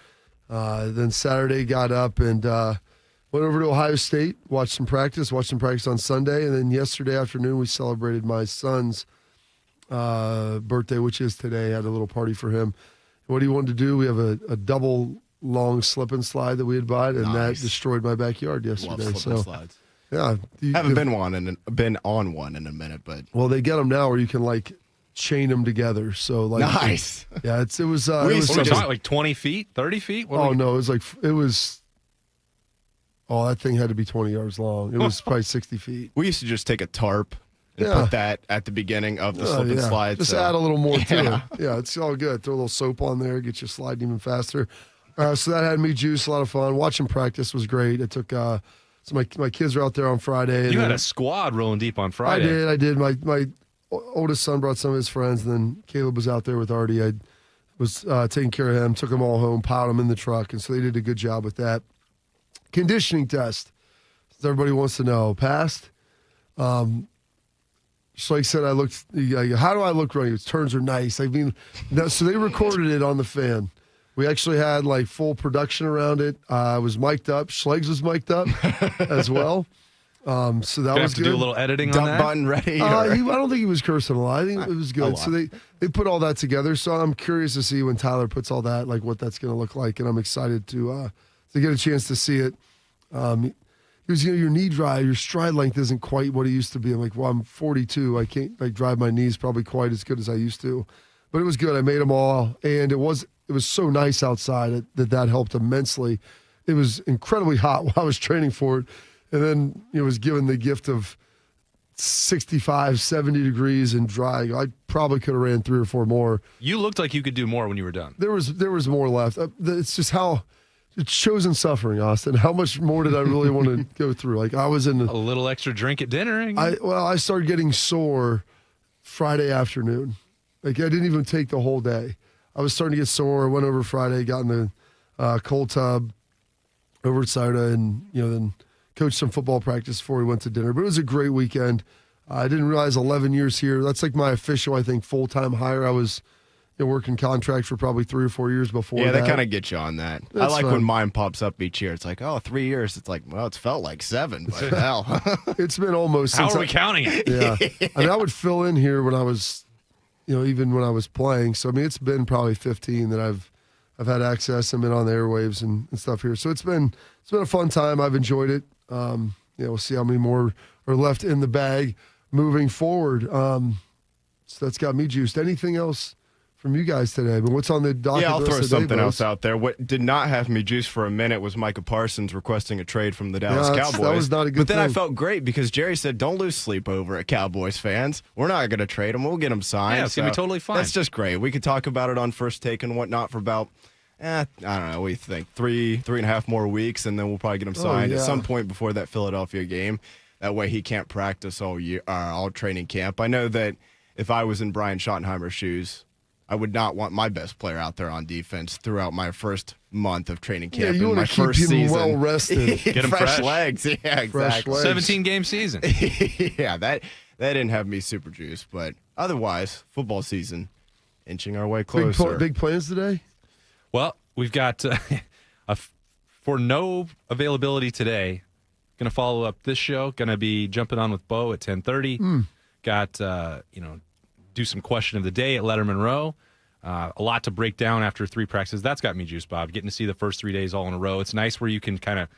Then Saturday got up and went over to Ohio State, watched some practice on Sunday. And then yesterday afternoon, we celebrated my son's birthday, which is today. Had a little party for him. What he wanted to do, we have a double long slip and slide that we had bought, and that destroyed my backyard yesterday. Love slip and slides. Yeah, haven't been on one in a minute, but they get them now where you can chain them together. So nice. Yeah, it was. We talking like 20 feet, 30 feet. No, it was. Oh, that thing had to be 20 yards long. It was probably 60 feet. We used to just take a tarp and put that at the beginning of the slip and slide. Just add a little more to it. Yeah, it's all good. Throw a little soap on there, get you sliding even faster. So that had me juiced, a lot of fun. Watching practice was great. It took so my kids were out there on Friday. You had a squad rolling deep on Friday. I did. My oldest son brought some of his friends, and then Caleb was out there with Artie. I was taking care of him, took them all home, piled them in the truck, and so they did a good job with that. Conditioning test, as everybody wants to know, passed. So like I said, I looked. How do I look running? His turns are nice. I mean, so they recorded it on the Fan. We actually had full production around it. I was mic'd up. Schleggs was mic'd up as well. So that was good. Do a little editing Dump on that. button ready. I don't think he was cursing a lot. I think it was good. So they put all that together. So I'm curious to see when Tyler puts all that, what that's going to look like, and I'm excited to get a chance to see it. He was, your knee drive, your stride length isn't quite what it used to be. I'm like, well, I'm 42. I can't drive my knees probably quite as good as I used to. But it was good. I made them all, and it was so nice outside that helped immensely. It was incredibly hot while I was training for it, and then it was given the gift of 65, 70 degrees and dry. I probably could have ran 3 or 4 more. You looked like you could do more when you were done. There was more left. It's just how it's chosen suffering, Austin. How much more did I really want to go through? I was in a little extra drink at dinner. I started getting sore Friday afternoon. I didn't even take the whole day. I was starting to get sore. I went over Friday, got in the cold tub over at Soda, and then coached some football practice before we went to dinner. But it was a great weekend. I didn't realize 11 years here. That's my official, I think, full-time hire. I was working contract for probably 3 or 4 years before that. Yeah, they kind of get you on that. That's I like fun. When mine pops up each year. It's 3 years. It's it's felt like 7, but hell. It's been almost. How are we counting it? Yeah. I would fill in here when I was, even when I was playing. So, it's been probably 15 that I've had access and been on the airwaves and stuff here. So it's been a fun time. I've enjoyed it. We'll see how many more are left in the bag moving forward. So that's got me juiced. Anything else from you guys today. But what's on the docket? Yeah, I'll the rest throw of the day, something boys? else out there. What did not have me juiced for a minute was Micah Parsons requesting a trade from the Dallas Cowboys. That was not a good But then I thing. felt great because Jerry said, don't lose sleep over it, Cowboys fans. We're not going to trade him. We'll get him signed. Yeah, it's going to be totally fine. That's just great. We could talk about it on First Take and whatnot for about, I don't know, what do you think, three and a half more weeks, and then we'll probably get him signed at some point before that Philadelphia game. That way he can't practice all training camp. I know that if I was in Brian Schottenheimer's shoes, I would not want my best player out there on defense throughout my first month of training camp. Yeah, you in my want to keep first him season. well rested. Get him fresh fresh legs. Yeah, exactly. 17-game season. Yeah, that didn't have me super juiced, but otherwise, football season inching our way closer. Big plans today? Well, we've got for no availability today. Going to follow up this show. Going to be jumping on with Bo at 10:30. Got do some question of the day at Letterman Row. A lot to break down after 3 practices. That's got me juiced, Bob. Getting to see the first 3 days all in a row. It's nice where you can kind of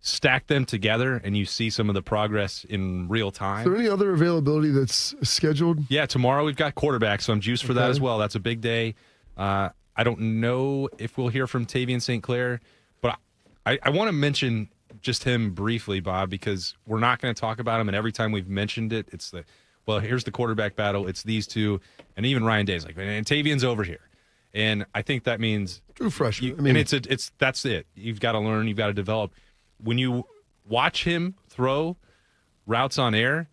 stack them together and you see some of the progress in real time. Is there any other availability that's scheduled? Yeah, tomorrow we've got quarterback, so I'm juiced for that as well. That's a big day. I don't know if we'll hear from Tavian St. Clair, but I want to mention just him briefly, Bob, because we're not going to talk about him, and every time we've mentioned it, it's here's the quarterback battle. It's these two, and even Ryan Day's like, and Tavian's over here. And I think that means true freshman. And that's it. You've got to learn, you've got to develop. When you watch him throw routes on air,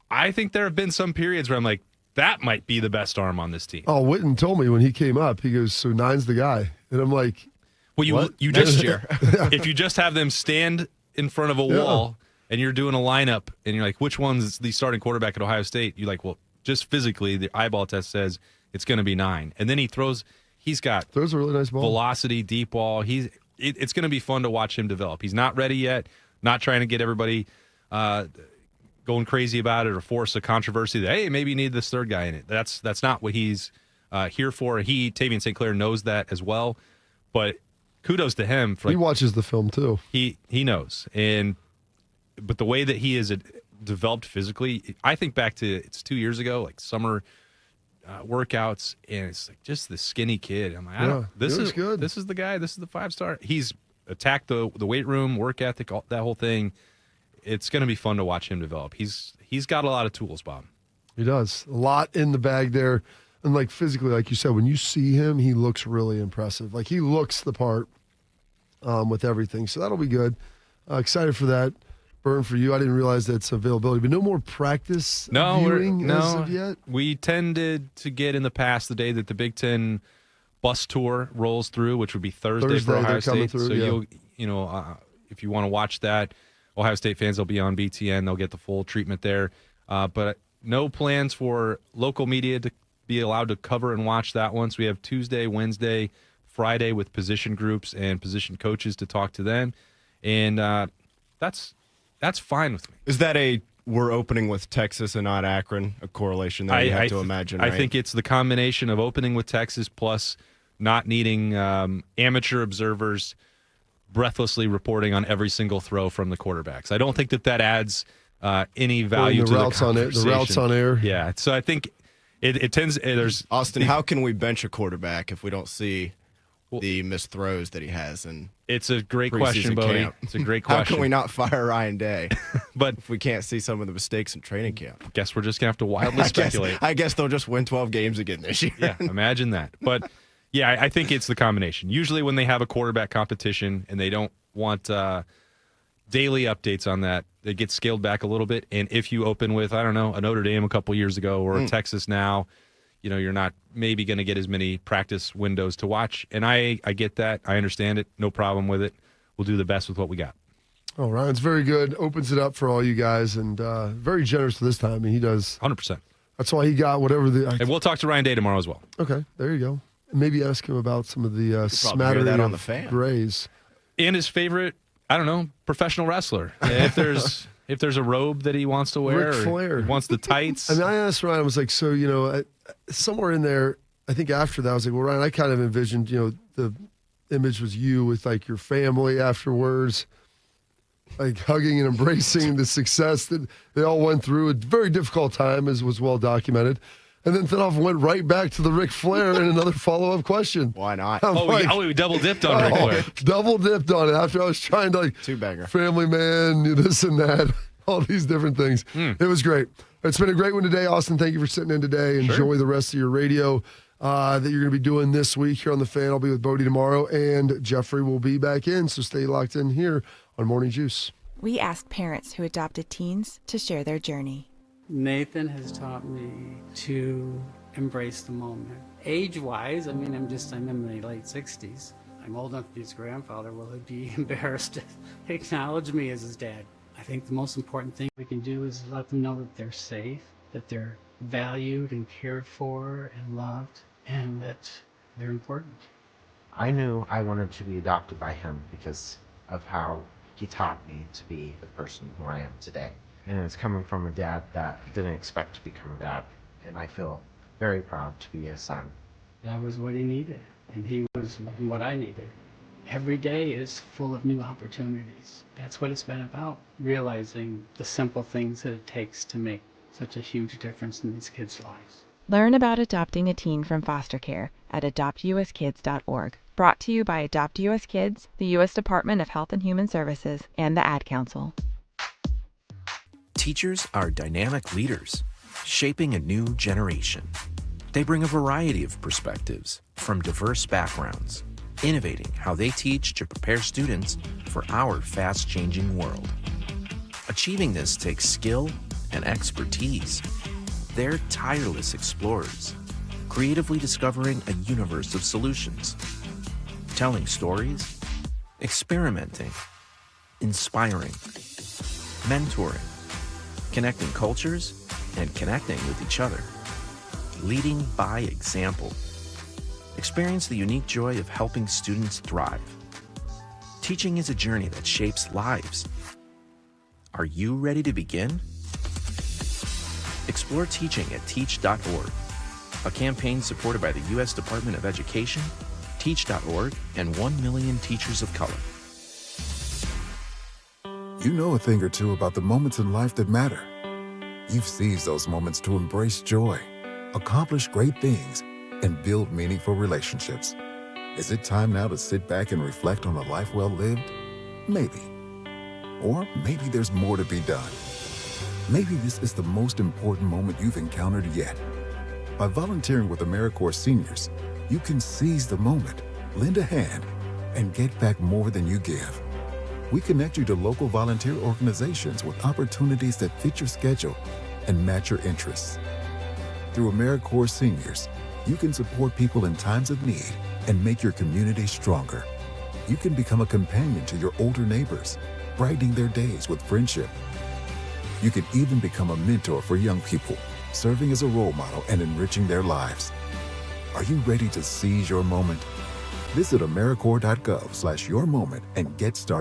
I think there have been some periods where I'm like, that might be the best arm on this team. Oh, Witten told me when he came up, he goes, so 9's the guy. And I'm like, well, you just if you just have them stand in front of a wall and you're doing a lineup and you're like, which one's the starting quarterback at Ohio State? You're like, well, just physically, the eyeball test says it's going to be 9. And then he's got a really nice ball. Velocity, deep ball. It's going to be fun to watch him develop. He's not ready yet, not trying to get everybody going crazy about it or force a controversy that, hey, maybe you need this third guy in it. That's not what he's here for. Tavian St. Clair knows that as well, but kudos to him. He watches the film too. He knows. But the way that he is developed physically, I think back to it's 2 years ago, like summer workouts, and it's like just the skinny kid. I'm like, this is good. This is the guy. This is the 5-star. He's attacked the weight room, work ethic, that whole thing. It's going to be fun to watch him develop. He's got a lot of tools, Bob. He does. A lot in the bag there. And like physically, like you said, when you see him, he looks really impressive. Like he looks the part with everything. So that'll be good. Excited for that. Burn for you. I didn't realize that's availability. But no more practice viewing as of yet? We tended to get in the past the day that the Big Ten bus tour rolls through, which would be Thursday for Ohio State. Through, so if you want to watch that, Ohio State fans will be on BTN. They'll get the full treatment there. But no plans for local media to be allowed to cover and watch that one. So we have Tuesday, Wednesday, Friday with position groups and position coaches to talk to them. And that's fine with me. Is that we're opening with Texas and not Akron, a correlation that you have to imagine, right? I think it's the combination of opening with Texas plus not needing amateur observers breathlessly reporting on every single throw from the quarterbacks. I don't think that adds any value to the conversation. The routes on air. Yeah, so I think it tends. There's Austin. How can we bench a quarterback if we don't see the missed throws that he has? And it's a great question, Bodie. It's a great question. How can we not fire Ryan Day? But if we can't see some of the mistakes in training camp, guess we're just gonna have to wildly speculate. I guess they'll just win 12 games again this year. Yeah, imagine that. But yeah, I think it's the combination. Usually when they have a quarterback competition and they don't want daily updates on that, they get scaled back a little bit. And if you open with, I don't know, a Notre Dame a couple years ago or a Texas now, you're not maybe going to get as many practice windows to watch. And I get that. I understand it. No problem with it. We'll do the best with what we got. Oh, Ryan's very good. Opens it up for all you guys and very generous this time. I mean, he does 100%. That's why he got whatever and we'll talk to Ryan Day tomorrow as well. Okay, there you go. Maybe ask him about some of the smattering that on of the fan. grays. And his favorite, I don't know, professional wrestler. If there's a robe that he wants to wear, Ric Flair. or he wants the tights. I mean, I asked Ryan, I was like, so, somewhere in there, I think after that, I was like, well, Ryan, I kind of envisioned, the image was you with like your family afterwards, like hugging and embracing the success that they all went through. A very difficult time, as was well documented. And then Thinoff went right back to the Ric Flair and another follow-up question. Why not? We double dipped on Ric Flair. Double dipped on it after I was trying to two-banger. Family Man, this and that, all these different things. It was great. It's been a great one today, Austin. Thank you for sitting in today. Enjoy the rest of your radio that you're going to be doing this week here on The Fan. I'll be with Bodie tomorrow, and Jeffrey will be back in, so stay locked in here on Morning Juice. We asked parents who adopted teens to share their journey. Nathan has taught me to embrace the moment. Age-wise, I'm in my late 60s. I'm old enough to be his grandfather. Will he be embarrassed to acknowledge me as his dad? I think the most important thing we can do is let them know that they're safe, that they're valued and cared for and loved, and that they're important. I knew I wanted to be adopted by him because of how he taught me to be the person who I am today. And it's coming from a dad that didn't expect to become a dad. And I feel very proud to be his son. That was what he needed, and he was what I needed. Every day is full of new opportunities. That's what it's been about, realizing the simple things that it takes to make such a huge difference in these kids' lives. Learn about adopting a teen from foster care at adoptuskids.org. Brought to you by Adopt US Kids, the U.S. Department of Health and Human Services, and the Ad Council. Teachers are dynamic leaders, shaping a new generation. They bring a variety of perspectives from diverse backgrounds, innovating how they teach to prepare students for our fast-changing world. Achieving this takes skill and expertise. They're tireless explorers, creatively discovering a universe of solutions, telling stories, experimenting, inspiring, mentoring, connecting cultures, and connecting with each other, leading by example. Experience the unique joy of helping students thrive. Teaching is a journey that shapes lives. Are you ready to begin? Explore teaching at teach.org, a campaign supported by the U.S. Department of Education, Teach.org, and 1 million teachers of color. You know a thing or two about the moments in life that matter. You've seized those moments to embrace joy, accomplish great things, and build meaningful relationships. Is it time now to sit back and reflect on a life well lived? Maybe. Or maybe there's more to be done. Maybe this is the most important moment you've encountered yet. By volunteering with AmeriCorps Seniors, you can seize the moment, lend a hand, and get back more than you give. We connect you to local volunteer organizations with opportunities that fit your schedule and match your interests. Through AmeriCorps Seniors, you can support people in times of need and make your community stronger. You can become a companion to your older neighbors, brightening their days with friendship. You can even become a mentor for young people, serving as a role model and enriching their lives. Are you ready to seize your moment? Visit AmeriCorps.gov/yourmoment and get started.